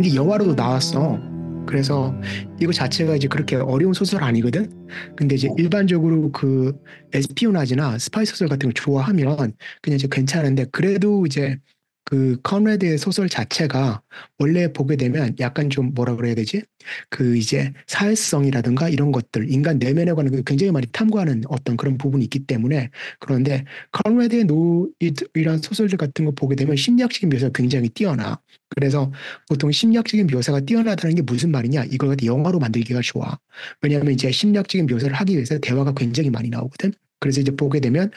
이게 영화로도 나왔어. 그래서 이거 자체가 이제 그렇게 어려운 소설 아니거든. 근데 이제 일반적으로 그 에스피오나지나 스파이 소설 같은 걸 좋아하면 그냥 이제 괜찮은데 그래도 이제 그 컨레드의 소설 자체가 원래 보게 되면 약간 좀 뭐라 그래야 되지? 그 이제 사회성이라든가 이런 것들, 인간 내면에 관한 걸 굉장히 많이 탐구하는 어떤 그런 부분이 있기 때문에 그런데 컨레드의 이런 소설들 같은 거 보게 되면 심리학적인 묘사가 굉장히 뛰어나. 그래서 보통 심리학적인 묘사가 뛰어나다는 게 무슨 말이냐? 이걸 영화로 만들기가 좋아. 왜냐하면 이제 심리학적인 묘사를 하기 위해서 대화가 굉장히 많이 나오거든. 그래서 이제 보게 되면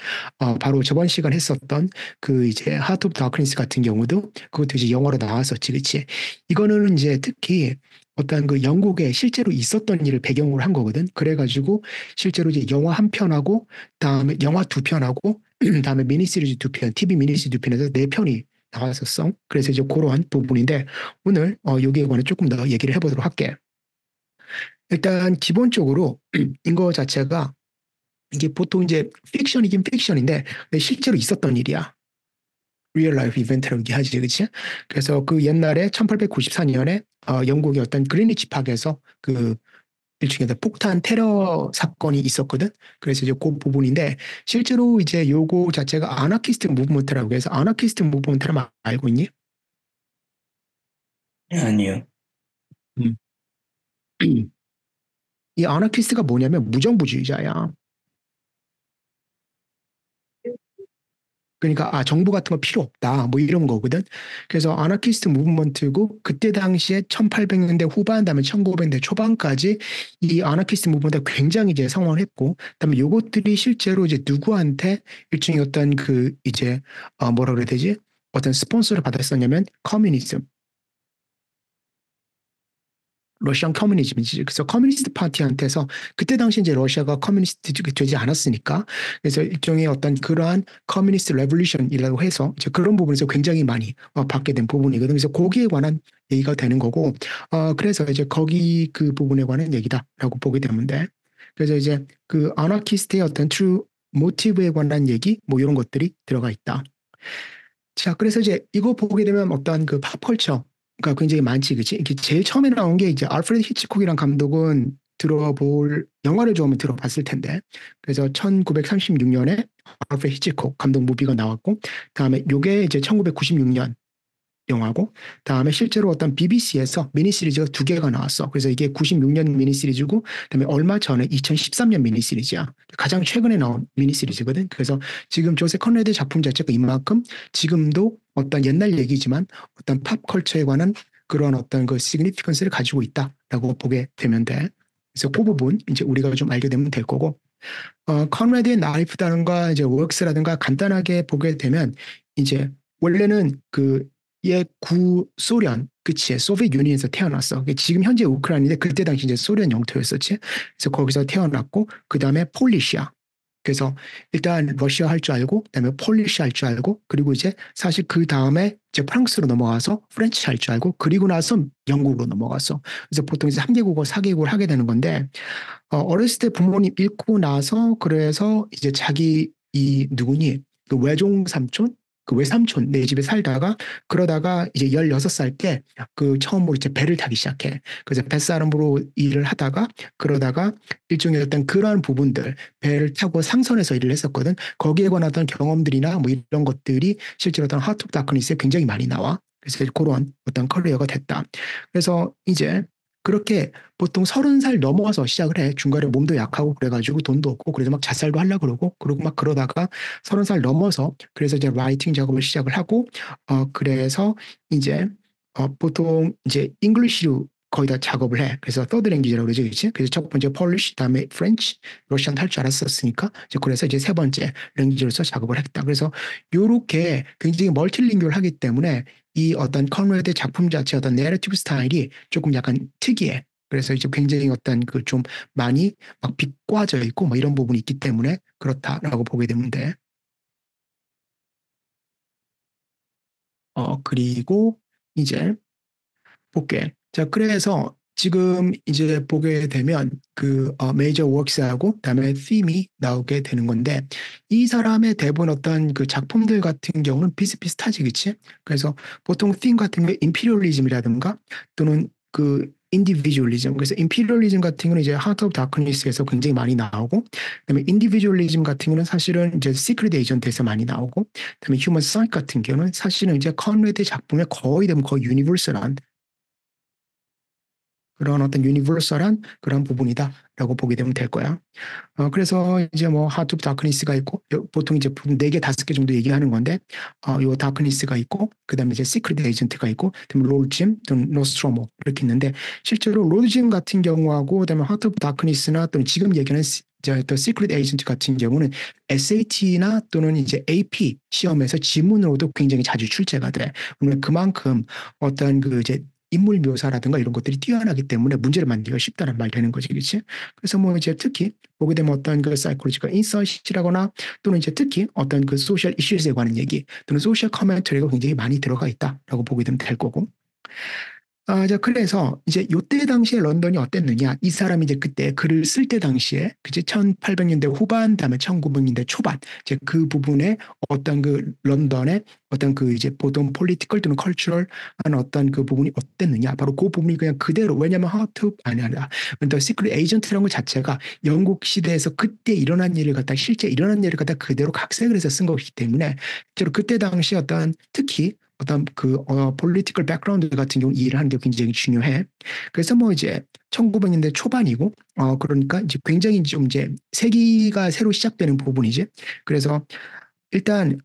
바로 저번 시간 했었던 그 이제 하트 오브 다크니스 같은 경우도 그것도 이제 영화로 나왔었지, 그치? 이거는 이제 특히 어떤 그 영국에 실제로 있었던 일을 배경으로 한 거거든. 그래가지고 실제로 이제 영화 한 편하고 다음에 영화 두 편하고 다음에 미니시리즈 두 편, TV 미니시리즈 두 편에서 네 편이 나왔었어. 그래서 이제 그러한 부분인데 오늘 여기에 관해 조금 더 얘기를 해보도록 할게. 일단 기본적으로 이거 자체가 이게 보통 이제 픽션이긴 픽션인데 실제로 있었던 일이야. 리얼 라이프 이벤트라고 얘기하지, 그치? 그래서 그 옛날에 1894년에 영국의 어떤 그리니치 파크에서 그 일종의 폭탄 테러 사건이 있었거든. 그래서 이제 그 부분인데 실제로 이제 요거 자체가 아나키스트 무브먼트라고 해서 아나키스트 무브먼트를 알고 있니? 아니요. 음. 이 아나키스트가 뭐냐면 무정부주의자야. 그러니까 정부 같은 거 필요 없다 뭐 이런 거거든. 그래서 아나키스트 무브먼트고 그때 당시에 1800년대 후반 다음에 1900년대 초반까지 이 아나키스트 무브먼트가 굉장히 이제 성공을 했고 그다음에 요것들이 실제로 이제 누구한테 일종의 어떤 그 이제 뭐라 그래야 되지? 어떤 스폰서를 받았었냐면 커뮤니즘 러시안 커뮤니즘이지. 그래서 커뮤니스트 파티한테서 그때 당시 이제 러시아가 커뮤니스트 되지 않았으니까 그래서 일종의 어떤 그러한 커뮤니스트 레볼루션이라고 해서 이제 그런 부분에서 굉장히 많이 받게 된 부분이거든요. 그래서 거기에 관한 얘기가 되는 거고 그래서 이제 거기 그 부분에 관한 얘기다라고 보게 되는데 그래서 이제 그 아나키스트의 어떤 트루 모티브에 관한 얘기 뭐 이런 것들이 들어가 있다. 자, 그래서 이제 이거 보게 되면 어떤 그 팝컬처가 굉장히 많지, 그치? 이게 제일 처음에 나온 게 이제 알프레드 히치콕이란 감독은 들어볼, 영화를 좋아하면 들어봤을 텐데. 그래서 1936년에 알프레드 히치콕 감독 무비가 나왔고, 다음에 요게 이제 1996년 영화고, 다음에 실제로 어떤 BBC에서 미니시리즈가 두 개가 나왔어. 그래서 이게 96년 미니시리즈고, 그다음에 얼마 전에 2013년 미니시리즈야. 가장 최근에 나온 미니시리즈거든. 그래서 지금 조세 컨레드 작품 자체가 이만큼 지금도 어떤 옛날 얘기지만 어떤 팝컬처에 관한 그런 어떤 그 시그니피컨스를 가지고 있다라고 보게 되면 돼. 그래서 그 부분 이제 우리가 좀 알게 되면 될 거고, 컨레드의 라이프라든가 이제 워크스라든가 간단하게 보게 되면 이제 원래는 그 구소련 그치 소비에트 유니언에서 태어났어. 지금 현재 우크라이나인데 그때 당시 이제 소련 영토였었지. 그래서 거기서 태어났고 그 다음에 폴리시아. 그래서 일단 러시아 할 줄 알고 그다음에 폴리시 할 줄 알고 그리고 이제 사실 그 다음에 이제 프랑스로 넘어가서 프렌치 할 줄 알고 그리고 나서 영국으로 넘어갔어. 그래서 보통 이제 3개국어 4개국어를 하게 되는 건데 어렸을 때 부모님 잃고 나서 그래서 이제 자기 이 누구니 그 외종 삼촌 그 외삼촌 내 집에 살다가 그러다가 이제 16살 때 그 처음으로 이제 배를 타기 시작해. 그래서 뱃사람으로 일을 하다가 그러다가 일종의 어떤 그러한 부분들 배를 타고 상선에서 일을 했었거든. 거기에 관한 어떤 경험들이나 뭐 이런 것들이 실제로 어떤 하트 오브 다크니스에 굉장히 많이 나와. 그래서 그런 어떤 커리어가 됐다. 그래서 이제 그렇게 보통 30살 넘어서 시작을 해. 중간에 몸도 약하고 그래가지고 돈도 없고 그래서 막 자살도 하려고 그러고 그러고 막 그러다가 30살 넘어서 그래서 이제 라이팅 작업을 시작을 하고 그래서 이제 보통 이제 잉글리시로 거의 다 작업을 해. 그래서 서드 랭귀지라고 그러죠, 그렇지? 그래서 첫 번째 폴리시, 다음에 프렌치, 러시안 할 줄 알았었으니까 이제 그래서 이제 세 번째 랭귀지로서 작업을 했다. 그래서 요렇게 굉장히 멀티링구얼하기 때문에 이 어떤 컨웨드 작품 자체 어떤 내러티브 스타일이 조금 약간 특이해. 그래서 이제 굉장히 어떤 그 좀 많이 막 비꼬아져 있고 뭐 이런 부분이 있기 때문에 그렇다라고 보게 되는데 그리고 이제 볼게. 자, 그래서 지금 이제 보게 되면 그 메이저 워크스하고 그다음에 팀이 나오게 되는 건데 이 사람의 대부분 어떤 그 작품들 같은 경우는 비슷비슷하지, 그치? 그래서 보통 팀 같은 게 임피리얼리즘이라든가 또는 그 인디비주얼리즘. 그래서 임피리얼리즘 같은 경우는 이제 하트 오브 다크니스에서 굉장히 많이 나오고, 그다음에 인디비주얼리즘 같은 경우는 사실은 이제 시크릿 에이전트에서 많이 나오고, 그다음에 휴먼 사이트 같은 경우는 사실은 이제 컨레드 작품의 거의 되면 거의 유니버설한 그런 어떤 유니버설한 그런 부분이다라고 보게 되면 될 거야. 그래서 이제 뭐 하트 오브 다크니스가 있고 보통 이제 네 개 다섯 개 정도 얘기하는 건데 요 다크니스가 있고 그다음에 이제 시크릿 에이전트가 있고 그다음에 롤짐 또는 노스트로모 이렇게 있는데 실제로 롤짐 같은 경우하고 그다음에 하트 오브 다크니스나 또는 지금 얘기하는 또 시크릿 에이전트 같은 경우는 SAT나 또는 이제 AP 시험에서 지문으로도 굉장히 자주 출제가 돼. 그러면 그만큼 어떤 그 이제 인물 묘사라든가 이런 것들이 뛰어나기 때문에 문제를 만들기가 쉽다는 말 되는 거지, 그렇지? 그래서 뭐 이제 특히 보게 되면 어떤 그 사이콜로지컬 인사이트라거나 또는 이제 특히 어떤 그 소셜 이슈에 관한 얘기 또는 소셜 커멘터리가 굉장히 많이 들어가 있다라고 보게 되면 될 거고. 그래서 이제 요때 당시에 런던이 어땠느냐. 이 사람이 이제 그때 글을 쓸 때 당시에, 그치, 1800년대 후반, 다음에 1900년대 초반, 이제 그 부분에 어떤 그 런던의 어떤 그 이제 보통 폴리티컬 또는 컬처럴한 어떤 그 부분이 어땠느냐. 바로 그 부분이 그냥 그대로, 왜냐면 아니라, 더 시크릿 에이전트라는 것 자체가 영국 시대에서 그때 일어난 일을 갖다, 실제 일어난 일을 갖다 그대로 각색을 해서 쓴 거기 때문에, 실제로 그때 당시 어떤 특히 어떤 그 폴리티컬 백그라운드 같은 경우 이해를 하는 게 굉장히 중요해. 그래서 뭐 이제 1900년대 초반이고 그러니까 이제 굉장히 좀 이제 세기가 새로 시작되는 부분이지. 그래서 일단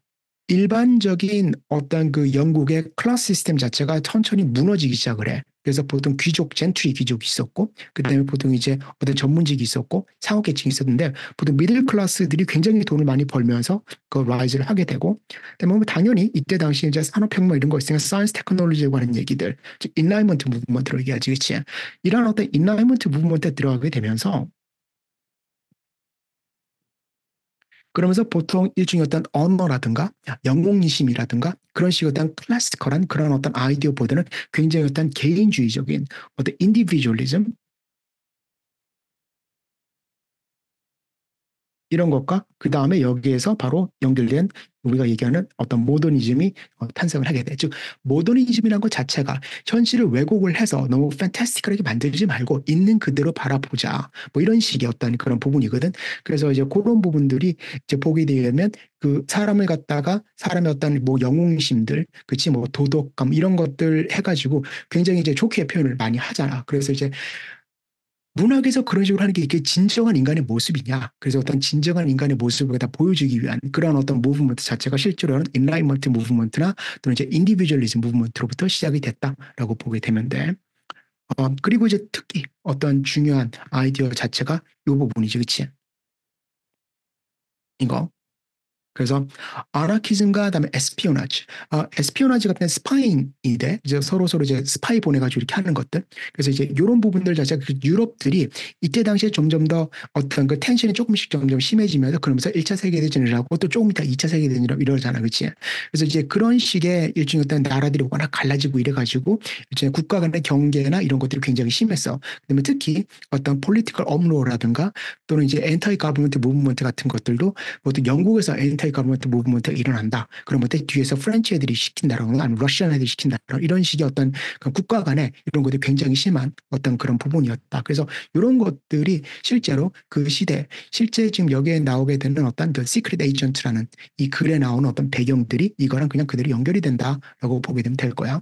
일반적인 어떤 그 영국의 클래스 시스템 자체가 천천히 무너지기 시작을 해. 그래서 보통 귀족, 젠트리 귀족이 있었고, 그 다음에 보통 이제 어떤 전문직이 있었고, 상업계층이 있었는데, 보통 미들 클래스들이 굉장히 돈을 많이 벌면서 그 라이즈를 하게 되고, 그다음에 뭐 당연히 이때 당시 이제 산업혁명 이런 거 있으니까 사이언스 테크놀로지에 관한 얘기들, 인라이먼트 무브먼트로 얘기하지, 그치? 이런 어떤 인라이먼트 무브먼트에 들어가게 되면서 그러면서 보통 일종의 어떤 언어라든가 영웅이심이라든가 그런 식의 어떤 클래시컬한 그런 어떤 아이디어보다는 굉장히 어떤 개인주의적인 어떤 인디비주얼리즘 이런 것과 그 다음에 여기에서 바로 연결된 우리가 얘기하는 어떤 모더니즘이 탄생을 하게 돼. 즉 모더니즘이라는 것 자체가 현실을 왜곡을 해서 너무 판타스틱하게 만들지 말고 있는 그대로 바라보자. 뭐 이런 식의 어떤 그런 부분이거든. 그래서 이제 그런 부분들이 이제 보게 되면 그 사람을 갖다가 사람의 어떤 뭐 영웅심들, 그치 뭐 도덕감 이런 것들 해가지고 굉장히 이제 좋게 표현을 많이 하잖아. 그래서 이제 문학에서 그런 식으로 하는 게 이게 진정한 인간의 모습이냐. 그래서 어떤 진정한 인간의 모습을 다 보여주기 위한 그런 어떤 무브먼트 자체가 실제로는 인라이먼트 무브먼트나 또는 이제 인디비주얼리즘 무브먼트로부터 시작이 됐다라고 보게 되면 돼. 그리고 이제 특히 어떤 중요한 아이디어 자체가 이 부분이지, 그치? 이거. 그래서 아나키즘과 그다음에 에스피오나지. 에스피오나지 같은 스파잉이 돼. 이제 서로 이제 스파이 보내가지고 이렇게 하는 것들. 그래서 이제 이런 부분들 자체가 그 유럽들이 이때 당시에 점점 더 어떤 그 텐션이 조금씩 점점 심해지면서 그러면서 1차 세계대전을 하고 또 조금 이따 2차 세계대전을 이러잖아, 그렇지? 그래서 이제 그런 식의 일종의 어떤 나라들이 워낙 갈라지고 이래가지고 이제 국가 간의 경계나 이런 것들이 굉장히 심했어. 그다음에 특히 어떤 폴리티컬 업로라든가 또는 이제 엔타이 가버먼트 무브먼트 같은 것들도 보통 영국에서 엔타이 가버먼트 무브먼트가 일어난다. 그러면 뒤에서 프렌치 애들이 시킨다라거나 아니면 러시안 애들이 시킨다라거나 이런 식의 어떤 국가 간의 이런 것들이 굉장히 심한 어떤 그런 부분이었다. 그래서 이런 것들이 실제로 그 시대, 실제 지금 여기에 나오게 되는 어떤 그 시크릿 에이전트라는 이 글에 나오는 어떤 배경들이 이거랑 그냥 그대로 연결이 된다라고 보게 되면 될 거야.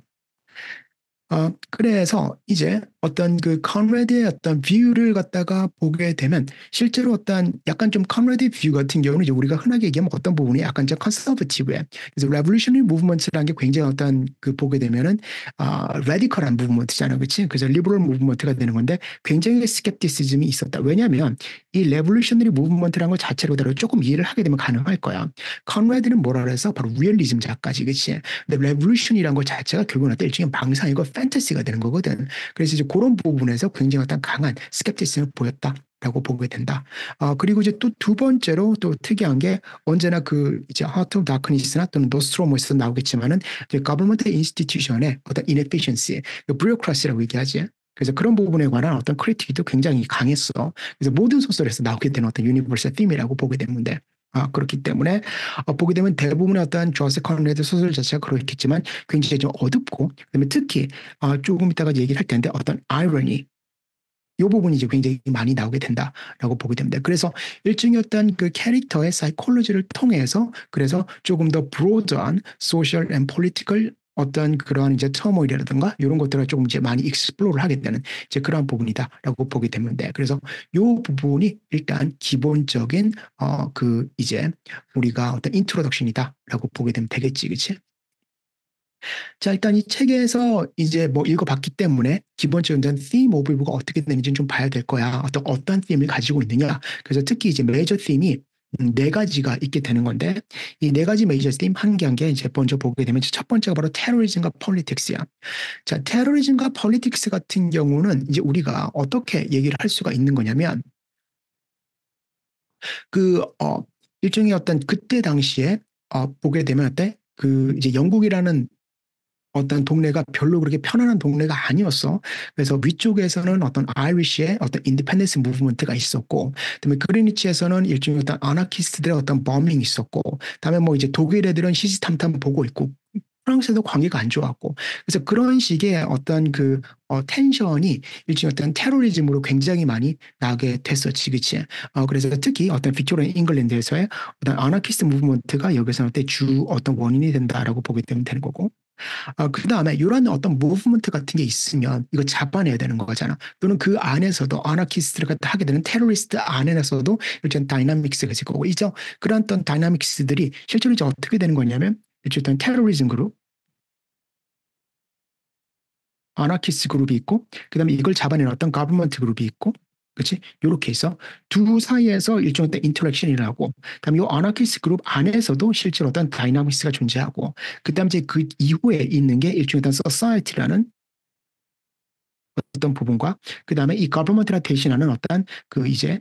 그래서 이제 어떤 그 컨레드의 어떤 뷰를 갖다가 보게 되면 실제로 어떤 약간 좀 컨레드 뷰 같은 경우는 이제 우리가 흔하게 얘기하면 어떤 부분이 약간 이제 컨서버티브해. 그래서 레볼루셔너리 무브먼트라는 게 굉장히 어떤 그 보게 되면은 레디컬한 무브먼트잖아요. 그렇지? 그래서 리버럴 무브먼트가 되는 건데 굉장히 스캡티시즘이 있었다. 왜냐하면 이 레볼루셔너리 무브먼트라는 것 자체로 조금 이해를 하게 되면 가능할 거야. 컨레드는 뭐라 그래서 바로 리얼리즘 작가지. 그렇지? 근데 레볼루션이라는 것 자체가 결국은 어떤 일종의 방상이고 판타시가 되는 거거든. 그래서 이제 그런 부분에서 굉장히 어떤 강한 스캡티즘을 보였다라고 보게 된다. 그리고 이제 또 두 번째로 또 특이한 게 언제나 그 이제 하트 오브 다크니스나 또는 노스트로모에서 나오겠지만은 이제 가버먼트 인스티튜션의 어떤 inefficiency, 그 bureaucracy라고 얘기하지. 그래서 그런 부분에 관한 어떤 크리틱도 굉장히 강했어. 그래서 모든 소설에서 나오게 되는 어떤 유니버설 팀이라고 보게 되는데, 그렇기 때문에 보게 되면 대부분의 어떤 조세 컨레드 소설 자체가 그렇겠지만 굉장히 좀 어둡고, 그다음에 특히 조금 이따가 얘기를 할 텐데 어떤 아이러니, 이 부분이 이제 굉장히 많이 나오게 된다라고 보게 됩니다. 그래서 일종의 어떤 그 캐릭터의 사이콜로지를 통해서 그래서 조금 더 브로드한 소셜 앤 폴리티컬 어떤 그러한 이제 터모일이라든가 이런 것들을 조금 이제 많이 익스플로를 하게 되는 이제 그러한 부분이다라고 보게 되는데, 그래서 이 부분이 일단 기본적인 그 이제 우리가 어떤 인트로덕션이다라고 보게 되면 되겠지, 그렇지? 자, 일단 이 책에서 이제 뭐 읽어봤기 때문에 기본적인 theme 오브 가 어떻게 되는지 좀 봐야 될 거야. 어떤 theme을 가지고 있느냐. 그래서 특히 이제 메이저 theme이 네 가지가 있게 되는 건데, 이 네 가지 메이저 theme 한 개 한 개 이제 먼저 보게 되면 첫 번째가 바로 테러리즘과 폴리틱스야. 자, 테러리즘과 폴리틱스 같은 경우는 이제 우리가 어떻게 얘기를 할 수가 있는 거냐면, 그, 일종의 어떤 그때 당시에 보게 되면 어때? 그 이제 영국이라는 어떤 동네가 별로 그렇게 편안한 동네가 아니었어. 그래서 위쪽에서는 어떤 아이리시의 어떤 인디펜던스 무브먼트가 있었고, 그다음에 그리니치에서는 일종의 어떤 아나키스트들의 어떤 버밍이 있었고, 그다음에 뭐 이제 독일 애들은 시시탐탐 보고 있고, 프랑스도 관계가 안 좋았고, 그래서 그런 식의 어떤 그 텐션이 일종의 어떤 테러리즘으로 굉장히 많이 나게 됐었지, 그치? 그래서 특히 어떤 빅토리아 잉글랜드에서의 어떤 아나키스트 무브먼트가 여기서는 주 어떤 원인이 된다라고 보게 되면 되는 거고. 그 다음에 이런 어떤 무브먼트 같은 게 있으면 이거 잡아내야 되는 거잖아. 또는 그 안에서도 아나키스트를 갖다 하게 되는 테러리스트 안에서도 일단 다이나믹스가 있을 거고, 이제 그런 어떤 다이나믹스들이 실제로 이제 어떻게 되는 거냐면, 일단 테러리즘 그룹, 아나키스트 그룹이 있고, 그 다음에 이걸 잡아내는 어떤 가버먼트 그룹이 있고, 그렇지? 이렇게 해서 두 사이에서 일종의 인터랙션이 나고, 그다음에 이 아나키스트 그룹 안에서도 실제로 어떤 다이나믹스가 존재하고, 그다음에 이제 그 이후에 있는 게 일종의 어떤 소사이티라는 어떤 부분과, 그다음에 이 government라 대신하는 어떤 그 이제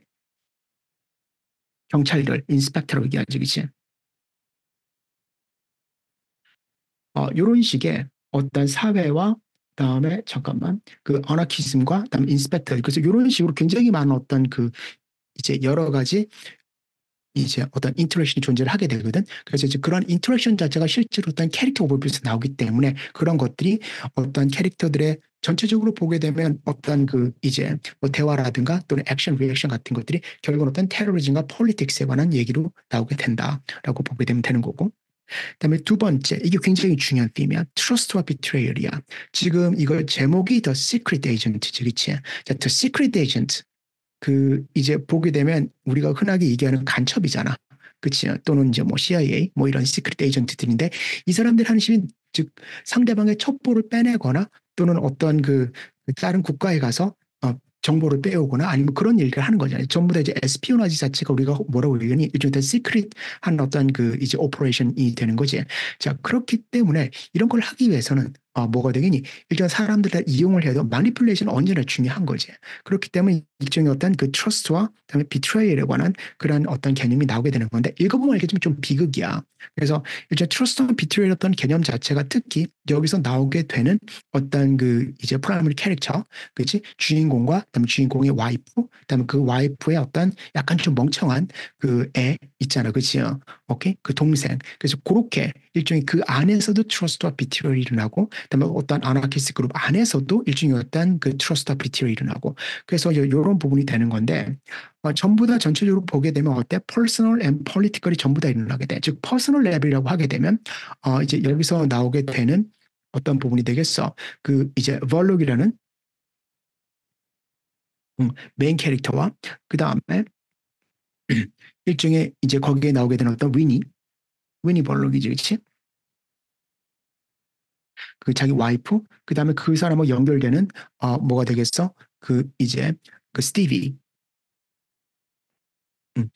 경찰들, 인스펙터라고 얘기하지, 그치? 이런 식의 어떤 사회와 그다음에 잠깐만 그 어나키즘과 그다음에 인스펙터, 그래서 이런 식으로 굉장히 많은 어떤 그 이제 여러 가지 이제 어떤 인터랙션이 존재를 하게 되거든. 그래서 이제 그런 인터랙션 자체가 실제로 어떤 캐릭터 오버뷰에서 나오기 때문에 그런 것들이 어떤 캐릭터들의 전체적으로 보게 되면 어떤 그 이제 뭐 대화라든가 또는 액션, 리액션 같은 것들이 결국은 어떤 테러리즘과 폴리틱스에 관한 얘기로 나오게 된다라고 보게 되면 되는 거고. 그다음에 두 번째, 이게 굉장히 중요한 팀이야. 트러스트와 비트레이얼이야. 지금 이걸 제목이 The Secret Agent지, 그치? 자, The Secret Agent. 그 이제 보게 되면 우리가 흔하게 얘기하는 간첩이잖아. 그치? 또는 이제 뭐 CIA 뭐 이런 시크릿 에이전트들인데, 이 사람들 하는 식은 즉 상대방의 첩보를 빼내거나 또는 어떤 그 다른 국가에 가서 정보를 빼오거나 아니면 그런 일을 하는 거잖아요. 전부 다 이제 에스피오나지 자체가 우리가 뭐라고 얘기하니 일종의 시크릿한 어떤 그 이제 오퍼레이션이 되는 거지. 자, 그렇기 때문에 이런 걸 하기 위해서는 뭐가 되겠니? 일단 사람들을 이용을 해도 마니플레이션은 언제나 중요한 거지. 그렇기 때문에 일종의 어떤 그 트러스트와 그다음에 비트레이에 관한 그런 어떤 개념이 나오게 되는 건데, 읽어보면 알겠지만 좀 비극이야. 그래서 일단 트러스트와 비트레이 어떤 개념 자체가 특히 여기서 나오게 되는 어떤 그 이제 프라이머리 캐릭터, 그렇지? 주인공과 그다음에 주인공의 와이프, 그다음에 그 와이프의 어떤 약간 좀 멍청한 그 애 있잖아, 그렇지요? 오케이, 그 동생. 그래서 그렇게 일종의 그 안에서도 트러스트와 비트레이 일어나고, 그다음에 어떤 아나키스트 그룹 안에서도 일종의 어떤 그 트러스트와 비트레이 일어나고, 그래서 이런 부분이 되는 건데, 전부 다 전체적으로 보게 되면 어때? 퍼스널 앤 폴리티컬이 전부 다 일어나게 돼. 즉 퍼스널 레벨이라고 하게 되면 이제 여기서 나오게 되는 어떤 부분이 되겠어. 그 이제 벌록이라는 메인 캐릭터와 그 다음에 일종의 이제 거기에 나오게 되는 어떤 위니 벌록이지, 그치? 그 자기 와이프, 그 다음에 그 사람과 연결되는 뭐가 되겠어? 그 이제 그 스티비. 음.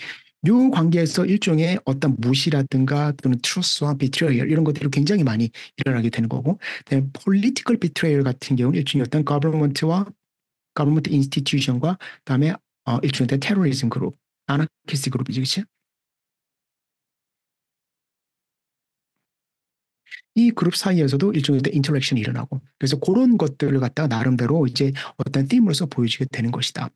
요 관계에서 일종의 어떤 무시라든가 또는 트러스와 비트레이얼 이런 것들이 굉장히 많이 일어나게 되는 거고, 그다음에 폴리티컬 비트레이얼 같은 경우는 일종의 어떤 거버먼트와 거버먼트 인스티튜션과 그다음에 일종의 테러리즘 그룹, 아나키스트 그룹이지, 그치? 이 그룹 사이에서도 일종의 인터랙션이 일어나고 그래서 그런 것들을 갖다가 나름대로 이제 어떤 팀으로서 보여주게 되는 것이다.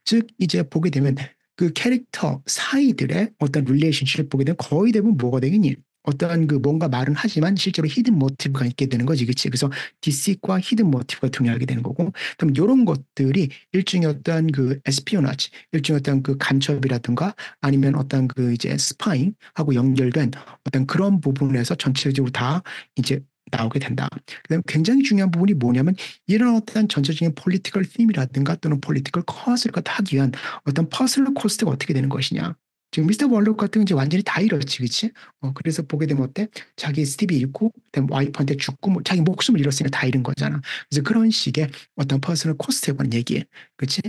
즉 이제 보게 되면 그 캐릭터 사이들의 어떤 릴레이션십을 보게 되면 거의 대부분 뭐가 되겠니? 어떤 그 뭔가 말은 하지만 실제로 히든 모티브가 있게 되는 거지, 그치? 그래서 디식과 히든 모티브가 등장하게 되는 거고, 그럼 이런 것들이 일종의 어떤 그 에스피오나지, 일종의 어떤 그 간첩이라든가 아니면 어떤 그 이제 스파잉하고 연결된 어떤 그런 부분에서 전체적으로 다 이제 나오게 된다. 그다음에 굉장히 중요한 부분이 뭐냐면 이런 어떤 전체적인 폴리티컬 팀이라든가 또는 폴리티컬 커스를 하기 위한 어떤 퍼즐 코스트가 어떻게 되는 것이냐. 지금 미스터 월록 같은 경우 이제 완전히 다 잃었지, 그치? 그래서 보게 되면 어때? 자기 스티비 잃고, 그다음에 와이프한테 죽고, 뭐 자기 목숨을 잃었으니까 다 잃은 거잖아. 그래서 그런 식의 어떤 퍼즐 코스트에 관한 얘기에, 그치?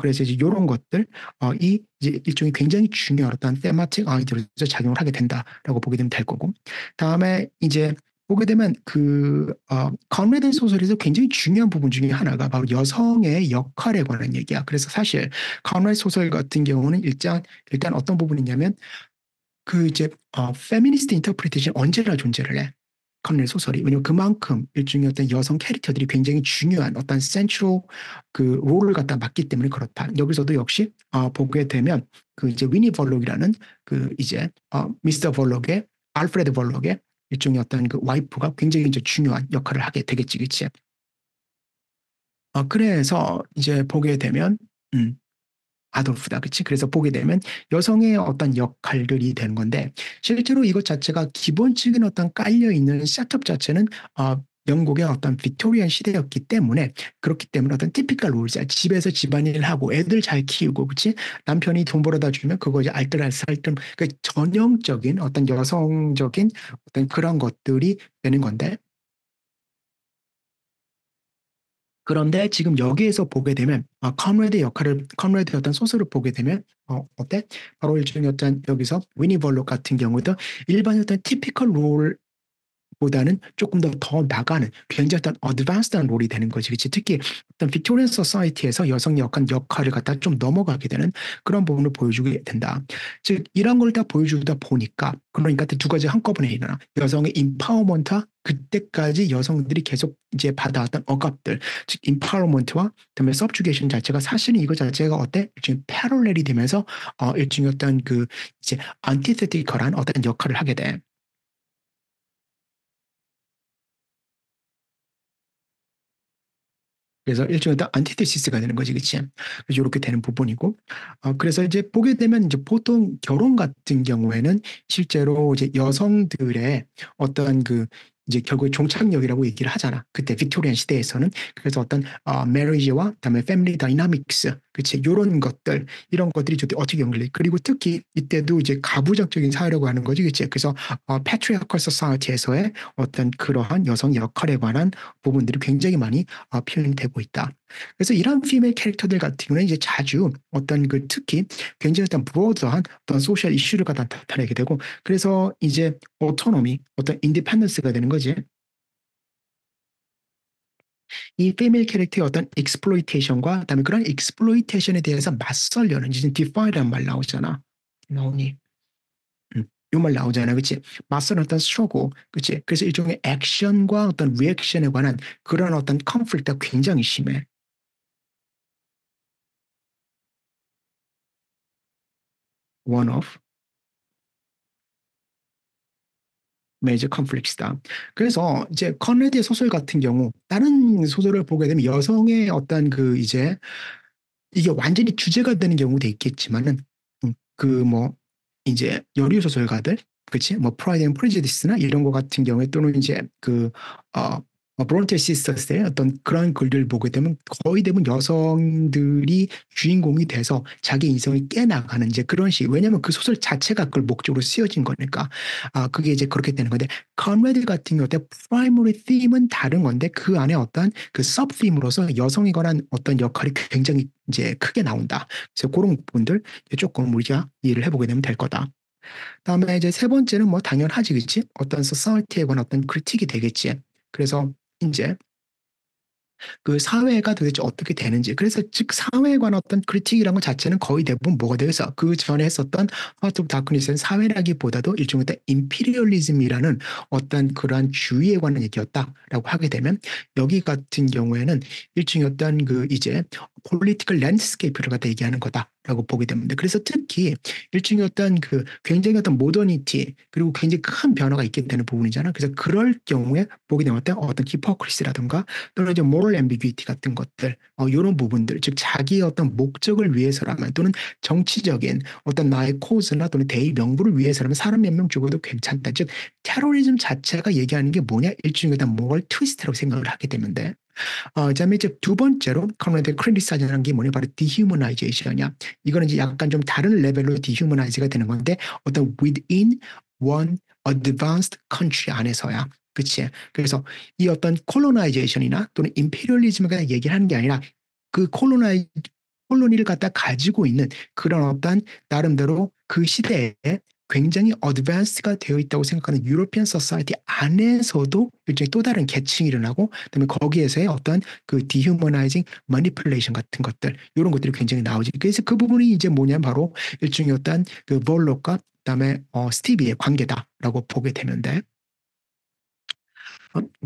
그래서 이제 이런 것들, 이 이제 일종의 굉장히 중요한 어떤 테마틱 아이디어로서 작용을 하게 된다라고 보게 되면 될 거고. 다음에 이제 보게 되면 컨레드 소설에서 굉장히 중요한 부분 중에 하나가 바로 여성의 역할에 관한 얘기야. 그래서 사실 컨레드 소설 같은 경우는 일단 어떤 부분이냐면 그 이제 페미니스트 인터프리테이션 언제나 존재를 해. 컨레드 소설이. 왜냐면 그만큼 일종의 어떤 여성 캐릭터들이 굉장히 중요한 어떤 센트럴 그 롤을 갖다 맡기 때문에 그렇다. 여기서도 역시 보게 되면 그 이제 위니 벌록이라는 그 이제 미스터 벌록의 알프레드 벌록의 일종의 어떤 그 와이프가 굉장히 이제 중요한 역할을 하게 되겠지, 그치? 그래서 이제 보게 되면, 아돌프다, 그치? 그래서 보게 되면 여성의 어떤 역할들이 되는 건데, 실제로 이것 자체가 기본적인 어떤 깔려있는 셋업 자체는, 영국의 어떤 빅토리안 시대였기 때문에, 그렇기 때문에 어떤 티피컬 롤이자 집에서 집안일 하고 애들 잘 키우고, 그치? 남편이 돈 벌어다 주면 그거 이제 알뜰살뜰, 그 전형적인 어떤 여성적인 어떤 그런 것들이 되는 건데, 그런데 지금 여기에서 보게 되면 컨레드의 어떤 소설을 보게 되면 어때? 바로 일종의 어떤 여기서 위니 벌록 같은 경우도 일반 어떤 티피컬 롤 보다는 조금 더 나가는 굉장히 어떤 어드밴스드한 롤이 되는 거지. 그치? 특히 어떤 빅토리안 소사이티에서 여성의 역할을 갖다 좀 넘어가게 되는 그런 부분을 보여주게 된다. 즉 이런 걸 다 보여주다 보니까 그러니까 두 가지 한꺼번에 일어나. 여성의 임파워먼트와 그때까지 여성들이 계속 이제 받아왔던 억압들, 즉 임파워먼트와 그다음에 서브주게이션 자체가 사실은 이거 자체가 어때? 일종의 패러렐이 되면서 일종의 어떤 그 이제 안티테티컬한 어떤 역할을 하게 돼. 그래서 일종의 또 안티테시스가 되는 거지, 그치? 그래서 이렇게 되는 부분이고, 그래서 이제 보게 되면 이제 보통 결혼 같은 경우에는 실제로 이제 여성들의 어떤 그 이제 결국에 종착역이라고 얘기를 하잖아. 그때 빅토리안 시대에서는. 그래서 어떤 메리지와 그다음에 패밀리 다이나믹스, 그치? 이런 것들, 이런 것들이 어떻게 연결돼? 그리고 특히 이때도 이제 가부장적인 사회라고 하는 거지, 그치? 그래서 패트리아컬 소사이티에서의 어떤 그러한 여성 역할에 관한 부분들이 굉장히 많이 표현이 되고 있다. 그래서 이런 피메일 캐릭터들 같은 경우는 이제 자주 어떤 그 특히 굉장히 어떤 브로드한 어떤 소셜 이슈를 갖다 나타내게 되고 그래서 이제 오토노미, 어떤 인디펜던스가 되는 거지. 이 피메일 캐릭터의 어떤 익스플로이테이션과 그다음에 그런 익스플로이테이션에 대해서 맞설려는 이제 디파이라는 말 나오잖아. 나오니. 이말 나오잖아, 그치? 맞서는 어떤 스트러글, 그치? 그래서 일종의 액션과 어떤 리액션에 관한 그런 어떤 컨플릭트가 굉장히 심해. one of major conflicts다. 그래서 이제 컨레드의 소설 같은 경우 다른 소설을 보게 되면 여성의 어떤 그 이제 이게 완전히 주제가 되는 경우도 있겠지만은 그 뭐 이제 여류 소설가들 그치 뭐 프라이드 앤 프레주디스나 이런 거 같은 경우에 또는 이제 어, 브론테 시스터스의 어떤 그런 글들 보게 되면 거의 대부분 여성들이 주인공이 돼서 자기 인생을 깨나가는 이제 그런 식. 왜냐하면 그 소설 자체가 그걸 목적으로 쓰여진 거니까. 그게 이제 그렇게 되는 건데 컨레드 같은 경우에 프라이머리 팀은 다른 건데 그 안에 어떤 그 서브 팀으로서 여성에 관한 어떤 역할이 굉장히 이제 크게 나온다. 그래서 그런 부분들 조금 우리가 이해를 해보게 되면 될 거다. 다음에 이제 세 번째는 뭐 당연하지, 그치? 어떤 소사이티에 관한 어떤 크리틱이 되겠지. 그래서 이제 그 사회가 도대체 어떻게 되는지. 그래서 즉 사회에 관한 어떤 크리틱이라는 것 자체는 거의 대부분 뭐가 되겠어. 그 전에 했었던 하트 오브 다크니스는 사회라기보다도 일종의 어떤 임피리얼리즘이라는 어떤 그러한 주의에 관한 얘기였다라고 하게 되면 여기 같은 경우에는 일종의 어떤 그 이제 폴리티컬 랜드스케이프를 갖다 얘기하는 거다라고 보게 됩니다. 그래서 특히 일종의 어떤 그 굉장히 어떤 모더니티 그리고 굉장히 큰 변화가 있게 되는 부분이잖아. 그래서 그럴 경우에 보게 되면 어떤 히포크리시라든가 또는 이제 moral ambiguity 같은 것들, 이런 부분들, 즉 자기의 어떤 목적을 위해서라면 또는 정치적인 어떤 나의 코즈나 또는 대의 명분을 위해서라면 사람 몇 명 죽어도 괜찮다. 즉 테러리즘 자체가 얘기하는 게 뭐냐? 일종의 어떤 moral twist라고 생각을 하게 되는데, 그다음에 이제 두 번째로 커널한테 크리티사이즈하는 게 뭐냐? 바로 dehumanization이야. 이거는 이제 약간 좀 다른 레벨로 dehumanize가 되는 건데 어떤 within one advanced country 안에서야. 그치? 그래서 이 어떤 콜로나이제이션이나 또는 임페리얼리즘을 그냥 얘기를 하는 게 아니라 그 콜로니를 갖다 가지고 있는 그런 어떤 나름대로 그 시대에 굉장히 어드밴스가 되어 있다고 생각하는 유로피안 소사이티 안에서도 일종의 또 다른 계층이 일어나고 그다음에 거기에서의 어떤 그 디휴머나이징 마니플레이션 같은 것들 이런 것들이 굉장히 나오지. 그래서 그 부분이 이제 뭐냐면 바로 일종의 어떤 그 볼록과 그다음에 스티비의 관계다라고 보게 되는데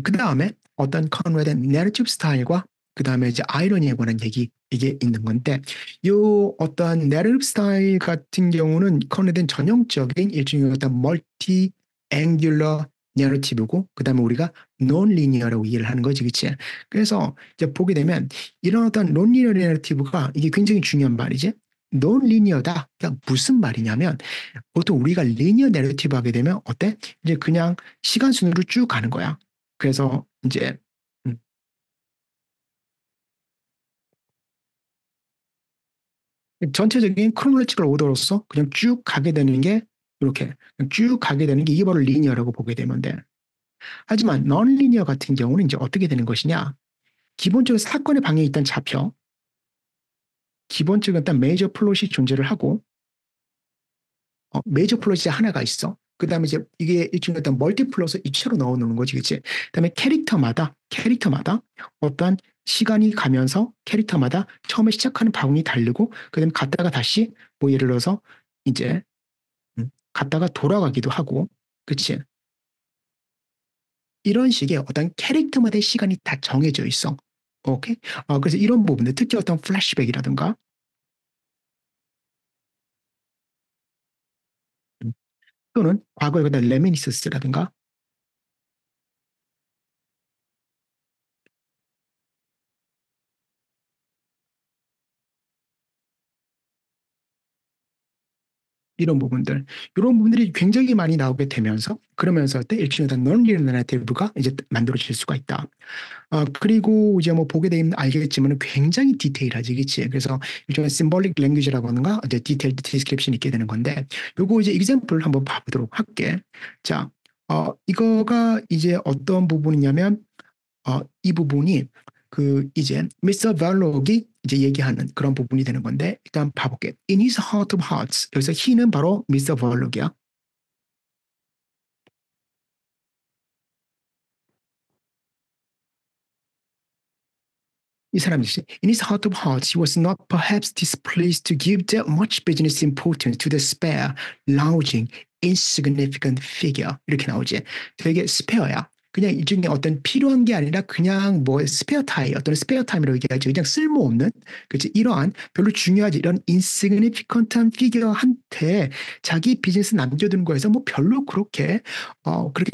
그 다음에 어떤 컨웨이의 내러티브 스타일과 그 다음에 이제 아이러니에 관한 얘기 이게 있는 건데 이 어떤 내러티브 스타일 같은 경우는 컨웨이의 전형적인 일종의 어떤 멀티 앵귤러 내러티브고 그 다음에 우리가 논 리니어라고 이해를 하는 거지, 그치? 그래서 이제 보게 되면 이런 어떤 논 리니어 내러티브가 이게 굉장히 중요한 말이지. 논 리니어다. 그러니까 무슨 말이냐면 보통 우리가 리니어 내러티브 하게 되면 어때? 이제 그냥 시간 순으로 쭉 가는 거야. 그래서 이제 음, 전체적인 크로놀로지컬 오더로서 그냥 쭉 가게 되는 게 이렇게 쭉 가게 되는 게 이게 바로 리니어라고 보게 되면 돼. 하지만 넌 리니어 같은 경우는 이제 어떻게 되는 것이냐? 기본적으로 사건의 방향이 일단 잡혀 기본적으로 일단 메이저 플롯이 존재를 하고 메이저 플롯이 하나가 있어. 그 다음에 이제 이게 일종의 어떤 멀티 플롯을 입체로 넣어 놓는 거지, 그치? 그 다음에 캐릭터마다 어떤 시간이 가면서 캐릭터마다 처음에 시작하는 방향이 다르고, 그 다음에 갔다가 다시, 뭐 예를 들어서 이제, 갔다가 돌아가기도 하고, 그치? 이런 식의 어떤 캐릭터마다의 시간이 다 정해져 있어. 오케이? 그래서 이런 부분들, 특히 어떤 플래시백이라든가, 음, 또는 과거에 그다 레미니스스라든가, 이런 부분들이 굉장히 많이 나오게 되면서 그러면서 때 일종의 논리적 내러티브가 이제 만들어질 수가 있다. 그리고 이제 뭐 보게 되면 알겠지만 굉장히 디테일하지, 그치? 그래서 일종의 심볼릭 랭귀지라고 하는가 이제 디테일드 디스크립션이 있게 되는 건데 요거 이제 example를 한번 봐보도록 할게. 자, 이거가 이제 어떤 부분이냐면 이 부분이 그 이제 미스터 발록이 이제 얘기하는 그런 부분이 되는 건데 일단 봐볼게. In his heart of hearts 여기서 he는 바로 미스터 발록이야. 이 사람이지. In his heart of hearts, he was not perhaps displeased to give that much business importance to the spare, lounging, insignificant figure. 이렇게 나오지. 되게 스페어야. 그냥 일종의 어떤 필요한 게 아니라 그냥 뭐 스페어 타임, 어떤 스페어 타임이라고 얘기하지. 그냥 쓸모없는, 그치? 이러한 별로 중요하지. 이런 insignificant한 피규어한테 자기 비즈니스 남겨두는 거에서 뭐 별로 그렇게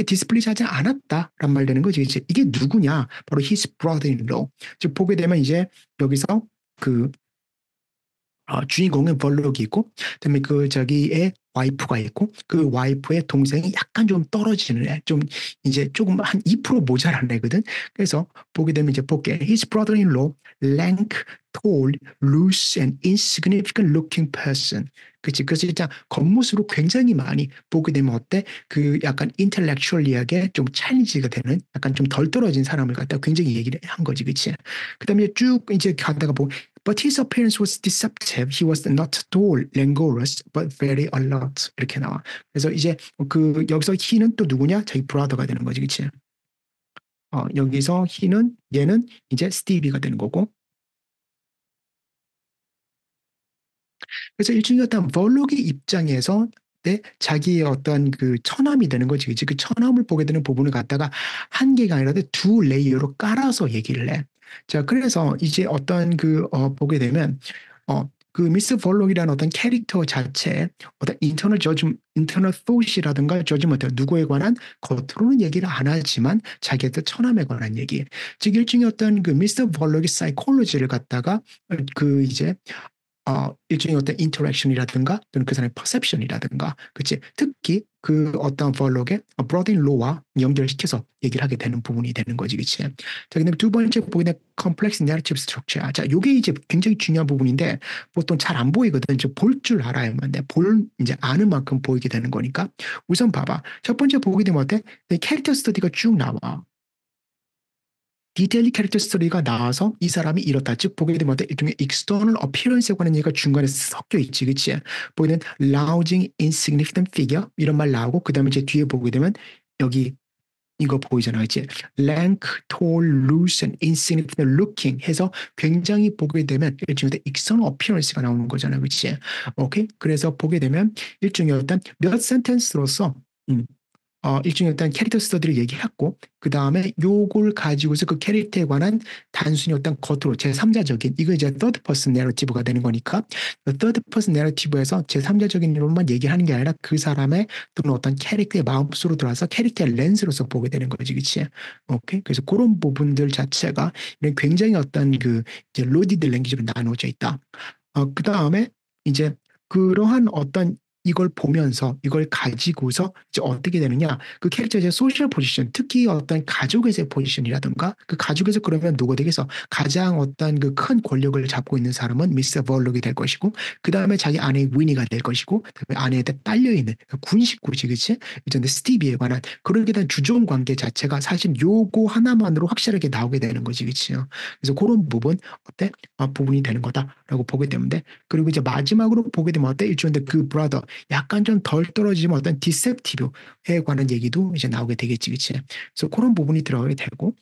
디스플레이하지 않았다란 말 되는 거지. 이제 이게 누구냐? 바로 his brother-in-law. 즉 보게 되면 이제 여기서 그 주인공은 벌록이 있고 그다음에 그 자기의 와이프가 있고 그 와이프의 동생이 약간 좀 떨어지는 애, 좀 이제 조금 한 2% 모자란 애거든. 그래서 보게 되면 이제 볼게. His brother-in-law, lank, tall, loose and insignificant looking person. 그치. 그래서 일단 겉모습으로 굉장히 많이 보게 되면 어때? 그 약간 인텔렉츄얼리하게 좀 챌린지가 되는 약간 좀 덜 떨어진 사람을 갖다 굉장히 얘기를 한 거지. 그치. 그다음에 쭉 이제 가다가 보면 But his appearance was deceptive. He was not tall, languorous, but very alert. 이렇게 나와. 그래서 이제 그 여기서 he는 또 누구냐? 자기 브라더가 되는 거지, 그치? 여기서 얘는 이제 스티비가 되는 거고. 그래서 일종의 어떤 벌록의 입장에서 자기의 어떤 그 처남이 되는 거지. 그치? 그 처남을 보게 되는 부분을 갖다가 한 개가 아니라 두 레이어로 깔아서 얘기를 해. 자, 그래서 이제 어떤 보게 되면, 그 미스 벌록이라는 어떤 캐릭터 자체에 어떤 인터널 thought이라든가 저지먼트, 누구에 관한 겉으로는 얘기를 안 하지만 자기의 처남에 관한 얘기. 즉, 일종의 어떤 그 미스 벌록의 사이콜로지를 갖다가 이제 일종의 어떤 인터랙션이라든가 또는 그 사람의 퍼셉션이라든가, 그치? 특히 그 어떤 벌록의 브로드인로와 연결시켜서 얘기를 하게 되는 부분이 되는 거지, 그치? 자, 근데 두 번째 보게 된 컴플렉스 내러티브 스트럭처. 자, 요게 이제 굉장히 중요한 부분인데 보통 잘 안 보이거든. 이제 볼 줄 알아야만 돼. 이제 아는 만큼 보이게 되는 거니까. 우선 봐봐. 첫 번째 보게 되면 어때? 캐릭터 스터디가 쭉 나와. 디테일 캐릭터 스토리가 나와서 이 사람이 이렇다. 즉 보게 되면 일종의 external appearance에 관한 얘기가 중간에 섞여 있지. 그치? 보게 되면 lounging insignificant figure 이런 말 나오고 그 다음에 이제 뒤에 보게 되면 여기 이거 보이잖아. 그치? lank, tall, loose and insignificant looking 해서 굉장히 보게 되면 일종의 external appearance가 나오는 거잖아. 그치? 오케이? 그래서 보게 되면 일종의 어떤 몇 센텐스로서 일종의 어떤 캐릭터 스터디를 얘기했고 그 다음에 요걸 가지고서 그 캐릭터에 관한 단순히 어떤 겉으로 제3자적인 이거 이제 third person narrative가 되는 거니까 third person narrative에서 제3자적인 이론만 얘기하는 게 아니라 그 사람의 또는 어떤 캐릭터의 마음속으로 들어와서 캐릭터의 렌즈로서 보게 되는 거지, 그치? 오케이. 그래서 그런 부분들 자체가 이런 굉장히 어떤 그 이제 로디드 랭귀지로 나누어져 있다. 그 다음에 이제 그러한 어떤 이걸 보면서 이걸 가지고서 이제 어떻게 되느냐 그 캐릭터의 소셜 포지션 특히 어떤 가족에서의 포지션이라든가 그 가족에서 그러면 누가 되겠어 가장 어떤 그 큰 권력을 잡고 있는 사람은 미스터 벌록이 될 것이고 그 다음에 자기 아내 위니가 될 것이고 그다음에 아내한테 딸려있는 군식구지 그치 이제 스티비에 관한 그렇게 된 주종 관계 자체가 사실 요거 하나만으로 확실하게 나오게 되는 거지 그치요 그래서 그런 부분 어때 부분이 되는 거다라고 보게 되는데 그리고 이제 마지막으로 보게 되면 어때 일종의 그 브라더 약간 좀 덜 떨어지면 어떤 디셉티브에 관한 얘기도 이제 나오게 되겠지, 그치? 그래서 그런 부분이 들어가게 되고,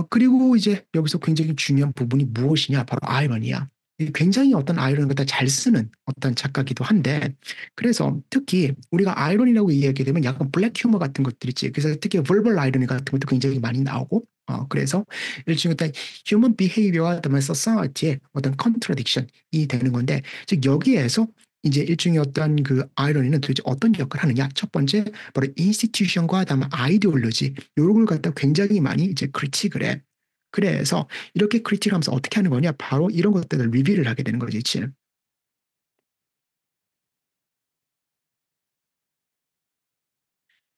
그리고 이제 여기서 굉장히 중요한 부분이 무엇이냐? 바로 아이러니야. 굉장히 어떤 아이러니를 갖다 잘 쓰는 어떤 작가기도 한데, 그래서 특히 우리가 아이러니라고 이야기하게 되면 약간 블랙 휴머 같은 것들 있지. 그래서 특히 벌벌 아이러니 같은 것도 굉장히 많이 나오고, 그래서 일종의 어떤 휴먼 비헤이비어와 그다음에 society의 어떤 컨트라딕션이 되는 건데, 즉 여기에서 이제 일종의 어떤 그 아이러니는 도대체 어떤 역할을 하느냐? 첫 번째 바로 인스티튜션과 다음에 아이디올로지 이런 걸 갖다 굉장히 많이 이제 크리틱을 해. 그래서 이렇게 크리틱을 하면서 어떻게 하는 거냐? 바로 이런 것들을 리뷰를 하게 되는 거지, 그치?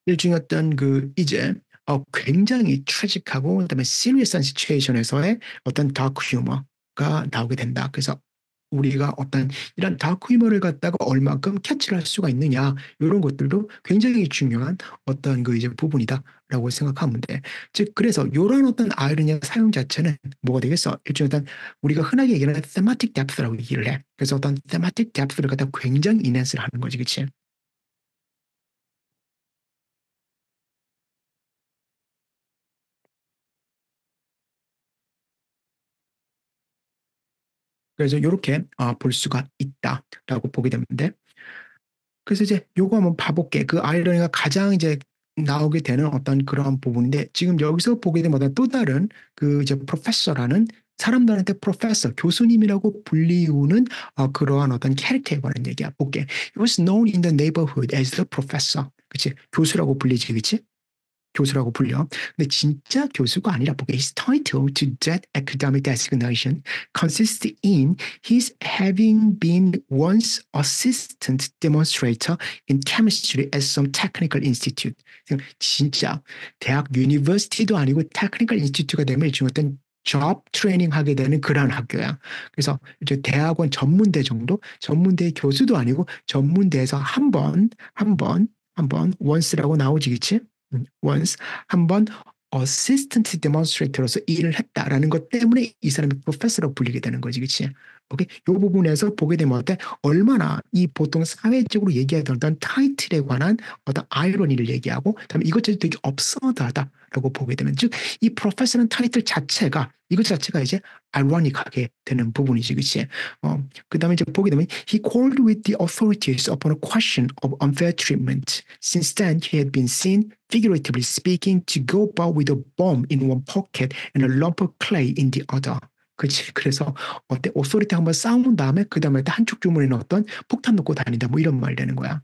일종의 어떤 그 이제 굉장히 트래직하고 그다음에 시리어스한 시츄에이션에서의 어떤 다크 휴머가 나오게 된다. 그래서 우리가 어떤 이런 다크 유머를 갖다가 얼마큼 캐치를 할 수가 있느냐 이런 것들도 굉장히 중요한 어떤 그 이제 부분이다라고 생각하면 돼. 즉 그래서 이런 어떤 아이러니의 사용 자체는 뭐가 되겠어? 일종의 어떤 우리가 흔하게 얘기하는 thematic depth라고 얘기를 해. 그래서 어떤 thematic depth를 갖다가 굉장히 인핸스를 하는 거지, 그치? 그래서 이렇게 볼 수가 있다라고 보게 되는데 그래서 이제 요거 한번 봐볼게. 그 아이러니가 가장 이제 나오게 되는 어떤 그런 부분인데 지금 여기서 보게 되면 어떤 또 다른 그 이제 프로페서라는 사람들한테 프로페서 교수님이라고 불리우는 그러한 어떤 캐릭터에 관한 얘기야. 볼게. He was known in the neighborhood as the professor. 그치? 교수라고 불리지, 그치? 교수라고 불려. 근데 진짜 교수가 아니라 보게 his title to that academic designation consists in his having been once assistant demonstrator in chemistry at some technical institute. 진짜 대학 유니버시티도 아니고 테크니컬 인스티튜트가 되면 지금 어떤 job 트레이닝 하게 되는 그런 학교야. 그래서 이제 대학원 전문대 정도? 전문대 교수도 아니고 전문대에서 한 번 once라고 나오지, 그치? once 한번 어시스턴트 데몬스트레이터로서 일을 했다라는 것 때문에 이 사람이 프로페서로 불리게 되는 거지, 그치? 오케이? 이 부분에서 보게 되면 어때? 얼마나 이 보통 사회적으로 얘기하던 어떤 타이틀에 관한 어떤 아이러니를 얘기하고, 그다음에 이것저것 되게 업서드하다라고 보게 되면, 즉, 이 프로페서는 타이틀 자체가, 이것 자체가 이제 아이러니하게 되는 부분이지, 그치? 그다음에 이제 보게 되면, he called with the authorities upon a question of unfair treatment. Since then, he had been seen, figuratively speaking, to go about with a bomb in one pocket and a lump of clay in the other. 그치. 그래서 어때? 오소리티 한번 싸운 다음에 그 다음에 한쪽 주머니는 어떤 폭탄 넣고 다닌다. 뭐 이런 말 되는 거야.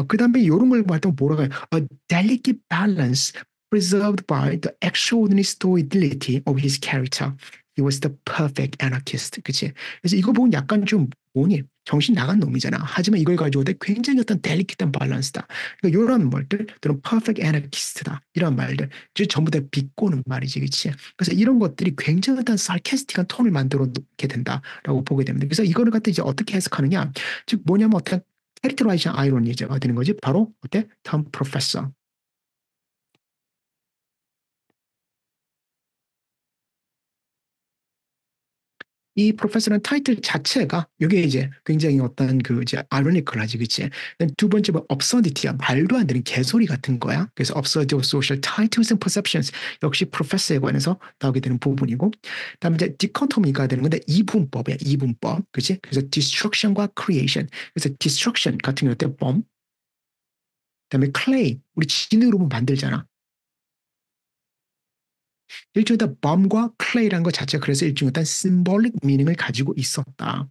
그 다음에 이런 걸 말하면 뭐라고 해요? A delicate balance preserved by the extraordinary stolidity of his character. He was the perfect anarchist. 그치? 그래서 이거 보면 약간 좀 뭐니? 정신 나간 놈이잖아. 하지만 이걸 가지고 굉장히 어떤 델리케이트한 밸런스다. 그러니까 이런 말들, 또는 perfect anarchist다. 이런 말들, 전부 다 비꼬는 말이지, 그치? 그래서 이런 것들이 굉장히 어떤 sarcastic한 톤을 만들어 놓게 된다라고 보게 됩니다. 그래서 이거를 갖다 이제 어떻게 해석하느냐? 즉 뭐냐면 어떤 캐릭터라이징 아이러니가 되는 거지. 바로 어때? 톰 프로페서. 이 프로페서는 타이틀 자체가 이게 이제 굉장히 어떤 그 이제 아이러니컬하지, 그치? 두 번째 뭐 absurdity야, 말도 안 되는 개소리 같은 거야. 그래서 absurd of social titles and perceptions 역시 프로페서에 관해서 나오게 되는 부분이고, 그다음에 이제 디코토미가 되는 건데 이분법이야, 이분법, 그치? 그래서 destruction과 creation. 그래서 destruction 같은 경우 때 bomb, 그다음에 clay, 우리 진으로 만들잖아. 일종의 bomb과 clay라는 것 자체가 그래서 일종의 어떤 symbolic meaning을 가지고 있었다.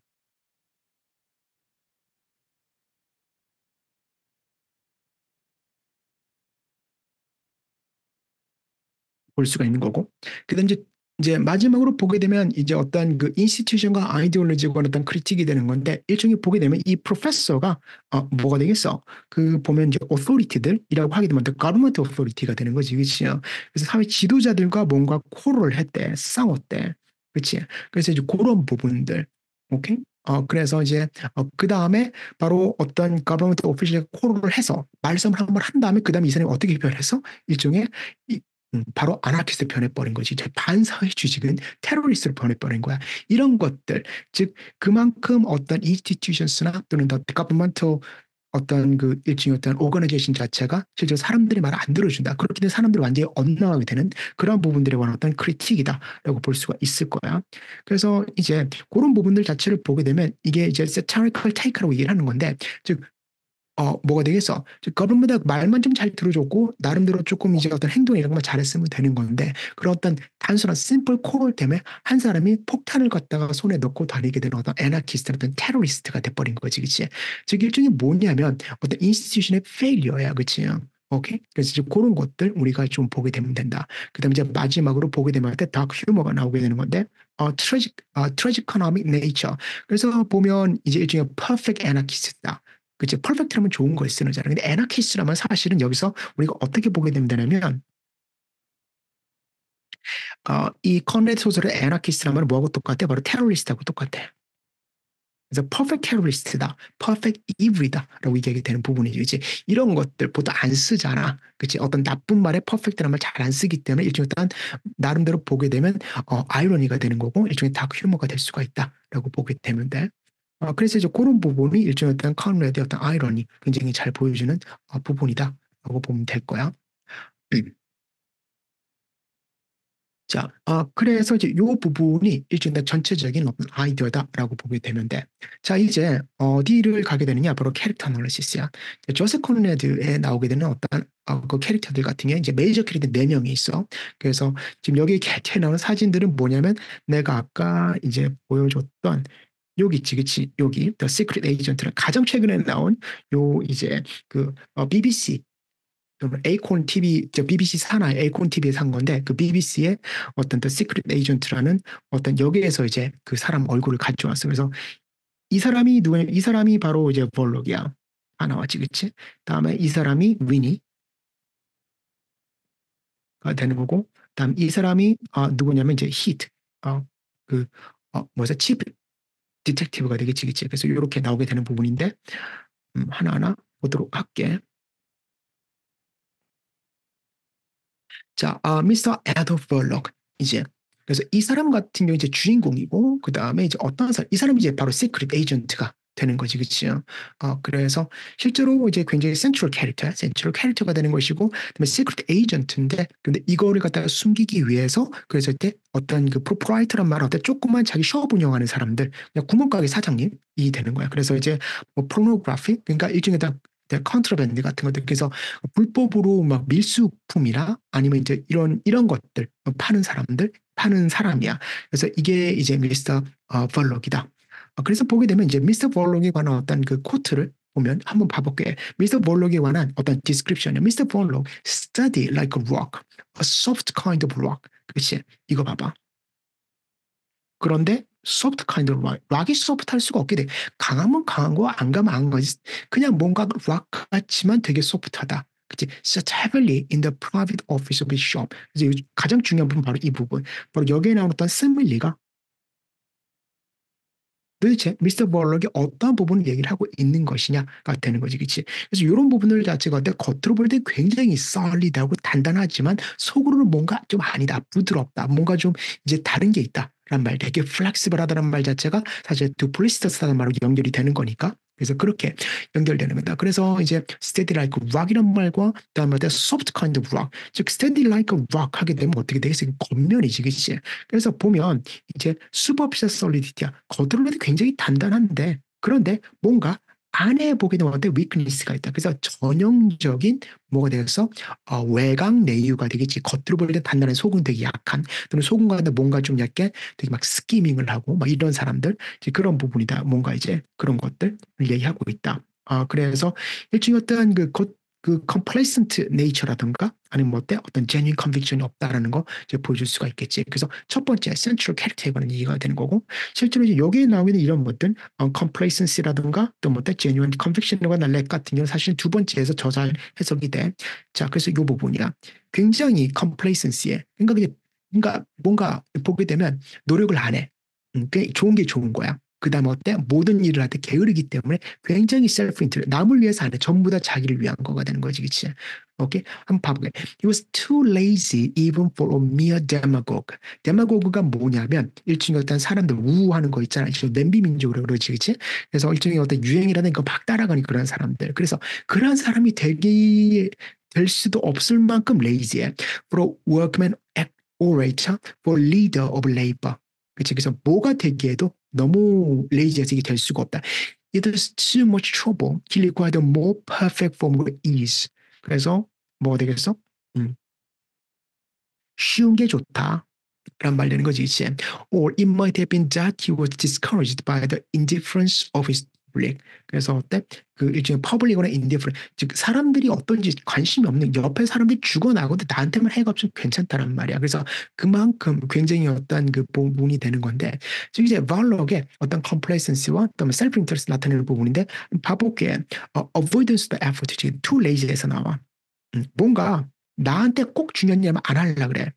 볼 수가 있는 거고. 그다음 이제 마지막으로 보게 되면 이제 어떤 그 인스티튜션과 아이디올로지에 관한 어떤 크리틱이 되는 건데, 일종의 보게 되면 이 프로페서가 뭐가 되겠어? 그 보면 이제 오토리티들이라고 하게 되면 가버먼트 오토리티가 되는 거지, 그치? 그래서 사회 지도자들과 뭔가 코를 했대, 싸웠대, 그치? 그래서 이제 그런 부분들, 오케이? 그래서 이제 그 다음에 바로 어떤 가버먼트 오피셜이 코를 해서 말씀을 한번 한 다음에 그 다음에 이 사람이 어떻게 변해서 일종의 바로 아나키스트 변해버린 거지. 이제 반사회주의적인 테러리스트로 변해버린 거야. 이런 것들, 즉 그만큼 어떤 인스티튜션스나 또는 더 가버먼트 어떤 그 일종의 어떤 오거나이제이션 자체가 실제로 사람들이 말 안 들어준다. 그렇게 되면 사람들이 완전히 엇나가게 되는 그런 부분들에 관한 어떤 크리틱이다라고 볼 수가 있을 거야. 그래서 이제 그런 부분들 자체를 보게 되면 이게 이제 satirical take라고 얘기를 하는 건데, 즉 뭐가 되겠어? government가 말만 좀 잘 들어줬고, 나름대로 조금 이제 어떤 행동 이런 것만 잘했으면 되는 건데, 그런 어떤 단순한 심플 콜 때문에 한 사람이 폭탄을 갖다가 손에 넣고 다니게 되는 어떤 애나키스트, 어떤 테러리스트가 돼버린 거지, 그치? 즉, 일종의 뭐냐면, 어떤 인스티튜션의 페일리어야, 그치? 오케이? 그래서 이제 그런 것들 우리가 좀 보게 되면 된다. 그 다음에 이제 마지막으로 보게 되면 다크 휴머가 나오게 되는 건데, tragicomic nature. 그래서 보면 이제 일종의 perfect anarchist다. 그치? 퍼펙트라면 좋은 거에 쓰는잖아. 근데 애나키스트라면 사실은 여기서 우리가 어떻게 보게 되냐면, 이 컨레드 소설의 애나키스트라면 뭐하고 똑같아? 바로 테러리스트하고 똑같아. 그래서 퍼펙트 테러리스트다, 퍼펙트 이블이다 라고 얘기하게 되는 부분이지. 그치? 이런 것들 보통 안 쓰잖아. 그치? 어떤 나쁜 말에 퍼펙트라는 말 잘 안 쓰기 때문에 일종의 어떤 나름대로 보게 되면 아이러니가 되는 거고, 일종의 다크 휴머가 될 수가 있다라고 보게 되면 돼. 그래서 이제 그런 부분이 일종의 어떤 컨레드의 어떤 아이러니 굉장히 잘 보여주는 부분이다라고 보면 될 거야. 자, 그래서 이제 요 부분이 일종의 전체적인 어떤 아이디어다라고 보게 되면 돼. 자, 이제 어디를 가게 되느냐? 바로 캐릭터 아날리시스야. 조세 콘레드에 나오게 되는 어떤 그 캐릭터들 같은 게 이제 메이저 캐릭터 4명이 있어. 그래서 지금 여기 캐릭터에 나오는 사진들은 뭐냐면 내가 아까 이제 보여줬던 여기 있지, 그치? 여기 The Secret Agent는 가장 최근에 나온 요 이제 그 BBC 에이콘 TV, 저 BBC 산하의 에이콘 TV에 산 건데, 그 BBC의 어떤 The Secret Agent라는 어떤 역에서 이제 그 사람 얼굴을 가져왔어. 그래서 이 사람이 누구냐? 이 사람이 바로 이제 볼록이야. 다 나왔지, 그치? 다음에 이 사람이 위니가 되는 거고, 다음 이 사람이 누구냐면 이제 히트, 그 뭐지? 치프 디텍티브가 되겠지, 그치? 그래서 이렇게 나오게 되는 부분인데, 하나하나 보도록 할게. 자, 미스터 에더 볼록 이제 그래서 이 사람 같은 경우 이제 주인공이고, 그 다음에 이제 어떤 사람, 이 사람이 이제 바로 시크릿 에이전트가 되는 거지, 그치요? 그래서 실제로 이제 굉장히 센트럴 캐릭터가 되는 것이고, 그다음에 시크릿 에이전트인데, 근데 이거를 갖다가 숨기기 위해서, 그래서 이때 어떤 그 프로프라이터란 말 어때 조그만 자기 숍 운영하는 사람들, 그냥 구멍가게 사장님이 되는 거야. 그래서 이제 뭐 포르노그래피, 그러니까 일종의 다 컨트라밴드 같은 것들, 그래서 불법으로 막 밀수품이나 아니면 이제 이런 것들 파는 사람들, 파는 사람이야. 그래서 이게 이제 미스터 벌록이다. 그래서 보게 되면 이제 미스터 볼록에 관한 어떤 그 코트를 보면 한번 봐볼게. 미스터 볼록에 관한 어떤 디스크립션이야. 미스터 볼록, study like a rock, a soft kind of rock. 그치? 이거 봐봐. 그런데 soft kind of rock. 락이 소프트할 수가 없게 돼. 강하면 강한 거, 안 가면 안 가지. 그냥 뭔가 락 같지만 되게 소프트하다. 그치? Sat heavily in the private office of his shop. 그래서 가장 중요한 부분 바로 이 부분. 바로 여기에 나오는 어떤 스밀리가 도대체 미스터 볼록이 어떤 부분을 얘기를 하고 있는 것이냐가 되는 거지, 그치? 그래서 이런 부분들 자체가 겉으로 볼 때 굉장히 solid하고 단단하지만 속으로는 뭔가 좀 아니다, 부드럽다, 뭔가 좀 이제 다른 게 있다. 란 말, 되게 플렉시블하다는 말 자체가 사실 두플리스터스라는 말로 연결이 되는 거니까. 그래서 그렇게 연결되는 거다. 그래서 이제 steady like rock이란 말과 그다음에 soft kind of rock, 즉 steady like rock 하게 되면 어떻게 되겠어? 겉면이지, 그치? 그래서 보면 이제 superficial solidity야. 겉으로는 굉장히 단단한데, 그런데 뭔가 안에 보게 되면 어때? weakness가 있다. 그래서 전형적인 뭐가 되겠어? 외곽 내유가 되겠지. 겉으로 볼 때 단단한, 속은 되게 약한, 또는 속은 가운데 뭔가 좀 약게 되게 막 스키밍을 하고 막 이런 사람들, 이제 그런 부분이다. 뭔가 이제 그런 것들을 얘기하고 있다. 그래서 일종의 어떤 그 complacent nature라든가 아니면 뭐 어때? 어떤 genuine conviction이 없다라는 거 이제 보여줄 수가 있겠지. 그래서 첫 번째 central character에 관한 얘기가 되는 거고, 실제로 이제 여기에 나오는 이런 것들 complacency라든가 또 뭐 어때? genuine conviction에 관한 렉 같은 경우는 사실 두 번째에서 저 잘 해석이 돼. 자, 그래서 이 부분이야. 굉장히 complacency에, 그러니까 뭔가 보게 되면 노력을 안 해. 좋은 게 좋은 거야. 그 다음에 어때? 모든 일을 할 때 게으르기 때문에 굉장히 셀프 인트, 남을 위해서 안 해. 전부 다 자기를 위한 거가 되는 거지, 그치? 오케이? 한번 봐볼게. He was too lazy even for a mere demagogue. 데마고그가 뭐냐면 일종의 어떤 사람들 우우하는 거 있잖아. 냄비 민족으로 그러지, 그치? 그래서 일종의 어떤 유행이라는 거 막 따라가는 그런 사람들. 그래서 그런 사람이 되게 될 수도 없을 만큼 레이지해. For a workman orator, for leader of labor. 그치? 그래서 뭐가 되기에도 너무 레이지해서 이게 될 수가 없다. It is too much trouble. He required a more perfect form of ease. 그래서 뭐가 되겠어? 쉬운 게 좋다. 란 말 되는 거지, 그치? Or it might have been that he was discouraged by the indifference of his public. 그래서 어때? 그 일종의 퍼블릭이나 인디퍼런, 즉 사람들이 어떤지 관심이 없는, 옆에 사람들이 죽어나고도 나한테만 해가 없으면 괜찮다란 말이야. 그래서 그만큼 굉장히 어떤 그 부분이 되는 건데, 즉 이제 발록의 어떤 complacency와 또는 self-interest 나타내는 부분인데, 봐볼게. avoidance of effort, 지금 too lazy에서 나와. 뭔가 나한테 꼭 중요한 일만 안 하려고 그래.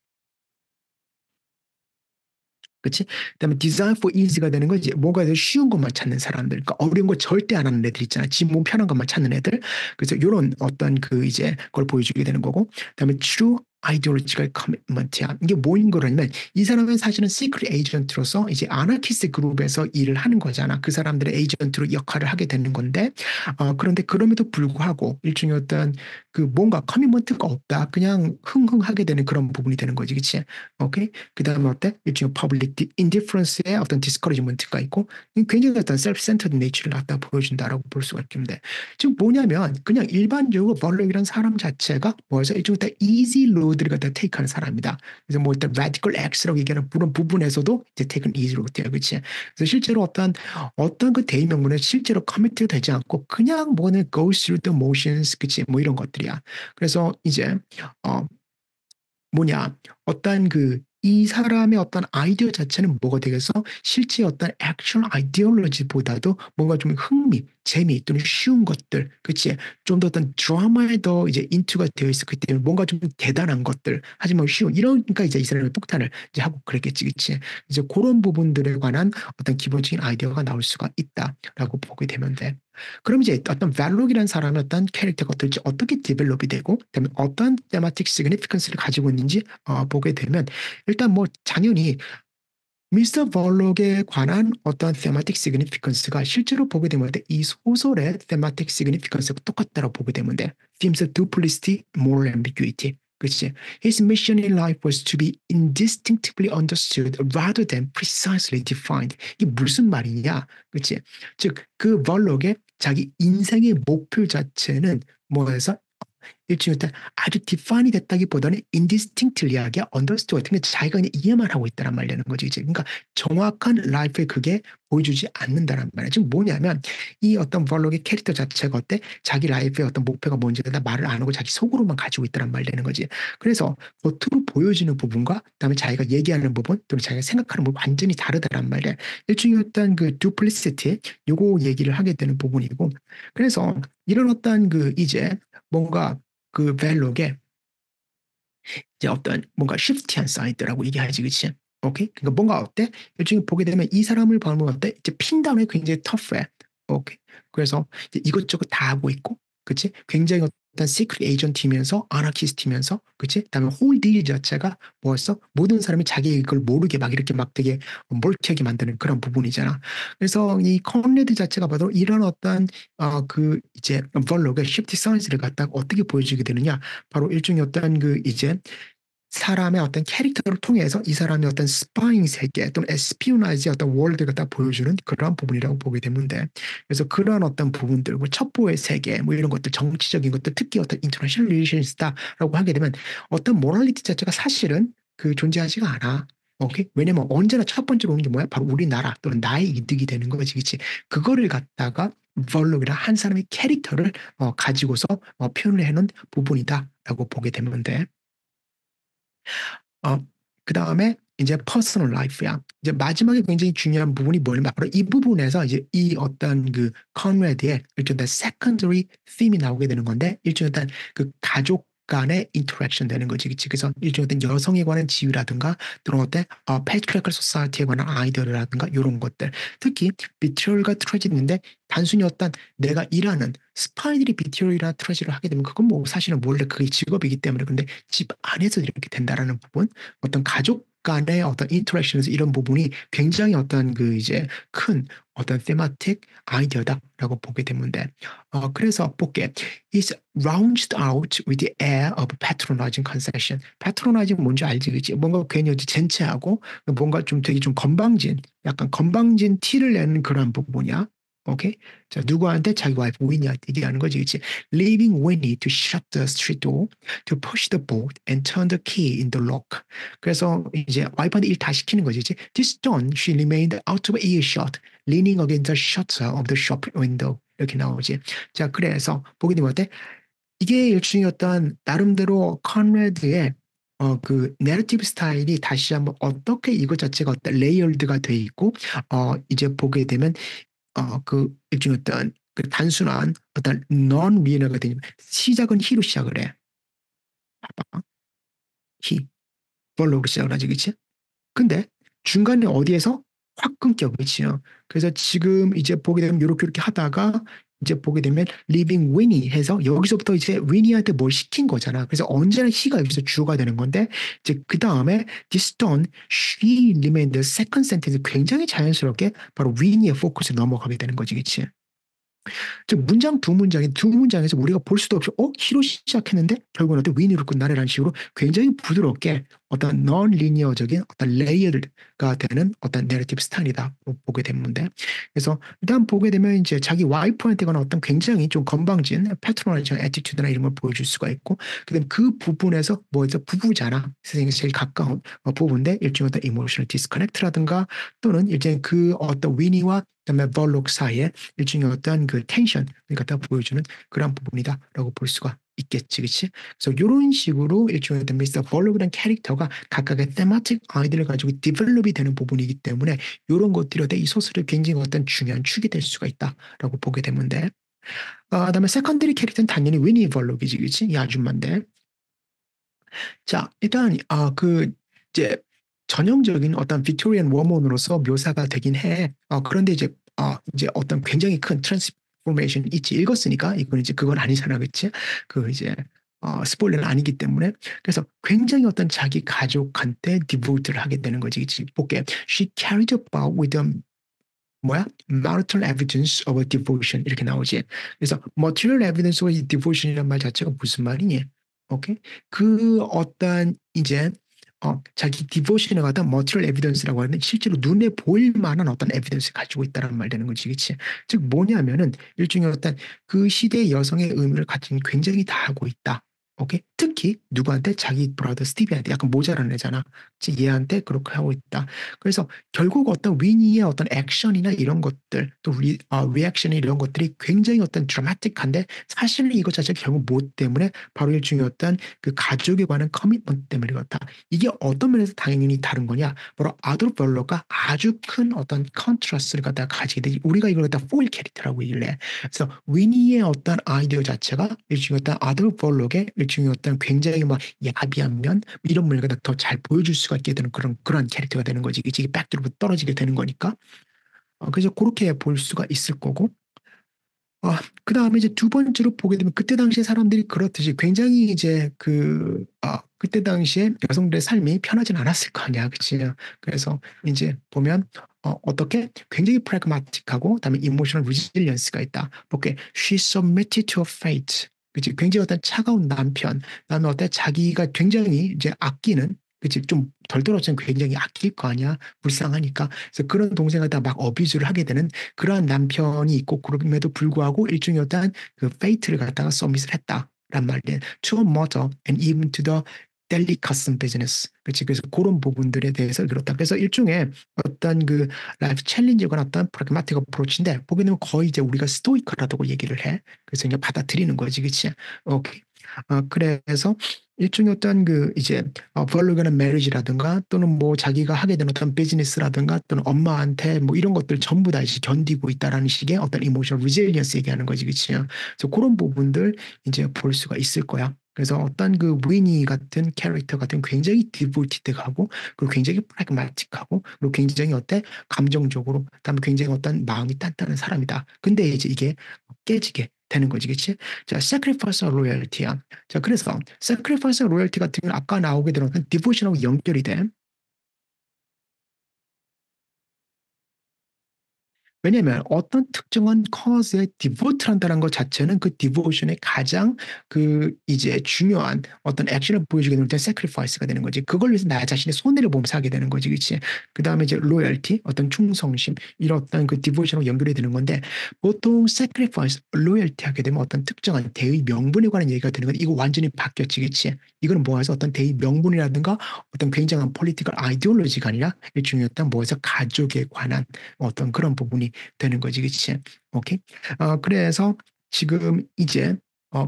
그치? 그다음에 design for easy가 되는 건 이제 뭔가 더 쉬운 것만 찾는 사람들, 그러니까 어려운 거 절대 안 하는 애들 있잖아. 지 몸 편한 것만 찾는 애들. 그래서 이런 어떤 그 이제 걸 보여주게 되는 거고, 그다음에 true ideological commitment야. 이게 뭐인 거라면 이 사람은 사실은 시크릿 에이전트로서 이제 아나키스트 그룹에서 일을 하는 거잖아. 그 사람들의 에이전트로 역할을 하게 되는 건데, 그런데 그럼에도 불구하고 일종의 어떤 그 뭔가 커미먼트가 없다. 그냥 흥흥하게 되는 그런 부분이 되는 거지, 그치? 오케이? 그 다음에 어때? 일종의 퍼블릭 인디퍼런스의 어떤 디스커리지먼트가 있고, 굉장히 어떤 셀프-센터드 네이처를 갖다 보여준다라고 볼 수가 있겠는데, 지금 뭐냐면 그냥 일반적으로 벌록이라는 사람 자체가 뭐해서 일종의 easy road를 갖다 테이크하는 사람이다. 그래서 뭐 일단 radical X라고 얘기하는 그런 부분에서도 이제 take an easy road 돼요, 그렇지? 그래서 실제로 어떤 그 대의명분에 실제로 커미트 되지 않고 그냥 뭐는 go through the motions, 그치? 뭐 이런 것들이야. 그래서 이제 뭐냐, 어떤 이 사람의 어떤 아이디어 자체는 뭐가 되겠어? 실제 어떤 액션 아이디올로지보다도 뭔가 좀 흥미, 재미 또는 쉬운 것들, 그치? 좀 더 어떤 드라마에 더 이제 인투가 되어 있었기 때문에 뭔가 좀 대단한 것들, 하지만 쉬운, 이러니까 이제 이 사람이 폭탄을 이제 하고 그랬겠지, 그치? 이제 그런 부분들에 관한 어떤 기본적인 아이디어가 나올 수가 있다라고 보게 되면 돼. 그럼 이제 어떤 벨록이라는 사람의 어떤 캐릭터가 어떻게 디벨롭이 되고, 그다음에 어떤 테마틱 시그니피컨스를 가지고 있는지 보게 되면 일단 뭐 당연히 미스터 벌록에 관한 어떤 thematic significance가 실제로 보게 되면 이 소설의 thematic significance가 똑같다고 보게 되면 돼. Themes of duplicity, moral ambiguity. 그치? His mission in life was to be indistinctly understood rather than precisely defined. 이게 무슨 말이냐? 그치? 즉, 그 벌록의 자기 인생의 목표 자체는 뭐에서 일종의 아주 디파인이 됐다기보다는 indistinctly하게 understood 같은 게 자기가 그냥 이해만 하고 있다는 말이라는 거지. 이제. 그러니까 정확한 라이프에 그게 보여주지 않는다는 말이야. 지금 뭐냐면 이 어떤 벌록의 캐릭터 자체가 어때? 자기 라이프의 어떤 목표가 뭔지 다 말을 안 하고 자기 속으로만 가지고 있다는 말이라는 거지. 그래서 겉으로 보여지는 부분과 그다음에 자기가 얘기하는 부분 또는 자기가 생각하는 부분 완전히 다르다는 말이야. 일종의 어떤 그 duplicity 요거 얘기를 하게 되는 부분이고 그래서 이런 어떤 그 이제 뭔가 그 벨록에 이제 어떤 뭔가 시프티한 사이드라고 얘기하지, 그치? 오케이? 그러니까 뭔가 어때? 일종의 보게 되면 이 사람을 보면 어때? 이제 핀 다운에 굉장히 터프해. 오케이? 그래서 이제 이것저것 다 하고 있고, 그치? 굉장히 어떤 시크릿 에이전트이면서 아나키스트이면서, 그치? 그다음에 홀 딜 자체가 뭐였어? 모든 사람이 자기 이걸 모르게 막 이렇게 막 되게 몰티하게 만드는 그런 부분이잖아. 그래서 이 컨레드 자체가 봐도 이런 어떤 그 이제 벌록의 시프티 사이즈를 갖다가 어떻게 보여주게 되느냐? 바로 일종의 어떤 그 이제 사람의 어떤 캐릭터를 통해서 이 사람의 어떤 스파잉 세계 또는 에스피오나이즈의 어떤 월드를 갖다 보여주는 그러한 부분이라고 보게 되는데 그래서 그러한 어떤 부분들, 뭐 첩보의 세계, 뭐 이런 것들, 정치적인 것들, 특히 어떤 인터내셔널 릴레이션스다라고 하게 되면 어떤 모랄리티 자체가 사실은 그 존재하지가 않아. 오케이? 왜냐면 언제나 첫 번째로 오는 게 뭐야? 바로 우리나라 또는 나의 이득이 되는 거지, 그치? 그거를 갖다가 벌록이라 한 사람의 캐릭터를 가지고서 표현을 해놓은 부분이다라고 보게 되는데 그 다음에 이제 퍼스널 라이프야. 이제 마지막에 굉장히 중요한 부분이 뭐냐면 바로 이 부분에서 이제 이 어떤 그 컨레드의 일종의 세컨더리 팀이 나오게 되는 건데 일종의 어떤 그 가족 간의 인터랙션 되는 거지, 그치? 그래서 일종의 어떤 여성에 관한 지위라든가 또는 어때 패트리archal 소사이어티에 관한 아이디어라든가 이런 것들 특히 비트리얼과 트레지인데 단순히 어떤 내가 일하는 스파이들이 비트리얼이나 트레지를 하게 되면 그건 뭐 사실은 원래 그게 직업이기 때문에 근데 집 안에서 이렇게 된다라는 부분 어떤 가족 간의 어떤 인터랙션에서 이런 부분이 굉장히 어떤 그 이제 큰 어떤 thematic 아이디어다라고 보게 되는데 그래서 볼게 is rounded out with the air of patronizing concession. patronizing 뭔지 알지, 그치? 뭔가 괜히 어디 젠체하고 뭔가 좀 되게 좀 건방진 약간 건방진 티를 내는 그런 부분이야. 오케이? 자, 누구한테? 자기 와이프 위니한테 얘기하는 거지, 그치? Leaving Winnie to shut the street door, to push the bolt and turn the key in the lock. 그래서 이제 와이프한테 일 다 시키는 거지, 그치? This done, she remained out of earshot, leaning against the shutter of the shop window. 이렇게 나오지. 자, 그래서 보게 되면 어때? 이게 일종의 어떤 나름대로 컨레드의 그 내러티브 스타일이 다시 한번 어떻게 이것 자체가 어떤 레이어드가 돼 있고 이제 보게 되면 그 일종의 어떤 그 단순한 어떤 non linear가 되면 시작은 he로 시작을 해. 봐봐. he. follow로 시작을 하지, 그치? 근데 중간에 어디에서 확 끊겨, 그치요? 그래서 지금 이제 보게 되면 이렇게 하다가 이제 보게 되면 leaving Winnie 해서 여기서부터 이제 Winnie한테 뭘 시킨 거잖아. 그래서 언제나 he가 여기서 주어가 되는 건데 이제 그 다음에 this done, she remained the second sentence 굉장히 자연스럽게 바로 Winnie의 포커스에 넘어가게 되는 거지, 그치? 즉 문장 두 문장에 두 문장에서 우리가 볼 수도 없이 히로 시작했는데 결국은 어떤 위니로 끝나래라는 식으로 굉장히 부드럽게 어떤 non-linear적인 어떤 레이어가 되는 어떤 내러티브 스타일이다 보게 됐는데 그래서 일단 보게 되면 이제 자기 와이프한테 관한 어떤 굉장히 좀 건방진 패트로나이징 애티튜드나 이런 걸 보여줄 수가 있고 그다음 그 부분에서 뭐 이제 부부잖아 세상에 제일 가까운 부부인데 일종의 어떤 이모셔널 디스커넥트라든가 또는 일종의 그 어떤 위니와 그다음에 벌록 사이에 일종의 어떤 그 텐션을 갖다 보여주는 그런 부분이다라고 볼 수가 있겠지, 그렇지? 그래서 이런 식으로 일종의 어떤 미스터 벌록이라는 캐릭터가 각각의 테마틱 아이디어를 가지고 디벨롭이 되는 부분이기 때문에 이런 것들이 이 소설의 굉장히 어떤 중요한 축이 될 수가 있다라고 보게 되는데, 그다음에 세컨더리 캐릭터는 당연히 위니 벌록이지, 그렇지? 이 아줌마인데, 자 일단 그 이제 전형적인 어떤 빅토리안 워먼으로서 묘사가 되긴 해. 그런데 이제 어떤 굉장히 큰 트랜스포메이션 있지. 읽었으니까 이건 이제 그건 아니잖아, 그치? 그 이제 스포일러는 아니기 때문에. 그래서 굉장히 어떤 자기 가족한테 디보트를 하게 되는 거지, 그치? 볼게. She carried about with a 뭐야? marital evidence of a devotion 이렇게 나오지. 그래서 material evidence of a devotion이란 말 자체가 무슨 말이니? 오케이? 그 어떤 이제 자기 디보션에 관한 material evidence라고 하는 실제로 눈에 보일 만한 어떤 evidence를 가지고 있다는 말 되는 거지, 그치? 즉 뭐냐면은 일종의 어떤 그 시대의 여성의 의미를 가진 굉장히 다 하고 있다. 오케이? 특히 누구한테? 자기 브라더 스티비한테 약간 모자란 애잖아. 그치? 얘한테 그렇게 하고 있다. 그래서 결국 어떤 위니의 어떤 액션이나 이런 것들 또 리액션이 이런 것들이 굉장히 어떤 드라마틱한데 사실은 이것 자체가 결국 뭐 때문에 바로 일종의 어떤 그 가족에 관한 커미트먼트 때문에 그렇다. 이게 어떤 면에서 당연히 다른 거냐? 바로 아돌프 벌러가 아주 큰 어떤 컨트라스트를 갖다가 가지게 되지. 우리가 이걸 갖다 포일 캐릭터라고 얘기를 해. 그래서 위니의 어떤 아이디어 자체가 일종의 어떤 아돌프 벌러의 일종의 어떤 굉장히 막 야비한 면 이런 면을 갖다 더 잘 보여줄 수가 있게 되는 그런 캐릭터가 되는 거지. 이게 백두로 떨어지게 되는 거니까. 그래서 그렇게 볼 수가 있을 거고. 그 다음에 이제 두 번째로 보게 되면 그때 당시에 사람들이 그렇듯이 굉장히 이제 그때 당시에 여성들의 삶이 편하진 않았을 거 아니야. 그치? 그래서 이제 보면, 어떻게 굉장히 프래그마틱하고, 그다음에 이모셔널 리질리언스가 있다. porque she submitted to her fate. 그치? 굉장히 어떤 차가운 남편, 그다음에 어때 자기가 굉장히 이제 아끼는, 그치? 좀 덜 떨어지면 굉장히 아낄 거 아니야. 불쌍하니까. 그래서 그런 동생한테 막 어뷰즈를 하게 되는 그러한 남편이 있고 그럼에도 불구하고 일종의 어떤 그 페이트를 갖다가 서밋을 했다란 말이에요. To a mother and even to the delicacy business. 그렇지. 그래서 그런 부분들에 대해서 그렇다. 그래서 일종의 어떤 그 라이프 챌린지거나 어떤 프라그마틱 어프로치인데 보게 되면 거의 이제 우리가 스토이크라고 얘기를 해. 그래서 그냥 받아들이는 거지, 그렇지? 오케이. 그래서 일종의 어떤 그 이제 벌로가는 메리지라든가 또는 뭐 자기가 하게 된 어떤 비즈니스라든가 또는 엄마한테 뭐 이런 것들 전부 다 이제 견디고 있다라는 식의 어떤 이모셔널 리질리언스 얘기하는 거지, 그치? 그래서 그런 부분들 이제 볼 수가 있을 거야. 그래서 어떤 그 위니 같은 캐릭터 같은 굉장히 디보티드하고 그리고 굉장히 프래그마틱하고 그리고 굉장히 어때 감정적으로 그다음에 굉장히 어떤 마음이 단단한 사람이다. 근데 이제 이게 깨지게 되는 거지, 그치? 자, sacrifice loyalty야. 자, 그래서 sacrifice loyalty 같은 경우는 아까 나오게 된 어떤 devotion하고 연결이 돼. 왜냐면 어떤 특정한 cause에 devote 한다는 것 자체는 그 devotion의 가장 그 이제 중요한 어떤 액션을 보여주게 되는 sacrifice가 되는 거지. 그걸 위해서 나 자신의 손해를 보면서 하게 되는 거지, 그렇지? 그 다음에 이제 loyalty, 어떤 충성심, 이런 어떤 그 devotion하고 연결이 되는 건데 보통 sacrifice, loyalty 하게 되면 어떤 특정한 대의 명분에 관한 얘기가 되는 건데 이거 완전히 바뀌었지, 그렇지? 이거는 뭐해서 어떤 대의 명분이라든가 어떤 굉장한 political ideology가 아니라 일종의 어떤 뭐해서 가족에 관한 어떤 그런 부분이 되는 거지, 그치? 오케이? 그래서 지금 이제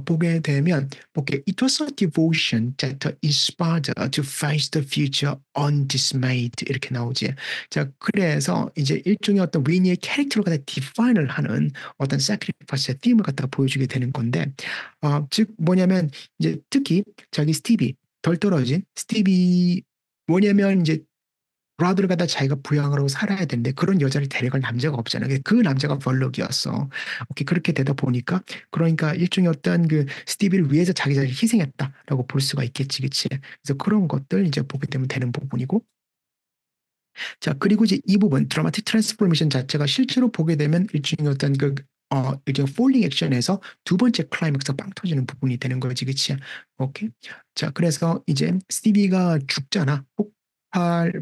보게 되면, 오케이, it was a devotion that inspired her to face the future undismayed 이렇게 나오지. 자, 그래서 이제 일종의 어떤 위니의 캐릭터를 갖다 디파인을 하는 어떤 sacrifice의 팀을 갖다 보여주게 되는 건데, 즉 뭐냐면 이제 특히 자기 스티비 덜 떨어진 스티비 뭐냐면 이제 브라더를 갖다 자기가 부양을 하고 살아야 되는데 그런 여자를 데려갈 남자가 없잖아요. 그 남자가 벌럭이었어. 오케이, 그렇게 되다 보니까 그러니까 일종의 어떤 그 스티비를 위해서 자기 자신을 희생했다라고 볼 수가 있겠지, 그치? 그래서 그런 것들 이제 보게 되면 되는 부분이고. 자, 그리고 이제 이 부분 드라마틱 트랜스포메이션 자체가 실제로 보게 되면 일종의 어떤 그 일종의 폴링 액션에서 두 번째 클라이맥스가 빵 터지는 부분이 되는 거지, 그치? 오케이. 자, 그래서 이제 스티비가 죽잖아.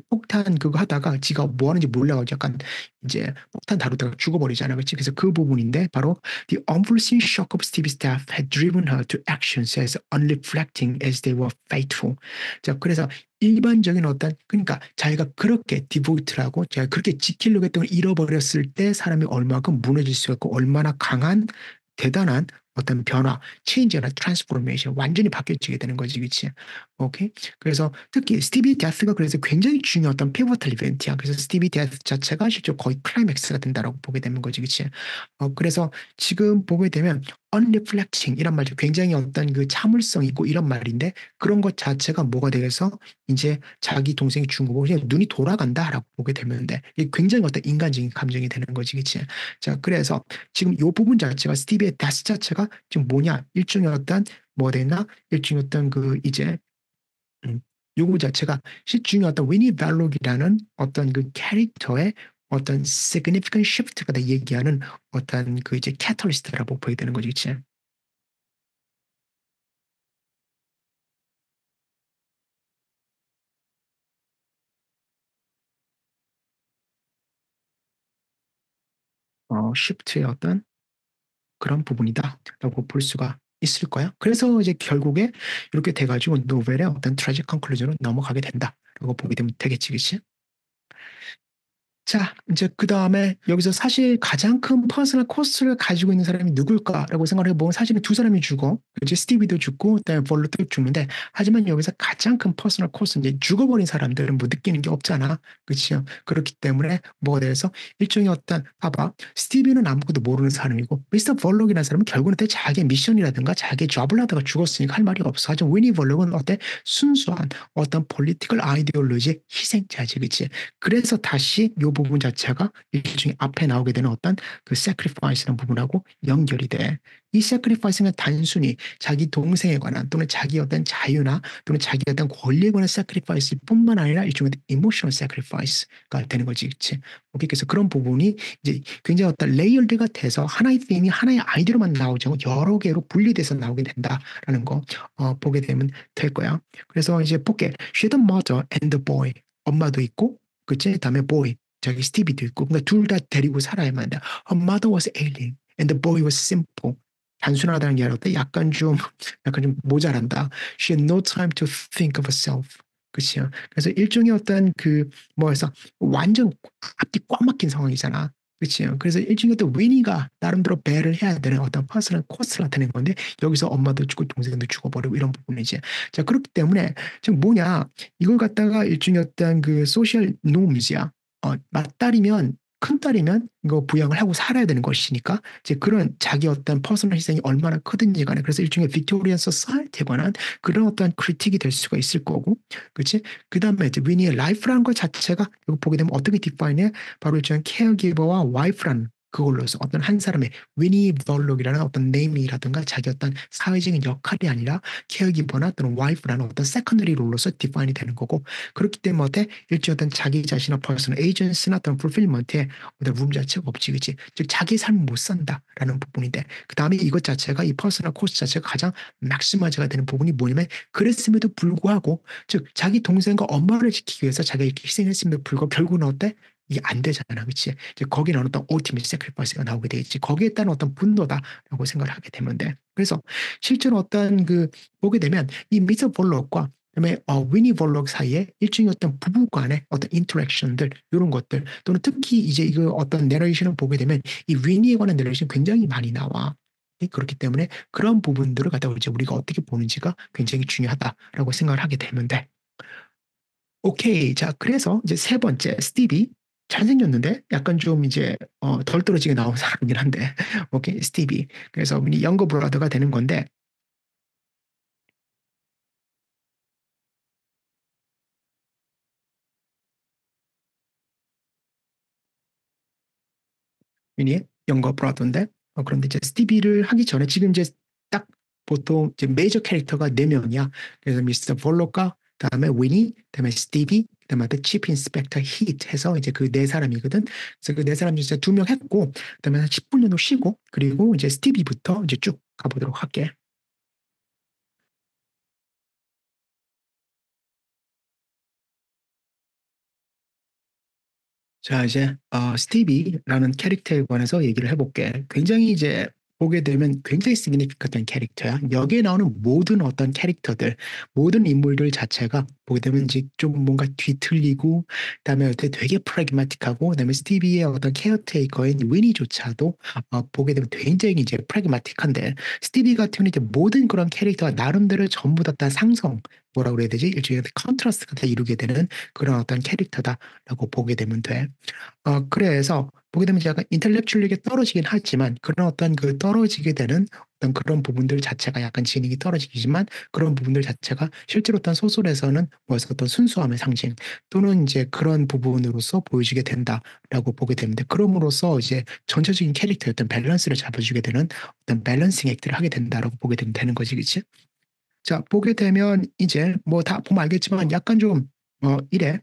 폭탄 그거 하다가 지가 뭐 하는지 몰라가지고 약간 이제 폭탄 다루다가 죽어버리잖아. 그치? 그래서 그 부분인데 바로 The unforeseen shock of Stevie's death had driven her to actions as unreflecting as they were faithful. 자, 그래서 일반적인 어떤 그러니까 자기가 그렇게 디보트라고 자기가 그렇게 지키려고 했던 걸 잃어버렸을 때 사람이 얼마큼 무너질 수 있고 얼마나 강한 대단한 어떤 변화, 체인지나 트랜스포메이션 완전히 바뀌어지게 되는 거지, 그치? 오케이? 그래서 특히 스티비 데스가 그래서 굉장히 중요한 어떤 피votal 이벤트야. 그래서 스티비 데스 자체가 실제로 거의 클라이맥스가 된다라고 보게 되는 거지, 그치? 그래서 지금 보게 되면 unreflecting 이란 말이 굉장히 어떤 그 참을성 있고 이런 말인데 그런 것 자체가 뭐가 되겠어? 이제 자기 동생이 죽은 거 보고 그냥 눈이 돌아간다라고 보게 되는데 이게 굉장히 어떤 인간적인 감정이 되는 거지, 그치? 자, 그래서 지금 이 부분 자체가 스티비의 데스 자체가 지금 뭐냐? 일종의 어떤 뭐가 되나? 일종의 어떤 그 이제 요거 자체가 실중의 어떤 위니 발록이라는 어떤 그 캐릭터의 어떤 significant shift가 얘기하는 어떤 그 이제 catalyst라고 보게 되는 거지, 그치? shift의 어떤 그런 부분이다라고 볼 수가 있을 거야. 그래서 이제 결국에 이렇게 돼가지고 노벨의 어떤 트래직 컨클루전으로 넘어가게 된다라고 보게 되면 되겠지, 그치? 자, 이제 그 다음에 여기서 사실 가장 큰 퍼스널 코스트를 가지고 있는 사람이 누굴까라고 생각을 해보면 사실은 두 사람이 죽어. 이제 스티비도 죽고, 그다음에 볼로도 죽는데, 하지만 여기서 가장 큰 퍼스널 코스트, 이제 죽어버린 사람들은 뭐 느끼는 게 없잖아. 그치요? 그렇기 때문에 뭐가 돼서 일종의 어떤, 봐봐. 스티비는 아무것도 모르는 사람이고, 미스터 볼록이라는 사람은 결국은 자기의 미션이라든가 자기의 잡을 하다가 죽었으니까 할 말이 없어. 하지만 위니 볼록은 어때? 순수한 어떤 폴리티컬 아이디올로지의 희생자지, 그치? 그래서 다시 요 부분 자체가 일종의 앞에 나오게 되는 어떤 그 sacrifice라는 부분하고 연결이 돼. 이 sacrifice는 단순히 자기 동생에 관한 또는 자기 어떤 자유나 또는 자기 어떤 권리에 관한 sacrifice 뿐만 아니라 일종의 emotional sacrifice가 되는 거지, 그치? 오케이, 그래서 그런 부분이 이제 굉장히 어떤 레이어드가 돼서 하나의 팀이 하나의 아이디어만 나오지 않고 여러 개로 분리돼서 나오게 된다라는 거 보게 되면 될 거야. 그래서 이제 볼게. She the mother and the boy. 엄마도 있고 그치? 다음에 boy, 저기 스티비도 있고, 그러니까 둘 다 데리고 살아야만 한다. Her mother was alien, and the boy was simple. 단순하다는 게 아니라 약간 좀, 약간 좀 모자란다. She had no time to think of herself. 그치요? 그래서 일종의 어떤 그, 뭐해서 완전 앞뒤 꽉 막힌 상황이잖아. 그치요? 그래서 일종의 또 위니가 나름대로 배를 해야 되는 어떤 퍼스널 코스가 되는 건데, 여기서 엄마도 죽고 동생도 죽어버리고 이런 부분이지. 자, 그렇기 때문에 지금 뭐냐, 이걸 갖다가 일종의 어떤 그 소셜 노무즈야. 맏딸이면 큰딸이면 이거 부양을 하고 살아야 되는 것이니까 이제 그런 자기 어떤 퍼스널 희생이 얼마나 크든지 간에 그래서 일종의 빅토리안 소사이티에 관한 그런 어떤 크리틱이 될 수가 있을 거고 그렇지? 그 다음에 이제 위니의 라이프라는 것 자체가 이거 보게 되면 어떻게 디파인해? 바로 일종의 케어기버와 와이프라는 그걸로서 어떤 한 사람의 위니 벌록이라는 어떤 네임이라든가 자기 어떤 사회적인 역할이 아니라 케어기버나 또는 와이프라는 어떤 세컨더리 롤로서 디파인이 되는 거고 그렇기 때문에 어때? 일종의 어떤 자기 자신의 퍼스널 에이전시나 어떤 풀필먼트에 어떤 룸 자체가 없지, 그치? 즉 자기 삶을 못 산다라는 부분인데 그 다음에 이것 자체가 이 퍼스널 코스트 자체가 가장 맥시마이즈가 되는 부분이 뭐냐면 그랬음에도 불구하고 즉 자기 동생과 엄마를 지키기 위해서 자기가 이렇게 희생했음에도 불구하고 결국은 어때? 이게 안 되잖아, 그치? 이제 거기는 어떤 ultimate sacrifice가 나오게 되겠지. 거기에 따른 어떤 분노다라고 생각을 하게 되면 돼. 그래서 실제로 어떤 그 보게 되면 이 미스터 볼록과 그다음에 위니 볼록 사이에 일종의 어떤 부부 간의 어떤 인터랙션들 이런 것들 또는 특히 이제 이거 어떤 내레이션을 보게 되면 이 위니에 관한 내레이션 굉장히 많이 나와. 그렇기 때문에 그런 부분들을 갖다가 이제 우리가 어떻게 보는지가 굉장히 중요하다라고 생각을 하게 되면 돼. 오케이. 자, 그래서 이제 세 번째, 스티비. 잘생겼는데 약간 좀 이제 덜 떨어지게 나온 사람이긴 한데 오케이, 스티비. 그래서 우리 영거 브라더가 되는 건데 미니의 영거 브라더인데 그런데 이제 스티비를 하기 전에 지금 이제 딱 보통 이제 메이저 캐릭터가 네 명이야. 그래서 미스터 볼록과 그다음에 위니, 그다음에 스티비, 그다음에 치프 인스펙터 히트 해서 이제 그 네 사람이거든. 그래서 그 네 사람 중에 두 명 했고 그다음에 한 10분 정도 쉬고 그리고 이제 스티비부터 이제 쭉 가보도록 할게. 자, 이제 스티비라는 캐릭터에 관해서 얘기를 해볼게. 굉장히 이제 보게 되면 굉장히 시그니피컨한 캐릭터야. 여기에 나오는 모든 어떤 캐릭터들, 모든 인물들 자체가 보게 되면 이제 좀 뭔가 뒤틀리고, 그다음에 되게 프래그마틱하고, 그다음에 스티비의 어떤 케어테이커인 위니조차도 보게 되면 굉장히 이제 프래그마틱한데, 스티비 같은 경우는 이제 모든 그런 캐릭터가 나름대로 전부 다 상성, 뭐라 그래야 되지? 일종의 컨트라스트가 다 이루게 되는 그런 어떤 캐릭터다라고 보게 되면 돼. 그래서 보게 되면 약간 인텔렉츄얼리게 떨어지긴 하지만, 그런 어떤 그 떨어지게 되는 어떤 그런 부분들 자체가 약간 지능이 떨어지지만, 그런 부분들 자체가 실제로 어떤 소설에서는 뭐서 어떤 순수함의 상징 또는 이제 그런 부분으로서 보여지게 된다라고 보게 되는데, 그럼으로써 이제 전체적인 캐릭터의 어떤 밸런스를 잡아주게 되는 어떤 밸런싱 액트를 하게 된다라고 보게 되는 거지, 그치? 자, 보게 되면 이제 뭐 다 보면 알겠지만 약간 좀 이래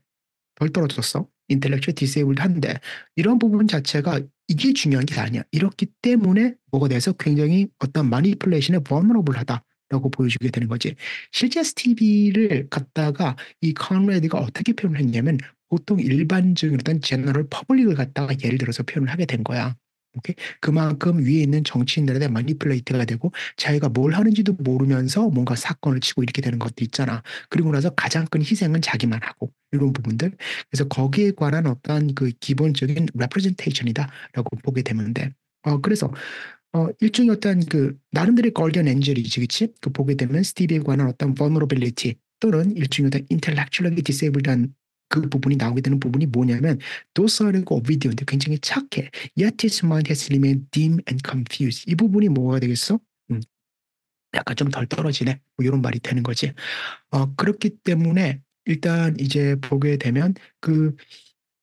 덜 떨어졌어. 인텔렉츄얼 디세이블드 한데, 이런 부분 자체가 이게 중요한 게 아니야. 이렇기 때문에 뭐가 돼서 굉장히 어떤 마니플레이션에 vulnerable하다라고 보여주게 되는 거지. 실제 스티비를 갖다가 이 컨레드가 어떻게 표현을 했냐면, 보통 일반적인 어떤 제너럴 퍼블릭을 갖다가 예를 들어서 표현을 하게 된 거야. 오케이? 그만큼 위에 있는 정치인들에 대한 마니플레이트가 되고, 자기가 뭘 하는지도 모르면서 뭔가 사건을 치고 이렇게 되는 것도 있잖아. 그리고 나서 가장 큰 희생은 자기만 하고, 이런 부분들. 그래서 거기에 관한 어떤 그 기본적인 representation이다라고 보게 되는데, 그래서 일종의 어떤 그 나름대로의 걸디언 엔젤이지, 그치? 그 보게 되면 스티브에 관한 어떤 vulnerability 또는 일종의 어떤 intellectually disabled한 그 부분이 나오게 되는 부분이 뭐냐면, docile, obedient, 굉장히 착해. Yet his mind has remained dim and confused. 이 부분이 뭐가 되겠어? 약간 좀 덜 떨어지네. 뭐 이런 말이 되는 거지. 그렇기 때문에 일단 이제 보게 되면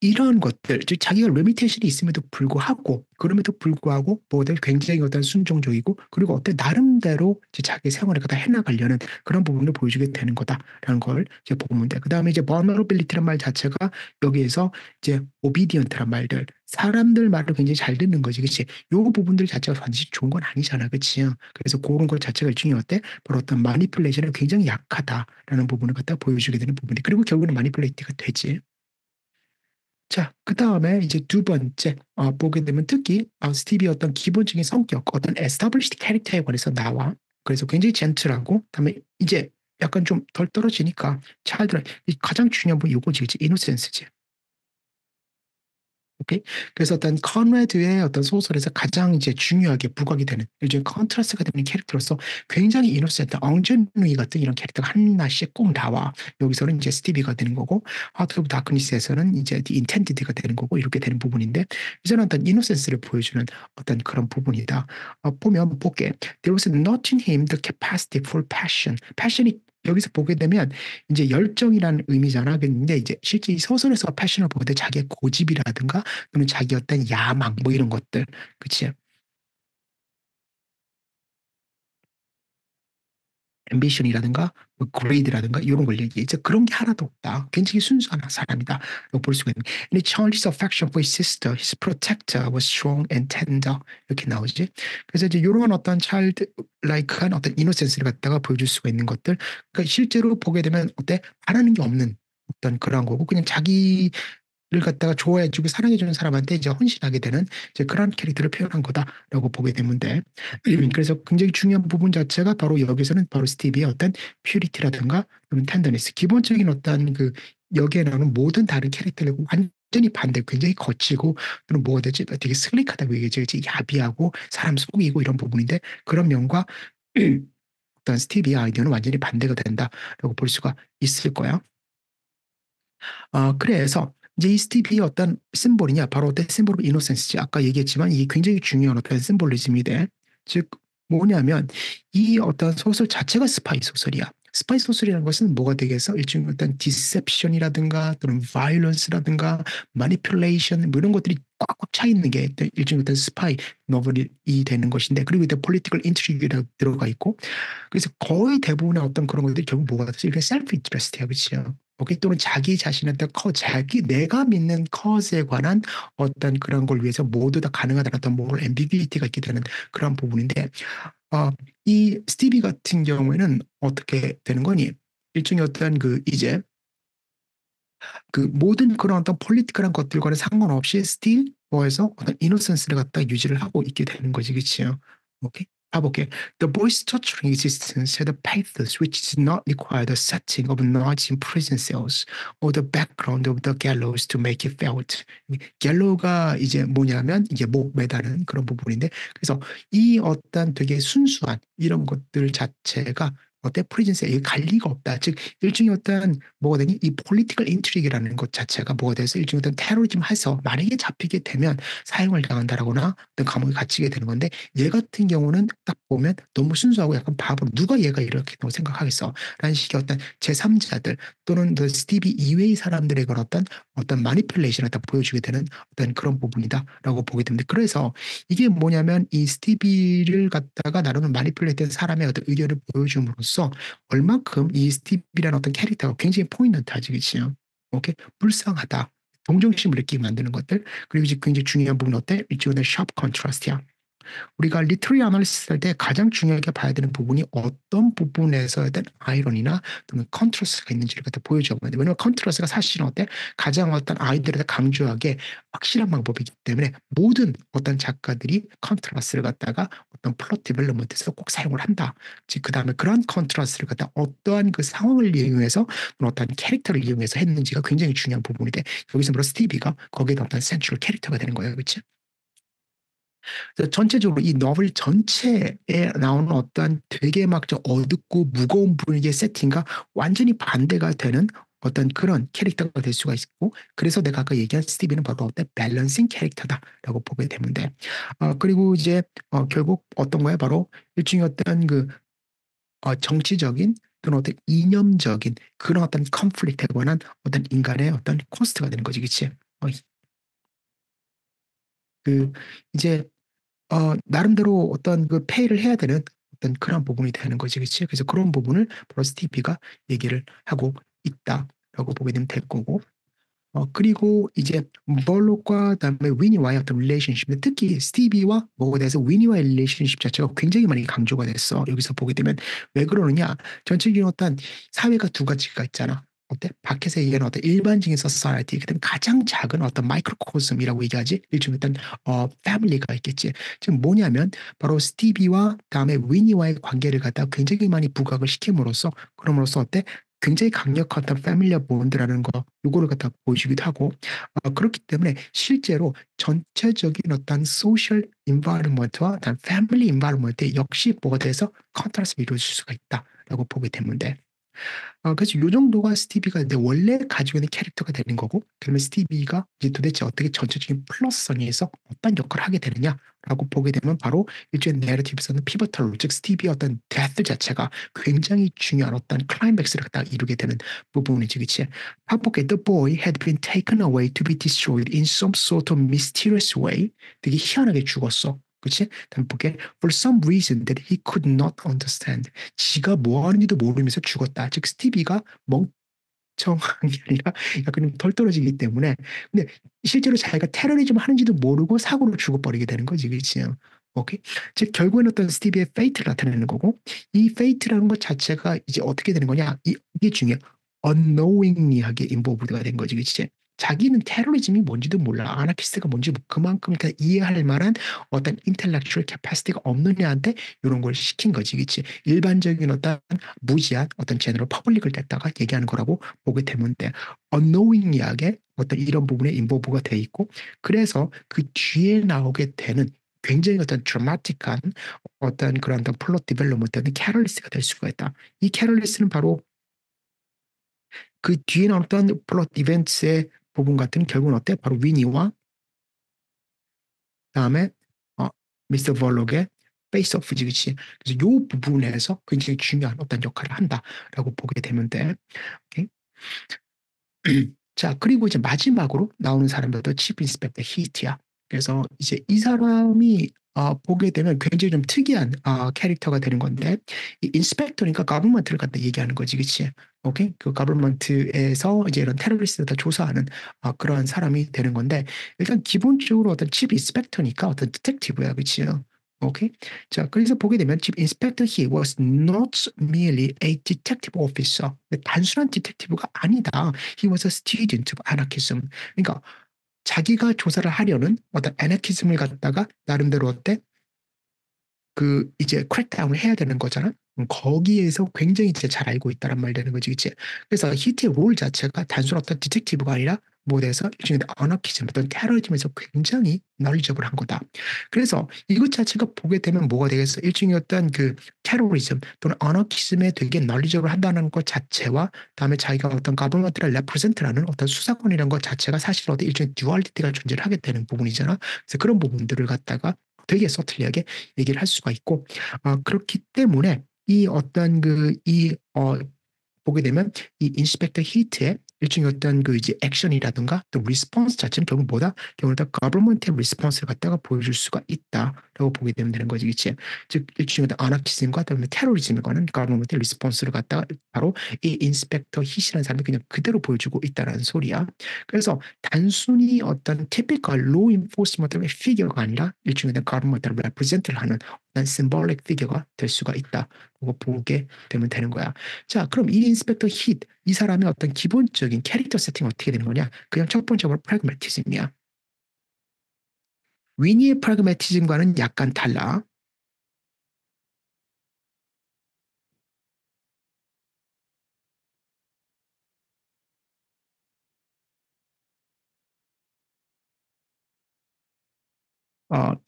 이런 것들, 즉 자기가 리미테이션이 있음에도 불구하고, 그럼에도 불구하고 뭐들 굉장히 어떤 순종적이고, 그리고 어떤 나름대로 이제 자기 생활을 갖다 해나가려는 그런 부분을 보여주게 되는 거다라는 걸 이제 보면 돼. 그 다음에 이제 vulnerability란 말 자체가 여기에서 이제 obedient란 말들, 사람들 말을 굉장히 잘 듣는 거지, 그치? 요 부분들 자체가 반드시 좋은 건 아니잖아, 그치? 그래서 그런 것 자체가 일종의 어때? 바로 어떤 마니플레이션에 굉장히 약하다라는 부분을 갖다 보여주게 되는 부분이. 그리고 결국은 마니플레이트가 되지. 자, 그다음에 이제 두 번째 보게 되면 특히 스티비의 어떤 기본적인 성격, 어떤 established 캐릭터에 관해서 나와. 그래서 굉장히 젠틀하고, 그다음에 이제 약간 좀 덜 떨어지니까 차이들 가장 중요한 건 이거지, 그치? 이노센스지. 오케이? 그래서 어떤 컨레드의 어떤 소설에서 가장 이제 중요하게 부각이 되는 일종의 컨트라스트가 되는 캐릭터로서 굉장히 이노센트, 엉전누이 같은 이런 캐릭터가 하나씩 꼭 나와. 여기서는 이제 스티비가 되는 거고, 하트 오브 다크니스에서는 이제 디 인텐디드가 되는 거고, 이렇게 되는 부분인데, 이제는 어떤 이노센스를 보여주는 어떤 그런 부분이다. 보면 볼게. There was not in him the capacity for passion. 패션이 여기서 보게 되면 이제 열정이라는 의미잖아. 근데 이제 실제 이 소설에서 패션을 보게 돼 자기의 고집이라든가 또는 자기 어떤 야망 뭐 이런 것들, 그치? 앰비션이라든가 뭐 greed라든가 이런 걸 얘기해. 이제 그런 게 하나도 없다. 굉장히 순수한 사람이다라고 볼 수가 있는. And Charlie's affection for his sister, his protector, was strong and tender. 이렇게 나오지. 그래서 이제 이런 어떤 차일드 라이크한 어떤 이노센스를 갖다가 보여줄 수가 있는 것들. 그러니까 실제로 보게 되면 어때? 바라는 게 없는 어떤 그런 거고, 그냥 자기 를 갖다가 좋아해주고 사랑해주는 사람한테 이제 헌신하게 되는 이제 그런 캐릭터를 표현한 거다라고 보게 되면 돼. 그래서 굉장히 중요한 부분 자체가 바로 여기서는 바로 스티비의 어떤 퓨리티라든가 또는 텐더니스, 기본적인 어떤 그 여기에 나오는 모든 다른 캐릭터들과 완전히 반대, 굉장히 거칠고 또는 뭐가 되지? 되게 슬릭하다고 얘기하지, 그치? 야비하고 사람 속이고 이런 부분인데, 그런 면과 어떤 스티비의 아이디어는 완전히 반대가 된다라고 볼 수가 있을 거야. 그래서 이제 이 스티비의 어떤 심볼이냐, 바로 어떤 심볼 오브 이노센스지. 아까 얘기했지만 이게 굉장히 중요한 어떤 심볼리즘이 돼. 즉 뭐냐면 이 어떤 소설 자체가 스파이 소설이야. 스파이 소설이라는 것은 뭐가 되겠어? 일종의 어떤 디셉션이라든가 또는 바이런스라든가 마니플레이션 뭐 이런 것들이 꽉꽉 차 있는 게 일종의 어떤 스파이 노벨이 되는 것인데, 그리고 이제 폴리티컬 인트리그가 들어가 있고, 그래서 거의 대부분의 어떤 그런 것들이 결국 뭐가 되지? 이게 셀프 인트레스트야, 그렇죠? 오케이? 또는 자기 자신한테 자기 내가 믿는 컷에 관한 어떤 그런 걸 위해서 모두 다 가능하다는 어떤 모럴 앰비비리티가 있게 되는 그런 부분인데, 이 스티비 같은 경우에는 어떻게 되는 거니? 일종의 어떤 그 이제 그 모든 그런 어떤 폴리티컬한 것들과는 상관없이 스틸 뭐에서 어떤 이노센스를 갖다 유지를 하고 있게 되는 거지, 그치요? 오케이? 봐볼게. The boy's torturing existence had a pathos which did not require the setting of noise in prison cells or the background of the gallows to make it felt. 갤로우가 이제 뭐냐면 이게 목 매다는 그런 부분인데, 그래서 이 어떤 되게 순수한 이런 것들 자체가 어때 프리즌스에 이 관리가 없다. 즉 일종의 어떤 뭐가 되니 이 political intrigue라는 것 자체가 뭐가 돼서 일종의 어떤 테러리즘 해서 만약에 잡히게 되면 사형을 당한다라거나 어떤 감옥에 갇히게 되는 건데, 얘 같은 경우는 딱 보면 너무 순수하고 약간 바보로 누가 얘가 이렇게 생각하겠어 라는 식의 어떤 제3자들 또는 그 스티비 이외의 사람들의 그런 어떤 마니플레이션을 다 보여주게 되는 어떤 그런 부분이다라고 보게 됩니다. 그래서 이게 뭐냐면 이 스티비를 갖다가 나름의 마니플레이트된 사람의 어떤 의견을 보여줌으로써 얼만큼 이 스티비라는 어떤 캐릭터가 굉장히 포인트하지, 그치요? 오케이? 불쌍하다. 동정심을 느끼게 만드는 것들. 그리고 이제 굉장히 중요한 부분은 어때? 일종의 샵 컨트라스트야. 우리가 리터리 아날리시스 할 때 가장 중요하게 봐야 되는 부분이 어떤 부분에서에 대한 아이러니나 또는 컨트라스트가 있는지를 갖다 보여줘야 하는데, 왜냐하면 컨트라스트가 사실은 어때? 가장 어떤 아이들에 강조하게 확실한 방법이기 때문에 모든 어떤 작가들이 컨트라스트를 갖다가 어떤 플롯 디벨롭먼트에서 꼭 사용을 한다. 그 다음에 그런 컨트라스트를 갖다 어떠한 그 상황을 이용해서 또는 어떤 캐릭터를 이용해서 했는지가 굉장히 중요한 부분인데, 여기서 바로 스티비가 거기에 어떤 센트럴 캐릭터가 되는 거예요. 그렇지? 전체적으로 이 너블 전체에 나오는 어떠한 되게 막 좀 어둡고 무거운 분위기의 세팅과 완전히 반대가 되는 어떤 그런 캐릭터가 될 수가 있고, 그래서 내가 아까 얘기한 스티비는 바로 어떤 밸런싱 캐릭터다라고 보게 되는데, 그리고 이제 결국 어떤 거야? 바로 일종의 어떤 그 정치적인 또는 어떤 이념적인 그런 어떤 컨플릭트에 관한 어떤 인간의 어떤 코스트가 되는 거지, 그치? 그 이제 나름대로 어떤 그 페이를 해야 되는 어떤 그런 부분이 되는 거지, 그치? 그래서 그런 부분을 바로 스티비가 얘기를 하고 있다라고 보게 되면 될 거고, 그리고 이제 멀록과 그다음에 위니와의 어떤 릴레이션십, 특히 스티비와 뭐에 대해서 위니와의 릴레이션십 자체가 굉장히 많이 강조가 됐어. 여기서 보게 되면 왜 그러느냐? 전체적인 어떤 사회가 두 가지가 있잖아. 어때? 밖에서 얘기하는 어떤 일반적인 소사이티, 그다음에 가장 작은 어떤 마이크로코즘이라고 얘기하지. 일종의 어떤 패밀리가 있겠지. 지금 뭐냐면 바로 스티비와 다음에 위니와의 관계를 갖다 굉장히 많이 부각을 시킴으로써, 그럼으로써 어때? 굉장히 강력한 어떤 패밀리아 본드라는 거, 요거를 갖다 보여주기도 하고, 그렇기 때문에 실제로 전체적인 어떤 소셜 인바이러먼트와 어떤 패밀리 인바이러먼트 역시 뭐가 돼서 컨트라스트가 이루어질 수가 있다라고 보게 되는데, 그래서 요 정도가 스티비가 이제 원래 가지고 있는 캐릭터가 되는 거고, 그러면 스티비가 이제 도대체 어떻게 전체적인 플러스성에서 어떤 역할을 하게 되느냐라고 보게 되면 바로 일종의 내러티브에서는 피버털로, 즉 스티비의 어떤 데스 자체가 굉장히 중요한 어떤 클라이맥스를 갖다 이루게 되는 부분이지, 그치? 바보게 The boy had been taken away to be destroyed in some sort of mysterious way. 되게 희한하게 죽었어. 그치? 다음 보게 For some reason that he could not understand. 지가 뭐 하는지도 모르면서 죽었다. 즉 스티비가 멍청한 게 아니라 약간 좀 덜 떨어지기 때문에, 근데 실제로 자기가 테러리즘 하는지도 모르고 사고로 죽어버리게 되는 거지, 그치? 오케이? 즉 결국에는 어떤 스티비의 페이트를 나타내는 거고, 이 페이트라는 것 자체가 이제 어떻게 되는 거냐? 이게 중요해. unknowingly하게 인보브드가 된 거지, 그치? 자기는 테러리즘이 뭔지도 몰라. 아나키스트가 뭔지 그만큼 이해할 만한 어떤 인텔렉츄얼 캐파시티가 없는 애한테 이런 걸 시킨 거지, 그치? 일반적인 어떤 무지한 어떤 제너럴 퍼블릭을 갖다가 얘기하는 거라고 보게 되면 돼. unknowingly하게 어떤 이런 부분에 인보브가 돼 있고, 그래서 그 뒤에 나오게 되는 굉장히 어떤 드라마틱한 어떤 그런 어떤 플롯 디벨롭먼트는 캐럴리스가 될 수가 있다. 이 캐럴리스는 바로 그 뒤에 나왔던 플롯 이벤트의 부분 같은 결국은 어때? 바로 위니와 다음에 미스터 벌록의 페이스 오프지, 그치? 그래서 이 부분에서 굉장히 중요한 어떤 역할을 한다라고 보게 되면 돼. 오케이? 자, 그리고 이제 마지막으로 나오는 사람들도 치프 인스펙터 히트야. 그래서 이제 이 사람이 보게 되면 굉장히 좀 특이한 캐릭터가 되는 건데, 이 인스펙터니까 가버먼트를 갖다 얘기하는 거지, 그치? 오케이? 그 가버먼트에서 이제 이런 테러리스트를 다 조사하는 그런 사람이 되는 건데, 일단 기본적으로 어떤 치프 인스펙터니까 어떤 디텍티브야, 그치? 오케이? 자, 그래서 보게 되면 집 인스펙터 he was not merely a detective officer. 단순한 디텍티브가 아니다. He was a student of anarchism. 그러니까 자기가 조사를 하려는 어떤 애나키즘을 갖다가 나름대로 어때? 그 이제 크랙다운을 해야 되는 거잖아. 거기에서 굉장히 이제 잘 알고 있다란 말 되는 거지, 그치? 그래서 히트의 롤 자체가 단순 어떤 디텍티브가 아니라 뭐에서 일종의 어너키즘, 어떤 테러리즘에서 굉장히 널리저블한 거다. 그래서 이것 자체가 보게 되면 뭐가 되겠어? 일종의 어떤 그 테러리즘 또는 어너키즘에 되게 널리저블 한다는 것 자체와 다음에 자기가 어떤 가버먼트를 레프레젠트라는 어떤 수사권이라는 것 자체가 사실 어떤 일종의 듀얼리티가 존재를 하게 되는 부분이잖아. 그래서 그런 부분들을 갖다가 되게 서툴리하게 얘기를 할 수가 있고, 그렇기 때문에 이 어떤 보게 되면 이 인스펙터 히트의 일종의 어떤 그 이제 액션이라든가 또 리스폰스 자체는 결국 뭐다? 결국 다 거버먼트의 리스폰스를 갖다가 보여줄 수가 있다라고 보게 되면 되는 거지, 그치? 즉 일종의 어떤 아나키즘과 그다음에 테러리즘에 관한 거버먼트의 리스폰스를 갖다가 바로 이 인스펙터 히트라는 사람이 그냥 그대로 보여주고 있다라는 소리야. 그래서 단순히 어떤 typical law enforcement의 피규어가 아니라 일종의 거버먼트를 레프레젠트를 하는 어떤 심볼릭 피규어가 될 수가 있다라고 보게 되면 되는 거야. 자, 그럼 이 인스펙터 힛, 이 사람의 어떤 기본적인 캐릭터 세팅이 어떻게 되는 거냐? 그냥 첫 번째로 프라그매티즘이야. 위니의 프라그매티즘과는 약간 달라.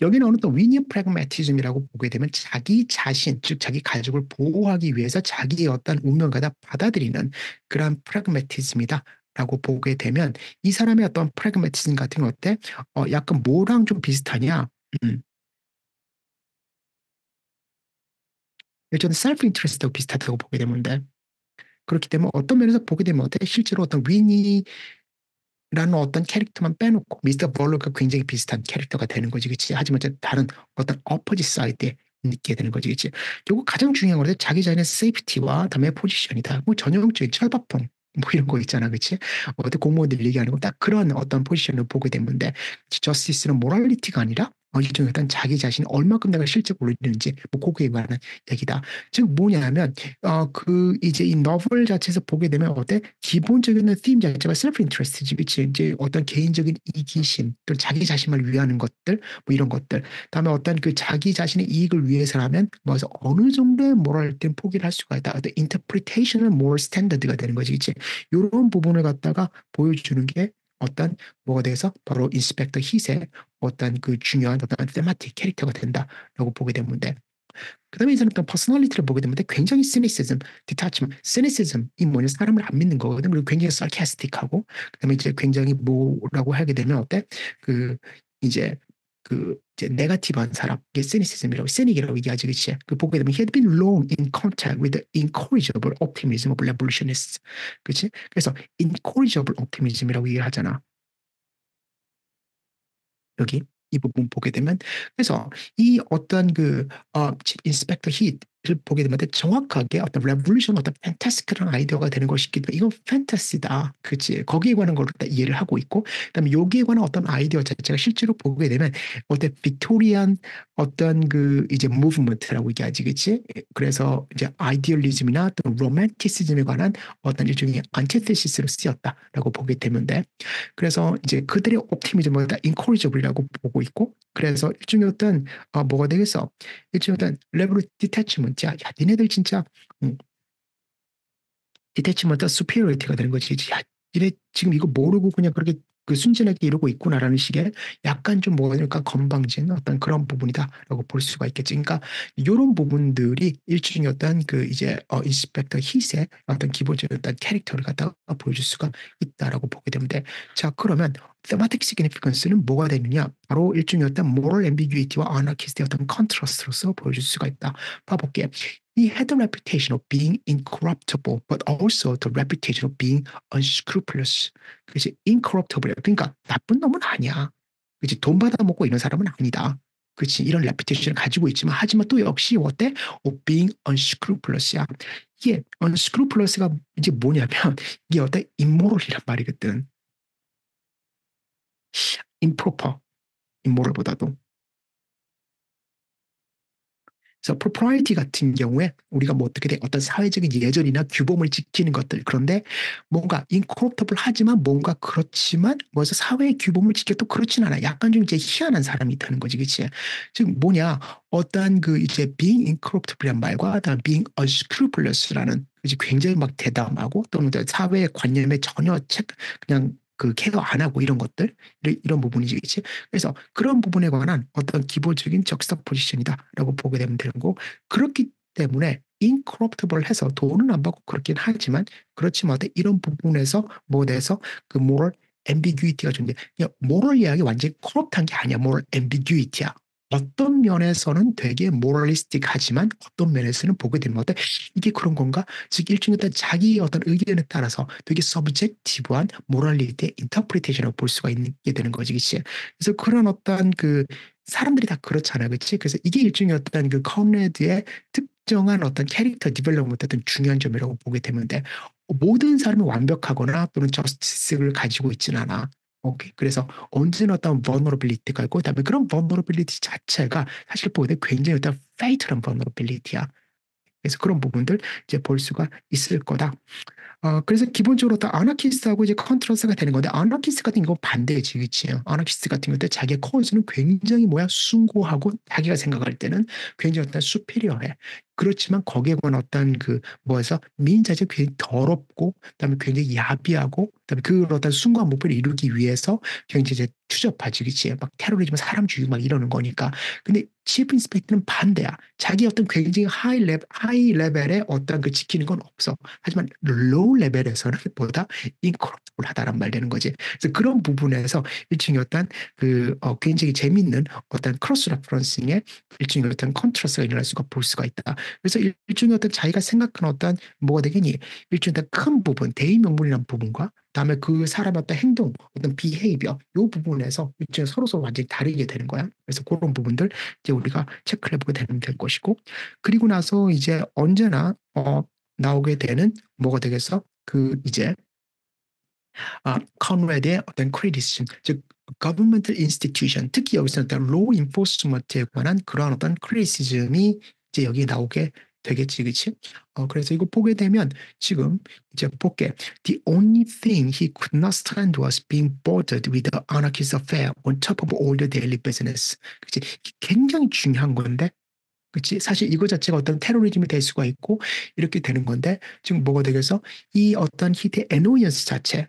여기는 어느 또 위니 프라그매티즘이라고 보게 되면 자기 자신, 즉 자기 가족을 보호하기 위해서 자기의 어떤 운명을 다 받아들이는 그런 프라그매티즘이다. 라고 보게 되면 이 사람의 어떤 프라그매티즘 같은 건 어때? 약간 뭐랑 좀 비슷하냐? 음, 일종의 셀프 인트레스트하고 비슷하다고 보게 되면 돼. 그렇기 때문에 어떤 면에서 보게 되면 어때? 실제로 어떤 위니 라는 어떤 캐릭터만 빼놓고 미스터 벌로가 굉장히 비슷한 캐릭터가 되는 거지, 그치? 하지만 다른 어떤 어퍼지 사이드에 있게 되는 거지, 그치? 결국 가장 중요한 건 자기 자신의 세이프티와 다음에 포지션이다. 뭐 전형적인 철밥통 뭐 이런 거 있잖아, 그치? 어떤 공무원들 얘기하는 거 딱 그런 어떤 포지션을 보게 되는데 저스티스는 모랄리티가 아니라 일종의 일단 자기 자신이 얼마큼 내가 실적을 올리는지 뭐 그거에 관한 얘기다. 즉 뭐냐면 이제 이 너블 자체에서 보게 되면 어때? 기본적인 팀 자체가 셀프 인트레스트지, 그치? 이제 어떤 개인적인 이기심, 또 자기 자신을 위하는 것들, 뭐 이런 것들. 다음에 어떤 그 자기 자신의 이익을 위해서라면, 뭐서 어느 정도의 모랄리티는 포기를 할 수가 있다. 어떤 인터프리테이션은 모럴 스탠더드가 되는 거지, 그치? 이런 부분을 갖다가 보여주는 게 어떤 뭐가 돼서 바로 인스펙터 hit의 어떤 그 중요한 어떤 테마틱 캐릭터가 된다라고 보게 되는데 그다음에 이 사람 또 퍼스널리티를 보게 되면 굉장히 시니시즘, 디타치면 시니시즘이 뭐냐 사람을 안 믿는 거거든. 그리고 굉장히 sarcastic하고 그다음에 이제 굉장히 뭐라고 하게 되면 어때? 그 이제 이제 네거티브한 사람, 이게 시니시즘이라고 시닉이라고 얘기하지, 그치? 그 보게 되면 he had been long in contact with the incorrigible optimism of revolutionists, 그치? 그래서 incorrigible optimism이라고 얘기하잖아. 여기 이 부분 보게 되면 그래서 이 어떤 인스펙터 hit을 보게 되면 정확하게 어떤 레볼루션 어떤 팬타스틱한 아이디어가 되는 것이기 때문에 이건 판타시다, 그치? 거기에 관한 걸 이해를 하고 있고 그다음에 여기에 관한 어떤 아이디어 자체가 실제로 보게 되면 어떤 빅토리안 어떤 이제 무브먼트라고 얘기하지, 그치? 그래서 이제 아이디얼리즘이나 또 로맨티시즘에 관한 어떤 일종의 안티테시스로 쓰였다라고 보게 되는데 그래서 이제 그들의 옵티미즘을 다 인코리저블이라고 보고 있고 그래서 일종의 어떤 뭐가 되겠어? 일종의 어떤 레벨 디태치먼트. 야, 니네들 진짜 디태치먼트 수피리어리티가 되는 거지. 야, 니네 지금 이거 모르고 그냥 그렇게 순진하게 이러고 있구나라는 식의 약간 좀 뭐가 되니까 건방진 어떤 그런 부분이다라고 볼 수가 있겠지. 그러니까 이런 부분들이 일종의 어떤 이제 인스펙터 hit의 어떤 기본적인 어떤 캐릭터를 갖다가 보여줄 수가 있다라고 보게 되는데 자 그러면 thematic significance는 뭐가 되느냐? 바로 일종의 어떤 moral ambiguity와 anarchist의 어떤 컨트라스트로서 보여줄 수가 있다. 봐볼게. He had the reputation of being incorruptible, but also the reputation of being unscrupulous. 그치? incorruptible. 그러니까 나쁜 놈은 아니야. 그치? 돈 받아먹고 이런 사람은 아니다. 그치? 이런 레피테이션을 가지고 있지만, 하지만 또 역시 어때? of being unscrupulous야. 이게 unscrupulous가 이제 뭐냐면, 이게 어때? immoral이란 말이거든. improper, immoral보다도. 그래서 propriety 같은 경우에 우리가 뭐 어떻게 돼 어떤 사회적인 예절이나 규범을 지키는 것들 그런데 뭔가 incorruptible 하지만 뭔가 그렇지만 뭐서 사회의 규범을 지켜 또 그렇진 않아. 약간 좀 이제 희한한 사람이 되는 거지, 그렇지? 즉 뭐냐 어떠한 그 이제 being incorruptible이란 말과 그다음 being unscrupulous라는 이제 굉장히 막 대담하고 또는 사회의 관념에 전혀 그냥 그 케어 안 하고 이런 것들 이런 부분이지, 그렇지? 그래서 그런 부분에 관한 어떤 기본적인 적스타포지션이다라고 보게 되면 되는 거고 그렇기 때문에 incorruptible 해서 돈은 안 받고 그렇긴 하지만 그렇지만 이런 부분에서 뭐에 대해서 그 moral ambiguity가 존재. 그냥 moral 이야기 완전히 corrupt한 게 아니야. moral ambiguity야. 어떤 면에서는 되게 moralistic하지만 어떤 면에서는 보게 되는 어때 이게 그런 건가? 즉 일종의 어떤 자기 어떤 의견에 따라서 되게 subjective한 morality의 interpretation을 볼 수가 있게 되는 거지, 그렇지? 그래서 그런 어떤 그 사람들이 다 그렇잖아요, 그렇지? 그래서 이게 일종의 어떤 그 커뮤니티의 특정한 어떤 캐릭터 디벨롭먼트 어떤 중요한 점이라고 보게 되는데 모든 사람이 완벽하거나 또는 저스티스를 가지고 있지는 않아. 오케이. 그래서 언제나 어떤 vulnerability가 있고 그다음에 그런 vulnerability 자체가 사실 보게 되면 굉장히 어떤 fatal한 vulnerability야. 그래서 그런 부분들 이제 볼 수가 있을 거다. 그래서 기본적으로 다 아나키스트하고 이제 컨트라스트가 되는 건데 아나키스트 같은 거 반대지, 그치? 아나키스트 같은 경우 자기의 커즈는 굉장히 숭고하고 자기가 생각할 때는 굉장히 어떤 수피리어해. 그렇지만 거기에 관한 어떤 그 뭐에서 미인 자체가 굉장히 더럽고 그다음에 굉장히 야비하고 그다음에 그 어떤 숭고한 목표를 이루기 위해서 굉장히 이제 추접하지, 그치? 막 테러리즘, 사람주의 막 이러는 거니까. 근데 치프 인스펙터는 반대야. 자기 어떤 굉장히 하이 레벨의 어떤 그 지키는 건 없어. 하지만 로우 레벨에서는 보다 인커럽티블하다란 말 되는 거지. 그래서 그런 부분에서 일종의 어떤 그 굉장히 재밌는 어떤 크로스 레퍼런싱의 일종의 어떤 컨트라스가 일어날 수가 볼 수가 있다. 그래서 일종의 어떤 자기가 생각하는 어떤 뭐가 되겠니? 일종의 어떤 큰 부분, 대의명분이라는 부분과 다음에 그 사람의 어떤 행동, 어떤 비헤이비어, 이 부분에서 일종의 서로 완전히 다르게 되는 거야. 그래서 그런 부분들 이제 우리가 체크를 해보게 되면 될 것이고, 그리고 나서 이제 언제나 나오게 되는 뭐가 되겠어? 그 이제 컨레드의 어떤 크리티시즘, 즉 governmental institution, 특히 여기서 어떤 law enforcement에 관한 그러한 어떤 크리티시즘이 이제 여기 나오게 되겠지, 그치? 그래서 이거 보게 되면 지금 이제 볼게. The only thing he could not stand was being bothered with the anarchist affair on top of all the daily business. 그치? 굉장히 중요한 건데 그치? 사실 이거 자체가 어떤 테러리즘이 될 수가 있고 이렇게 되는 건데 지금 뭐가 되겠어? 이 어떤 히트의 에노이언스 자체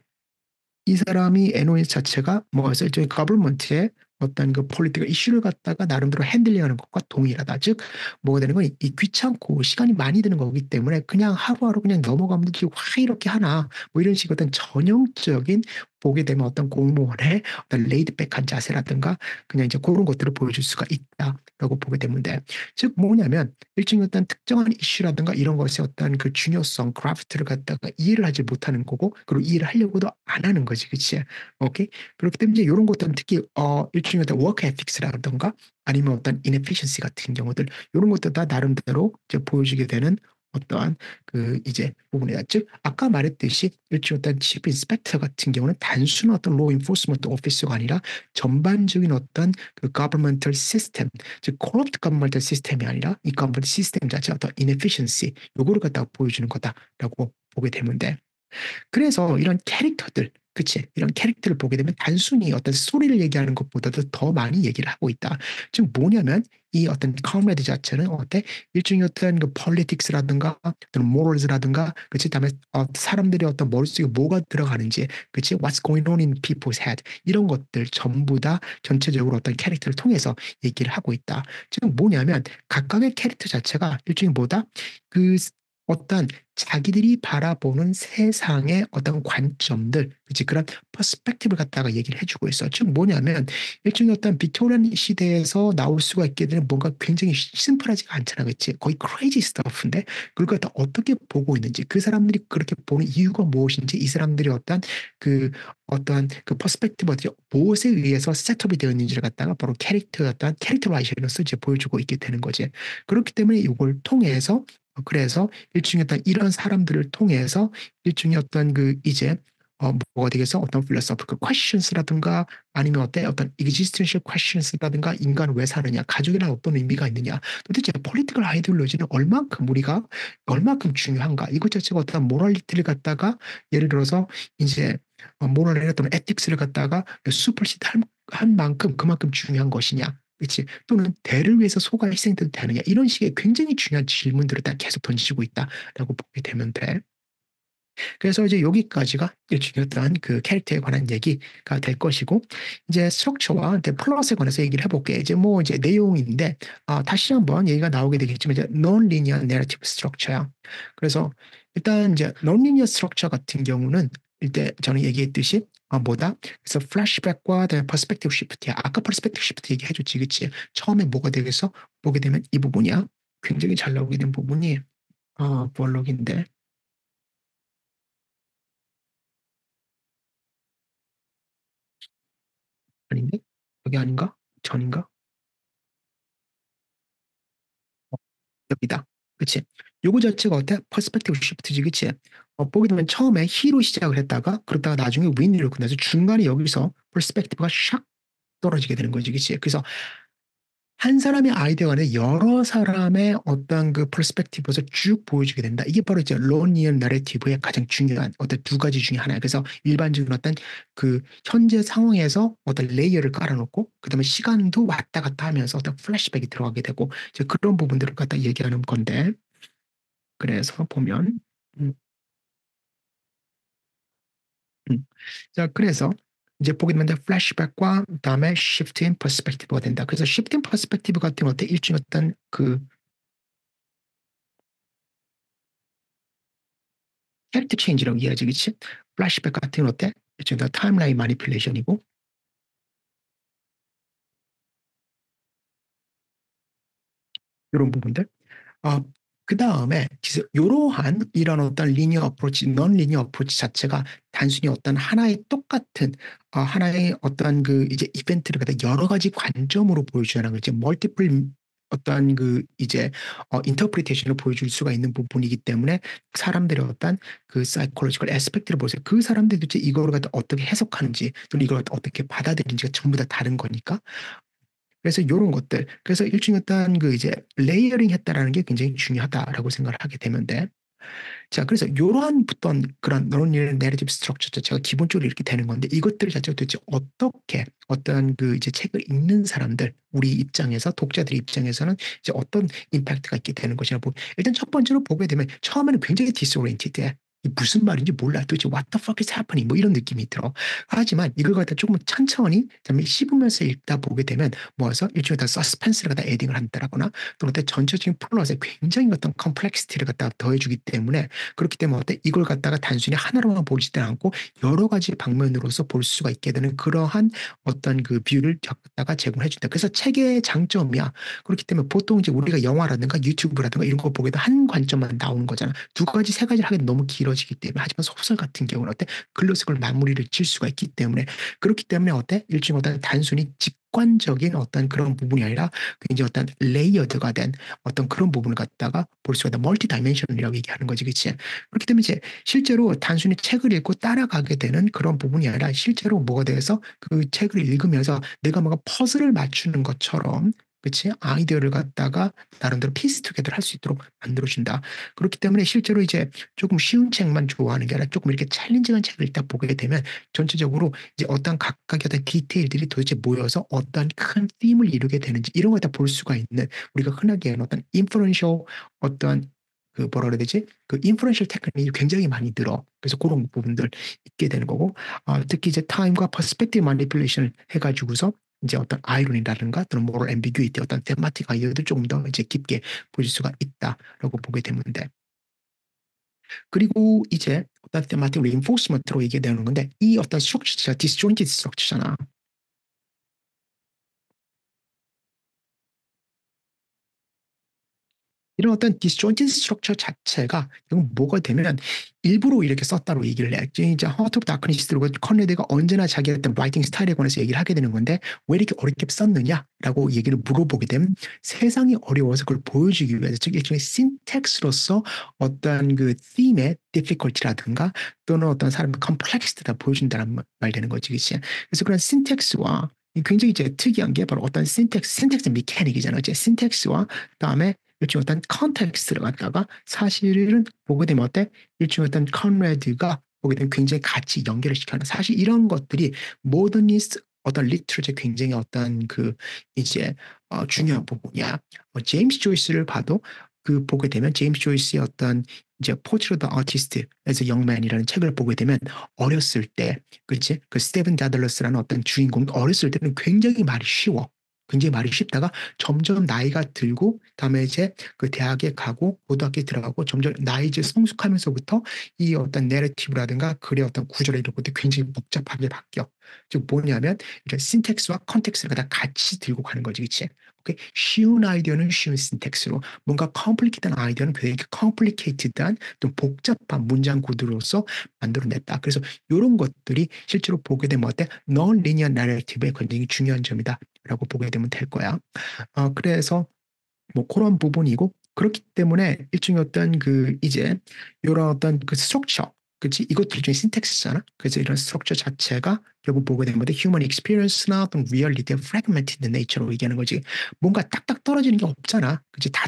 이 사람이 에노이언스 자체가 뭐였어? 일종의 거버먼트의 어떤 그 폴리티컬 이슈를 갖다가 나름대로 핸들링하는 것과 동일하다. 즉 뭐가 되는 건 이 귀찮고 시간이 많이 드는 거기 때문에 그냥 하루하루 그냥 넘어가면 되지 와 이렇게 하나 뭐 이런 식의 어떤 전형적인 보게 되면 어떤 공무원의 어떤 레이드백한 자세라든가 그냥 이제 그런 것들을 보여줄 수가 있다라고 보게 되는데 즉 뭐냐면 일종의 어떤 특정한 이슈라든가 이런 것의 어떤 그 중요성 크래프트를 갖다가 이해를 하지 못하는 거고 그리고 이해를 하려고도 안 하는 거지, 그치? 오케이. 그렇기 때문에 이제 이런 것들은 특히 일종의 어떤 워크 에틱스라든가 아니면 어떤 inefficiency 같은 경우들 이런 것도 다 나름대로 이제 보여주게 되는 어떠한 그 이제 부분이다. 즉 아까 말했듯이 일종의 어떤 chief inspector 같은 경우는 단순한 어떤 law enforcement officer가 아니라 전반적인 어떤 그 governmental system, 즉 corrupt governmental system이 아니라 이 government system 자체 어떤 inefficiency 요거를 갖다가 보여주는 거다라고 보게 되는데 그래서 이런 캐릭터들, 그치? 이런 캐릭터를 보게 되면 단순히 어떤 스토리를 얘기하는 것보다도 더 많이 얘기를 하고 있다. 즉 뭐냐면 이 어떤 커뮤니티 자체는 어때? 일종의 어떤 그 politics라든가 어떤 morals라든가 그치? 다음에 사람들의 어떤 머릿속에 뭐가 들어가는지 그치? What's going on in people's head 이런 것들 전부 다 전체적으로 어떤 캐릭터를 통해서 얘기를 하고 있다. 즉 뭐냐면 각각의 캐릭터 자체가 일종의 뭐다? 그 어떤 자기들이 바라보는 세상의 어떤 관점들, 그치? 그런 퍼스펙티브를 갖다가 얘기를 해주고 있어. 즉 뭐냐면 일종의 어떤 빅토리안 시대에서 나올 수가 있게 되는 뭔가 굉장히 심플하지가 않잖아, 그치? 거의 크레이지 스타프인데 그걸 갖다 어떻게 보고 있는지, 그 사람들이 그렇게 보는 이유가 무엇인지, 이 사람들이 어떤 그 퍼스펙티브 무엇에 의해서 셋업이 되어 있는지를 갖다가 바로 캐릭터라이션으로서 이제 보여주고 있게 되는 거지. 그렇기 때문에 이걸 통해서 그래서 일종의 어떤 이런 사람들을 통해서 일종의 어떤 그 이제 뭐가 되겠어? 어떤 philosophical questions라든가 아니면 어떤 existential questions라든가 인간은 왜 사느냐, 가족이란 어떤 의미가 있느냐, 도대체 political ideology는 얼만큼 중요한가, 이것 자체가 어떤 모랄리티를 갖다가 예를 들어서 이제 모랄이나 또는 에틱스를 갖다가 슈퍼시드 한 만큼 그만큼 중요한 것이냐, 그렇지? 또는 대를 위해서 소가 희생돼도 되느냐, 이런 식의 굉장히 중요한 질문들을 다 계속 던지고 있다라고 보게 되면 돼. 그래서 이제 여기까지가 중요했던 그 캐릭터에 관한 얘기가 될 것이고, 이제 스트럭처와 플롯에 관해서 얘기를 해볼게. 이제 뭐 이제 내용인데, 다시 한번 얘기가 나오게 되겠지만, 이제 non-linear narrative structure야. 그래서 일단 이제 non-linear structure 같은 경우는 이때 저는 얘기했듯이 뭐다? 그래서 플래시백과 퍼스펙티브 시프트야. 아까 퍼스펙티브 시프트 얘기해줬지, 그치? 처음에 뭐가 되겠어? 보게 되면 이 부분이야. 굉장히 잘 나오게 된 부분이 볼록인데 아닌데? 여기 아닌가? 전인가? 여기다. 그치? 요거 자체가 어때? 퍼스펙티브 시프트지, 그치? 보게 되면 처음에 히로 시작을 했다가 그러다가 나중에 윈으로 끝나서 중간에 여기서 퍼스펙티브가 샥 떨어지게 되는 거지, 그치? 그래서 한 사람의 아이디어가 아니라 여러 사람의 어떤 그 퍼스펙티브에서 쭉 보여주게 된다. 이게 바로 이제 로니언 내러티브의 가장 중요한 어떤 두 가지 중에 하나예요. 그래서 일반적인 어떤 그 현재 상황에서 어떤 레이어를 깔아놓고 그다음에 시간도 왔다 갔다 하면서 어떤 플래시백이 들어가게 되고 이제 그런 부분들을 갖다 얘기하는 건데 그래서 보면 음, 음. 자 그래서 이제 보게 되면 플래시백과 그다음에 시프트 인 퍼스펙티브가 된다. 그래서 시프트 인 퍼스펙티브 같은 어떤 일종의 어떤 그 캐릭터 체인지라고 이해하지, 그치? 플래시백 같은 건 어때? 일종의 타임라인 마니플레이션이고 이런 부분들. 어, 그 다음에 이러한 이런 어떤 리니어 어프로치, 넌 리니어 어프로치 자체가 단순히 어떤 하나의 똑같은 하나의 어떤 그 이제 이벤트를 갖다 여러 가지 관점으로 보여주는 거지. 멀티플 어떤 그 이제 인터프리테이션을 보여줄 수가 있는 부분이기 때문에 사람들의 어떤 그 사이콜로지컬 에스펙트를 보세요. 그 사람들이 도대체 이거를 갖다 어떻게 해석하는지 또는 이걸 갖다 어떻게 받아들이는지가 전부 다 다른 거니까 그래서 이런 것들. 그래서 일종의 어떤 그 이제 레이어링 했다라는 게 굉장히 중요하다라고 생각을 하게 되면 돼. 자, 그래서 이러한 어떤 그런 논리의 내러티브 스트럭처 자체가 기본적으로 이렇게 되는 건데 이것들 자체가 도대체 어떻게 어떤 그 이제 책을 읽는 사람들, 우리 입장에서 독자들 입장에서는 이제 어떤 임팩트가 있게 되는 것이냐 보면 일단 첫 번째로 보게 되면 처음에는 굉장히 디스오리엔티드해. 무슨 말인지 몰라. 도대체 what the fuck is happening? 뭐 이런 느낌이 들어. 하지만 이걸 갖다 조금 천천히 씹으면서 읽다 보게 되면 모아서 일종의 다 서스펜스를 갖다 에딩을 한다거나 또 어떤 전체적인 플롯에 굉장히 어떤 컴플렉시티를 갖다 더해주기 때문에 그렇기 때문에 어때? 이걸 갖다가 단순히 하나로만 보지도 않고 여러 가지 방면으로서 볼 수가 있게 되는 그러한 어떤 그 뷰를 갖다가 제공해 준다. 그래서 책의 장점이야. 그렇기 때문에 보통 이제 우리가 영화라든가 유튜브라든가 이런 거 보게도 한 관점만 나오는 거잖아. 두 가지, 세 가지를 하기엔 너무 길어지기 때문에. 하지만 소설 같은 경우는 어때? 글로서 그걸 마무리를 칠 수가 있기 때문에 그렇기 때문에 어때? 일종의 어떤 단순히 직관적인 어떤 그런 부분이 아니라 굉장히 어떤 레이어드가 된 어떤 그런 부분을 갖다가 볼 수가 있다. 멀티 다이멘션이라고 얘기하는 거지, 그치? 그렇기 때문에 이제 실제로 단순히 책을 읽고 따라가게 되는 그런 부분이 아니라 실제로 뭐가 돼서 그 책을 읽으면서 내가 뭔가 퍼즐을 맞추는 것처럼 그치? 아이디어를 갖다가 나름대로 피스 투게더를 할 수 있도록 만들어준다. 그렇기 때문에 실제로 이제 조금 쉬운 책만 좋아하는 게 아니라 조금 이렇게 챌린징한 책을 읽다 보게 되면 전체적으로 이제 어떤 각각의 어떤 디테일들이 도대체 모여서 어떤 큰 팀을 이루게 되는지 이런 걸 다 볼 수가 있는 우리가 흔하게 하는 어떤 인프루언셜 어떤 그 뭐라 그래야 되지? 그 인프루언셜 테크닉이 굉장히 많이 늘어. 그래서 그런 부분들 있게 되는 거고 특히 이제 타임과 퍼스펙티브 마니플레이션을 해가지고서 이제 어떤 아이러니라든가 또는 모럴 앰비규이티 어떤 테마틱 아이디어를 조금 더 이제 깊게 보실 수가 있다라고 보게 되면 돼. 그리고 이제 어떤 테마틱 리인포스먼트로 얘기되는 건데 이 어떤 스트럭처가 디스조인티드 스트럭처잖아. 이런 어떤 disjointed 스트럭처 자체가 이건 뭐가 되면 일부러 이렇게 썼다고 얘기를 해. 이제 하트 오브 다크니스로 컨레드가 언제나 자기 어떤 라이팅 스타일에 관해서 얘기를 하게 되는 건데 왜 이렇게 어렵게 썼느냐라고 얘기를 물어보게 되면 세상이 어려워서 그걸 보여주기 위해서 즉 일종의 신텍스로서 어떤 그 them의 difficulty라든가 또는 어떤 사람의 complexity를 보여준다는 말 되는 거지, 그렇지? 그래서 그런 신텍스와 굉장히 이제 특이한 게 바로 어떤 신텍스 메커닉이잖아요. 이제 신텍스와 그다음에 일종의 어떤 컨텍스트를 갖다가 사실은 보게 되면 어때? 일종의 어떤 컨레드가 보게 되면 굉장히 같이 연결을 시켜는 사실 이런 것들이 모더니스트 어떤 리트러처 굉장히 어떤 그 이제 중요한 부분이야. 제임스 조이스를 봐도 그 보게 되면 제임스 조이스의 어떤 이제 포트레이트 아티스트 에서 영맨이라는 책을 보게 되면 어렸을 때 그치? 그 스티븐 다들러스라는 어떤 주인공 어렸을 때는 굉장히 말이 쉬워. 굉장히 말이 쉽다가 점점 나이가 들고 다음에 이제 그 대학에 가고 고등학교에 들어가고 점점 나이 이제 성숙하면서부터 이 어떤 내러티브라든가 글의 어떤 구조를 이런 것들이 굉장히 복잡하게 바뀌어. 즉 뭐냐면 이제 신텍스와 컨텍스트를 다 같이 들고 가는 거지, 그치? 오케이? 쉬운 아이디어는 쉬운 신텍스로 뭔가 컴플리케이트한 아이디어는 굉장히 컴플리케이트한 또 복잡한 문장 구도로서 만들어냈다. 그래서 이런 것들이 실제로 보게 되면 어때? non-linear narrative의 굉장히 중요한 점이다. 라고 보게 되면 될 거야. 그래서 뭐 그런 부분이고 그렇기 때문에 일종의 어떤 그 이제 이런 어떤 그 스트럭처 그치 이것도 일종의 신텍스잖아. 그래서 이런 스트럭처 자체가 결국 보게 되면 휴먼 익스피리언스나 어떤 리얼리티의 프래그멘티드 네이처로 얘기하는 거지. 뭔가 딱딱 떨어지는 게 없잖아. 그치 다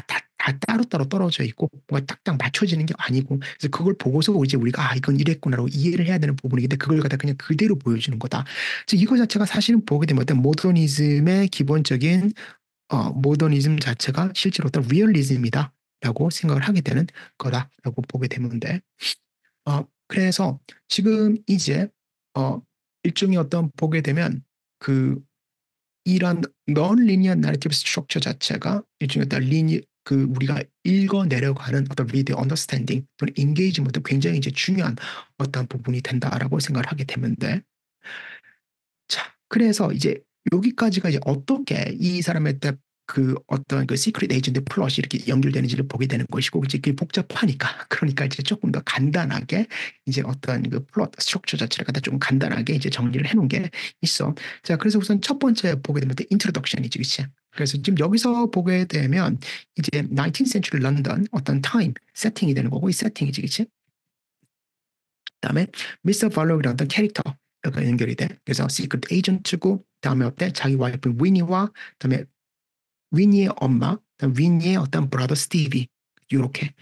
따로따로 떨어져 있고 뭔가 딱딱 맞춰지는 게 아니고 그래서 그걸 보고서 이제 우리가 이건 이랬구나라고 이해를 해야 되는 부분이긴데 그걸 갖다 그냥 그대로 보여주는 거다. 즉 이거 자체가 사실은 보게 되면 어떤 모더니즘의 기본적인 모더니즘 자체가 실제로 어떤 리얼리즘이다라고 생각을 하게 되는 거다라고 보게 되면 돼. 그래서 지금 이제 어, 일종의 어떤 보게 되면 그 이런 non-linear narrative structure 자체가 일종의 어떤 그 우리가 읽어 내려가는 어떤 read understanding 또는 engagement도 굉장히 이제 중요한 어떤 부분이 된다라고 생각을 하게 되면 돼. 자, 그래서 이제 여기까지가 이제 어떻게 이 사람의 그 어떤 그 시크릿 에이전트 플롯이 이렇게 연결되는지를 보게 되는 것이고 이제 그게 복잡하니까 그러니까 이제 조금 더 간단하게 이제 어떤 그 플롯 스트럭처 자체를 갖다 좀 간단하게 이제 정리를 해놓은 게 있어. 자, 그래서 우선 첫 번째 보게 되면 인트로덕션이지, 그치? 그래서 지금 여기서 보게 되면 이제 19th century 런던 어떤 타임 세팅이 되는 거고 이 세팅이지, 그치? 그다음에 미스터 발록이라는 어떤 캐릭터가 연결이 돼. 그래서 시크릿 에이전트고 다음에 어때? 자기 와이프 위니와 그다음에 위니의 엄마, 그다음 위니의 어떤 브라더 스티비 이렇게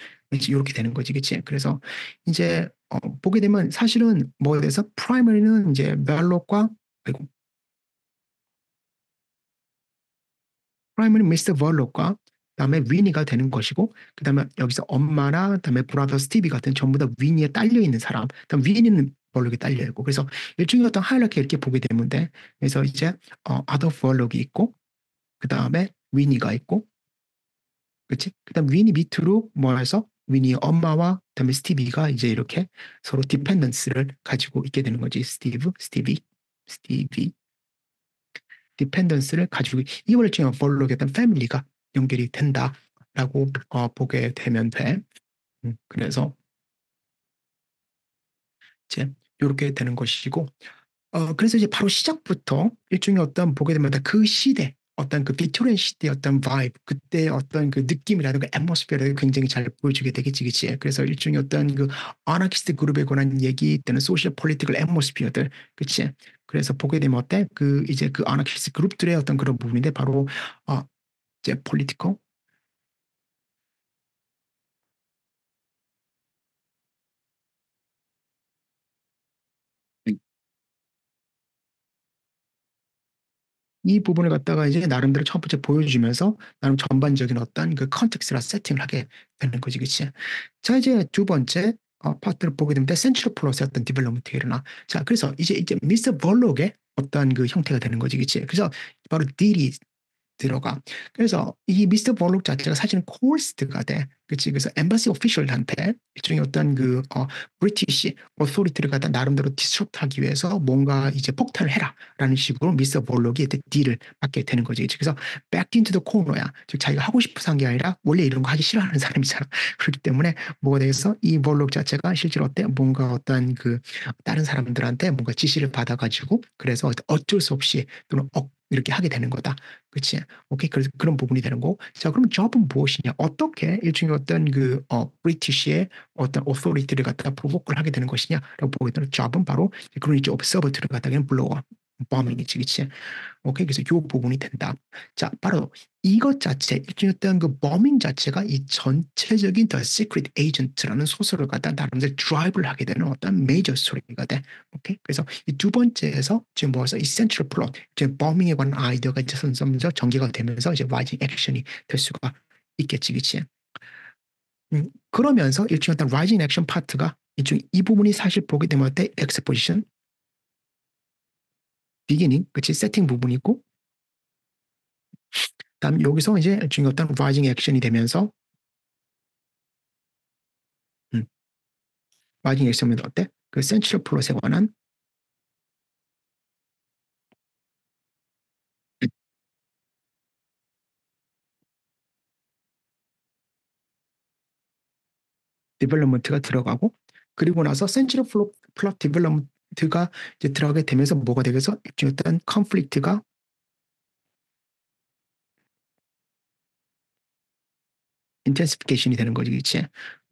되는 거지, 그치? 그래서 이제 보게 되면 사실은 뭐에 대해서 프라이머리는 이제 발록과 아이고 프라이머리 미스터 발록과 그다음에 위니가 되는 것이고 그다음에 여기서 엄마나 그다음에 브라더 스티비 같은 전부 다 위니에 딸려 있는 사람. 그다음 위니는 벌록에 딸려 있고 그래서 일종의 어떤 하이라키 이렇게 보게 되면 돼. 그래서 이제 아더 벌록이 있고 그다음에 위니가 있고 그렇지? 그다음 위니 밑으로 뭐 해서 위니의 엄마와 그다음에 스티비가 이제 이렇게 서로 디펜던스를 가지고 있게 되는 거지. 스티비 디펜던스를 가지고 이걸 일종의 벌록의 어떤 패밀리가 연결이 된다라고 보게 되면 돼. 그래서 이제 이렇게 되는 것이고 그래서 이제 바로 시작부터 일종의 어떤 보게 되면 그 시대 어떤 그 빅토리안 시대의 어떤 바이브 그때 어떤 그 느낌이라든가 애트모스피어를 굉장히 잘 보여주게 되겠지, 그치? 그래서 일종의 어떤 그 아나키스트 그룹에 관한 얘기 때는 소셜 폴리티컬 애트모스피어들, 그치? 그래서 보게 되면 어때? 그 이제 그 아나키스트 그룹들의 어떤 그런 부분인데 바로 이제 폴리티컬 이 부분을 갖다가 이제 나름대로 첫 번째 보여주면서 나름 전반적인 어떤 그 컨텍스트라 세팅을 하게 되는 거지, 그치? 자, 이제 두 번째 파트를 보게 되면 센트럴 플롯의 어떤 디벨롭먼트가 일어나. 자, 그래서 이제 미스터 벌록의 어떤 그 형태가 되는 거지, 그치? 그래서 바로 딜이 들어가. 그래서 이 미스터 볼록 자체가 사실은 코스트가 돼. 그치? 그래서 엠바시 오피셜한테 일종의 어떤 브리티시 어소리티를 갖다 나름대로 디스럽트하기 위해서 뭔가 이제 폭탄을 해라라는 식으로 미스터 볼록이 딜을 받게 되는 거지. 그치? 그래서 back into the corner야. 즉 자기가 하고 싶어서 한 게 아니라 원래 이런 거 하기 싫어하는 사람이잖아. 그렇기 때문에 뭐가 돼서 이 볼록 자체가 실제로 어때? 뭔가 어떤 다른 사람들한테 뭔가 지시를 받아가지고 그래서 어쩔 수 없이 또는 이렇게 하게 되는 거다. 그치? 오케이. 그래서 그런 부분이 되는 거고. 자, 그럼 job은 무엇이냐? 어떻게 일종의 어떤 브리티시의 어떤 authority를 갖다가 provoke를 하게 되는 것이냐라고 보게 되는 job은 바로 그런 이제 observer를 갖다가 blow bombing이지, 그치? 오케이. 그래서 이 부분이 된다. 자, 바로 이것 자체, 일종의 어떤 버밍 자체가 이 전체적인 The Secret Agent라는 소설을 갖다 나름대로 드라이브를 하게 되는 어떤 메이저 스토리가 돼. 오케이. 그래서 이 두 번째에서 지금 뭐서 이 센트럴 플롯, 이제 버밍에 관한 아이디어가 이제 점점 전개가 되면서 이제 와이징 액션이 될 수가 있겠지, 그치? 그러면서 일종의 어떤 라이징 액션 파트가 일종의 이 부분이 사실 보게 되면 어때? 엑스포지션, 비기닝, 그치? 세팅 부분이 있고, 다음 여기서 이제 일종의 어떤 라이징 액션이 되면서 라이징 액션은 어때? 그 센트럴 플롯에 관한 디벨롭먼트가 들어가고 그리고 나서 센트럴 플롯 디벨롭먼트가 이제 들어가게 되면서 뭐가 되겠어? 일종의 어떤 컨플릭트가 인텐시피케이션이 되는 거지, 그치?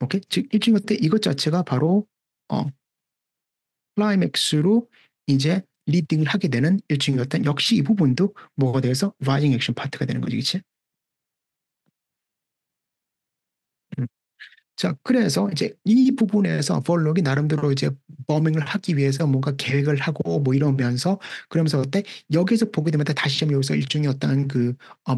오케이? 즉 일종의 어때 이것 자체가 바로 어, 클라이맥스로 이제 리딩을 하게 되는 일종의 어떤 역시 이 부분도 뭐가 돼서 라이징 액션 파트가 되는 거지, 그치? 자, 그래서 이제 이 부분에서 볼록이 나름대로 이제 버밍을 하기 위해서 뭔가 계획을 하고 뭐 이러면서 그러면서 어때? 여기서 보게 되면 다시 좀 여기서 일종의 어떤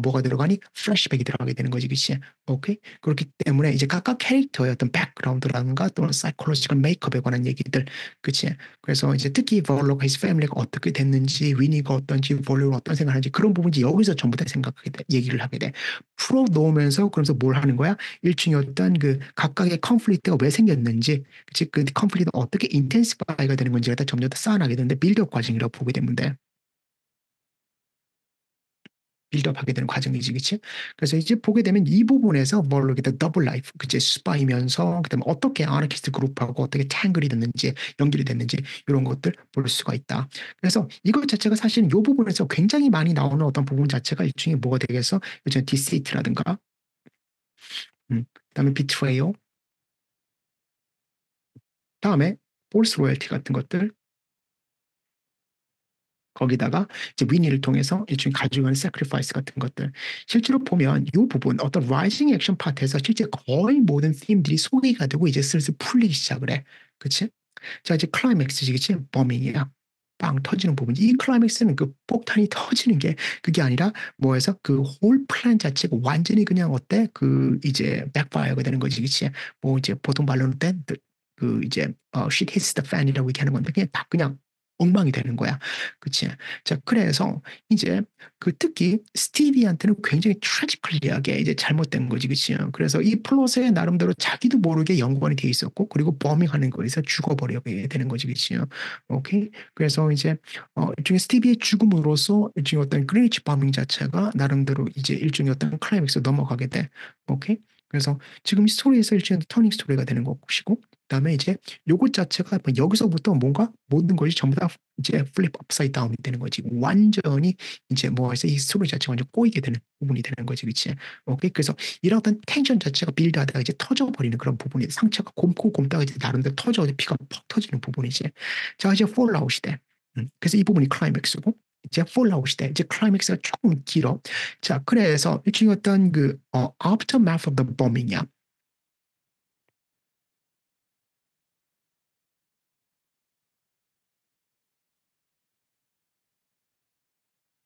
뭐가 들어가니? 플래시백이 들어가게 되는 거지, 그치? 오케이? 그렇기 때문에 이제 각각 캐릭터의 어떤 백그라운드라든가 또는 사이콜로지컬 메이크업에 관한 얘기들, 그치? 그래서 이제 특히 볼록, 히스 패밀리가 어떻게 됐는지, 위니가 어떤지, 볼록은 어떤 생각을 하는지 그런 부분이 여기서 전부 다 생각하게 돼, 얘기를 하게 돼. 풀어놓으면서 그러면서 뭘 하는 거야? 일종의 어떤 각각의 컨플릭트가 왜 생겼는지, 즉 그 컨플릭트가 어떻게 인텐시파이가 되는 건지가 다 점점 더 쌓아나게 되는데 빌드업 과정이라고 보게 되는데 빌드업하게 되는 과정이지, 그치? 그래서 이제 보게 되면 이 부분에서 뭘로 이렇게 더블 라이프, 그치? 스파이면서 그다음에 어떻게 아나키스트 그룹하고 어떻게 탱글이 됐는지 연결이 됐는지 이런 것들 볼 수가 있다. 그래서 이것 자체가 사실 이 부분에서 굉장히 많이 나오는 어떤 부분 자체가 일종의 뭐가 되겠어? 일종의 디세이트라든가, 그다음에 비트레이어, 다음에 폴스 로열티 같은 것들 거기다가 이제 위니를 통해서 일종의 가져가는 sacrifice 같은 것들 실제로 보면 이 부분 어떤 라이징 액션 파트에서 실제 거의 모든 팀들이 소개가 되고 이제 슬슬 풀리기 시작을 해. 그치? 자 이제 클라이맥스지 그치? 버밍이야. 빵 터지는 부분. 이 클라이맥스는 그 폭탄이 터지는 게 그게 아니라 뭐해서 그 홀 플랜 자체가 완전히 그냥 어때? 그 이제 백파이어가 되는 거지, 그치? 뭐 이제 보통 말로는 그 이제 shit hits the fan이라고 얘기하는 건데 그냥 다 그냥 엉망이 되는 거야. 그치? 자, 그래서 이제 특히 스티비한테는 굉장히 트래지컬리하게 이제 잘못된 거지, 그치? 그래서 이 플롯에 나름대로 자기도 모르게 연관이 돼 있었고, 그리고 버밍하는 거에서 죽어버리게 되는 거지, 그치? 오케이? 그래서 이제 일종의 스티비의 죽음으로써 일종의 어떤 그리니치 버밍 자체가 나름대로 이제 일종의 어떤 클라이맥스 넘어가게 돼. 오케이? 그래서 지금 스토리에서 일종의 터닝 스토리가 되는 것이고, 그다음에 이제 요것 자체가 뭐 여기서부터 뭔가 모든 것이 전부 다 이제 플립 업사이드 다운이 되는 거지. 완전히 이제 뭐 해서 이 스토리 자체가 완전 꼬이게 되는 부분이 되는 거지, 그치? 오케이. 그래서 이런 어떤 텐션 자체가 빌드하다가 이제 터져버리는 그런 부분이 상처가 곰고 곰다가 이제 나름대로 터져 피가 퍽 터지는 부분이지. 자 이제 폴아웃이 돼. 그래서 이 부분이 클라이맥스고. 이제 폴아웃이 돼. 이제 클라이맥스가 조금 길어. 자, 그래서 일종의 어떤 aftermath of the bombing이야.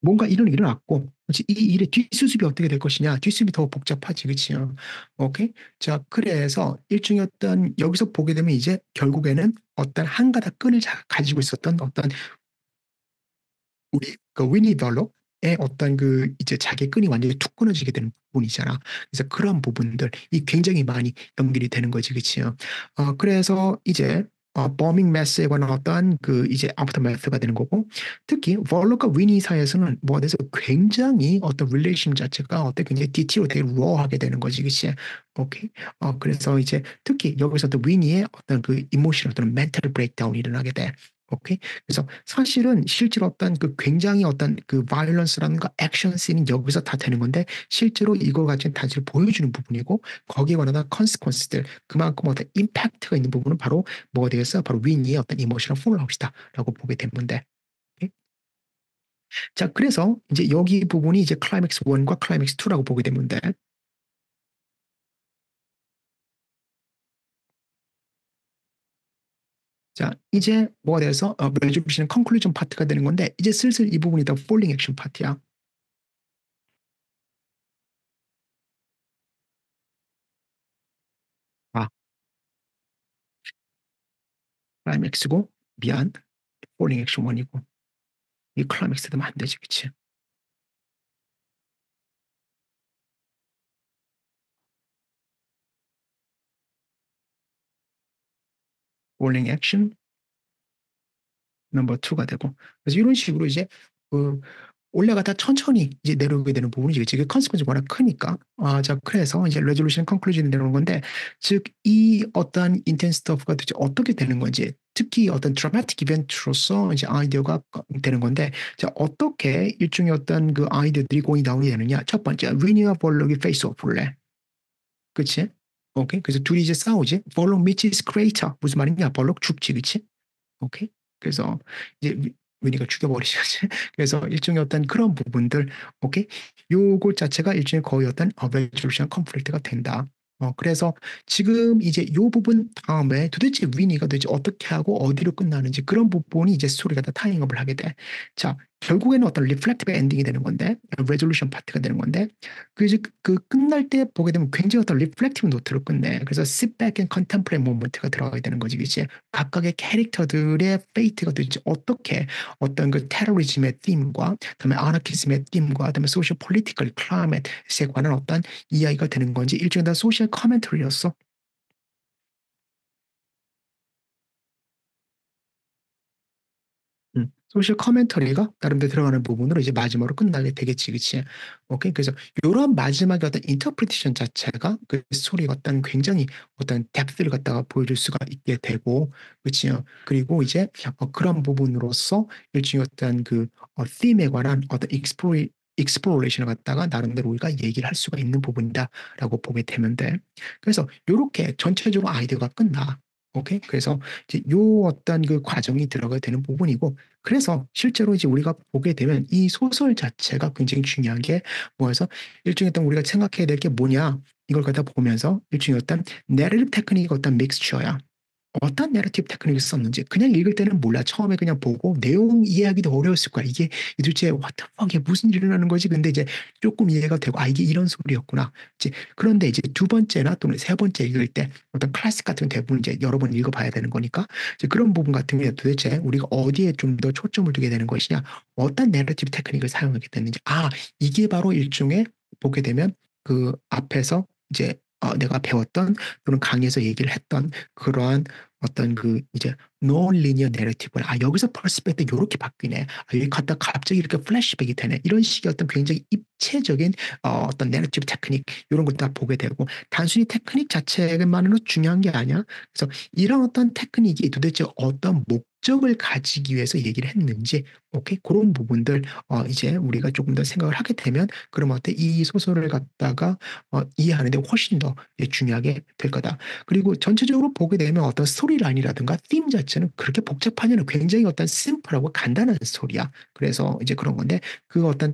뭔가 일은 일어났고 이 일의 뒷수습이 어떻게 될 것이냐 뒷수습이 더 복잡하지 그치요. 오케이. 자 그래서 일종의 어떤 여기서 보게 되면 이제 결국에는 어떤 한 가닥 끈을 가지고 있었던 어떤 우리 그 위니 덜록 어떤 그 이제 자기 끈이 완전히 툭 끊어지게 되는 부분이잖아. 그래서 그런 부분들이 굉장히 많이 연결이 되는 거지, 그치요? 그래서 이제 버밍 매스에 관한 어떠한 그 이제 아프터 매스가 되는 거고, 특히 월록과 위니 사이에서는 뭐가 돼서 굉장히 어떤 릴레이션 자체가 어떤 굉장히 디테일로 되게 로어하게 되는 거지, 그치? 오케이. 그래서 이제 특히 여기서 또 위니의 어떤 그 이모셔널 또는 멘탈 브레이크다운이 일어나게 돼. 오케이. 그래서 사실은 실제로 어떤 그 굉장히 어떤 그 바이올런스라든가 액션 씬은 여기서 다 되는 건데 실제로 이걸 가진 단지를 보여주는 부분이고 거기에 관한 컨시퀀스들 그만큼 어떤 임팩트가 있는 부분은 바로 뭐가 되겠어? 바로 위니의 어떤 이모셔널 폴라웃이다라고 보게 되는데 오케이? 자 그래서 이제 여기 부분이 이제 클라이맥스 1과 클라이맥스 2라고 보게 되는데 자 이제 뭐가 돼서 레졸루션 컨클루전 파트가 되는 건데 이제 슬슬 이 부분이 더 폴링 액션 파트야. 아 클라이맥스고 미안 폴링 액션 1이고 이 클라이맥스 되면 안 되지 그치? 폴링 액션 넘버 2가 되고 그래서 이런 식으로 이제 그 올라가다 천천히 이제 내려오게 되는 부분이지. 그치? 그 컨시퀀스가 워낙 크니까. 자 그래서 이제 레졸루션 컨클루전이 내려오는 건데 즉 이 어떤 인텐스 스토프가 도대체 어떻게 되는 건지 특히 어떤 드라마틱 이벤트로서 이제 아이디어가 되는 건데 자 어떻게 일종의 어떤 그 아이디어들이 고잉 다운이 되느냐. 첫 번째 위니와 볼록이 페이스 오프를 해. 그치? 오케이. 그래서 둘이 이제 싸우지. 볼록 미치스 크레이터 무슨 말이냐. 볼록 죽지. 그치? 오케이. 그래서 이제 위니가 죽여버리죠. 그래서 일종의 어떤 그런 부분들, 오케이. 요것 자체가 일종의 거의 어떤 레졸루션 컨플릭트가 된다. 그래서 지금 이제 요 부분 다음에 도대체 위니가 도대체 어떻게 하고 어디로 끝나는지 그런 부분이 이제 스토리가 다 타잉업을 하게 돼. 자, 결국에는 어떤 리플렉티브 엔딩이 되는 건데, 레졸루션 파트가 되는 건데, 그 이제 그 끝날 때 보게 되면 굉장히 어떤 리플렉티브 노트로 끝내. 그래서 sit back and contemplate 모먼트가 들어가게 되는 거지, 그치? 각각의 캐릭터들의 페이트가 도대체 어떻게 어떤 그 테러리즘의 팀과 그다음에 아나키즘의 팀과 그다음에 소셜 폴리티컬 클라이밋에 관한 어떤 이야기가 되는 건지 일종의 다 소셜 커멘터리였어. 소셜 커멘터리가 나름대로 들어가는 부분으로 이제 마지막으로 끝나게 되겠지, 그치? 오케이. 그래서 요런 마지막에 어떤 인터프리테이션 자체가 그 스토리가 어떤 굉장히 어떤 뎁스를 갖다가 보여줄 수가 있게 되고, 그치요? 그리고 이제 그런 부분으로서 일종의 어떤 그 팀에 관한 어떤 익스플로레이션을 갖다가 나름대로 우리가 얘기를 할 수가 있는 부분이다라고 보게 되면 돼. 그래서 요렇게 전체적으로 아이디어가 끝나. 오케이. 그래서 이제 요 어떤 그 과정이 들어가야 되는 부분이고 그래서 실제로 이제 우리가 보게 되면 이 소설 자체가 굉장히 중요한 게 뭐여서 일종의 어떤 우리가 생각해야 될 게 뭐냐 이걸 갖다 보면서 일종의 어떤 내러티브 테크닉의 어떤 믹스처야. 어떤 내러티브 테크닉을 썼는지 그냥 읽을 때는 몰라. 처음에 그냥 보고 내용 이해하기도 어려웠을 거야. 이게 도대체 what the fuck 이게 무슨 일이 일어나는 거지? 근데 이제 조금 이해가 되고 이게 이런 소리였구나. 이제 그런데 이제 두 번째나 또는 세 번째 읽을 때 어떤 클래식 같은 건 대부분 이제 여러 번 읽어봐야 되는 거니까 이제 그런 부분 같은 게 도대체 우리가 어디에 좀 더 초점을 두게 되는 것이냐 어떤 내러티브 테크닉을 사용하게 됐는지 이게 바로 일종의 보게 되면 그 앞에서 이제 내가 배웠던 또는 강의에서 얘기를 했던 그러한 어떤 그 이제 논리니어 내러티브는 여기서 퍼스펙트 이렇게 바뀌네. 여기 갔다 갑자기 이렇게 플래시백이 되네. 이런 식의 어떤 굉장히 입체적인 어떤 내러티브 테크닉 이런 것도 다 보게 되고 단순히 테크닉 자체만으로 중요한 게 아니야. 그래서 이런 어떤 테크닉이 도대체 어떤 목적을 가지기 위해서 얘기를 했는지 오케이 그런 부분들 이제 우리가 조금 더 생각을 하게 되면 그러면 어때 이 소설을 갖다가 이해하는 데 훨씬 더 중요하게 될 거다. 그리고 전체적으로 보게 되면 어떤 스토리라인이라든가 팀 자체는 그렇게 복잡하지 않은 굉장히 어떤 심플하고 간단한 스토리야. 그래서 이제 그런 건데 그 어떤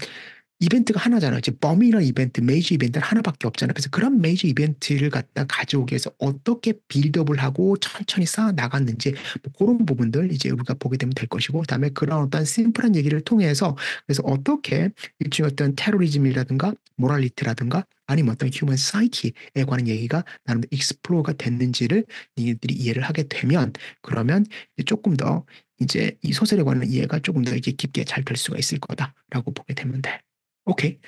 이벤트가 하나잖아. 이제 범위나 이벤트, 메이저 이벤트는 하나밖에 없잖아. 그래서 그런 메이저 이벤트를 갖다 가져오기 위해서 어떻게 빌드업을 하고 천천히 쌓아 나갔는지 뭐 그런 부분들 이제 우리가 보게 되면 될 것이고 그다음에 그런 어떤 심플한 얘기를 통해서 그래서 어떻게 일종의 어떤 테러리즘이라든가 모랄리티라든가 아니면 어떤 휴먼 사이키에 관한 얘기가 나름 익스플로어가 됐는지를 니들이 이해를 하게 되면 그러면 조금 더 이제 이 소설에 관한 이해가 조금 더 이게 깊게 잘 될 수가 있을 거다라고 보게 되면 돼. 오케이.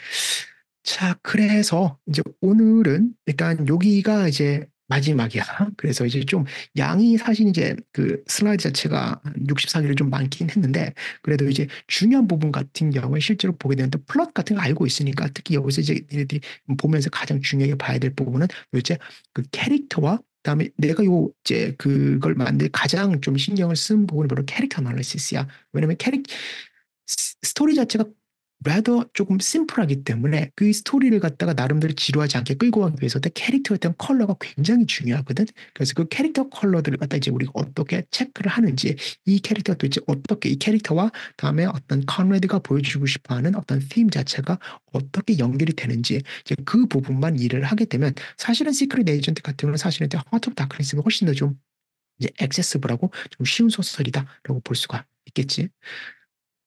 자, 그래서 이제 오늘은 일단 여기가 이제 마지막이야. 그래서 이제 좀 양이 사실 이제 그 슬라이드 자체가 64개를 좀 많긴 했는데 그래도 이제 중요한 부분 같은 경우에 실제로 보게 되는데 플롯 같은 거 알고 있으니까 특히 여기서 이제 얘네들이 보면서 가장 중요하게 봐야 될 부분은 이제 그 캐릭터와 그다음에 내가 요 이제 그걸 만들 가장 좀 신경을 쓴 부분이 바로 캐릭터 아날리시스야. 왜냐면 스토리 자체가 rather 조금 심플하기 때문에 그 스토리를 갖다가 나름대로 지루하지 않게 끌고 가기 위해서 캐릭터에 대한 컬러가 굉장히 중요하거든. 그래서 그 캐릭터 컬러들을 갖다 이제 우리가 어떻게 체크를 하는지 이 캐릭터가 또 이제 어떻게 이 캐릭터와 다음에 어떤 컨레드가 보여주고 싶어하는 어떤 팀 자체가 어떻게 연결이 되는지 이제 그 부분만 일을 하게 되면 사실은 시크릿 에이전트 같은 경우는 사실은 하트 오브 다크니스가 훨씬 더 좀 이제 액세스블하고 좀 쉬운 소설이다라고 볼 수가 있겠지.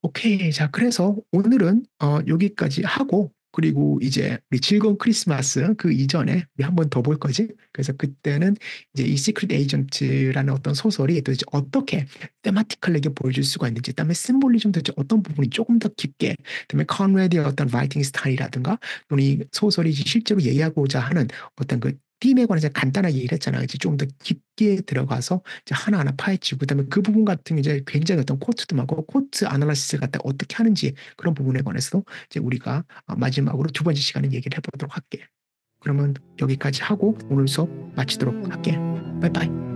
오케이. 자, 그래서 오늘은 여기까지 하고 그리고 이제 우리 즐거운 크리스마스 그 이전에 우리 한 번 더 볼 거지. 그래서 그때는 이제 이 시크릿 에이전트라는 어떤 소설이 또 이제 어떻게 테마티컬하게 보여줄 수가 있는지, 그다음에 심볼리즘도 이제 어떤 부분이 조금 더 깊게, 그다음에 컨레드의 어떤 라이팅 스타일이라든가 또는 이 소설이 실제로 얘기하고자 하는 어떤 그 팀에 관해서 간단하게 얘기했잖아. 이제 좀 더 깊게 들어가서 이제 하나하나 파헤치고, 그다음에 그 부분 같은 이제 굉장히 어떤 코트도 많고 코트 아날라시스 같은 어떻게 하는지 그런 부분에 관해서도 이제 우리가 마지막으로 두 번째 시간에 얘기를 해보도록 할게. 그러면 여기까지 하고 오늘 수업 마치도록 할게. 바이바이.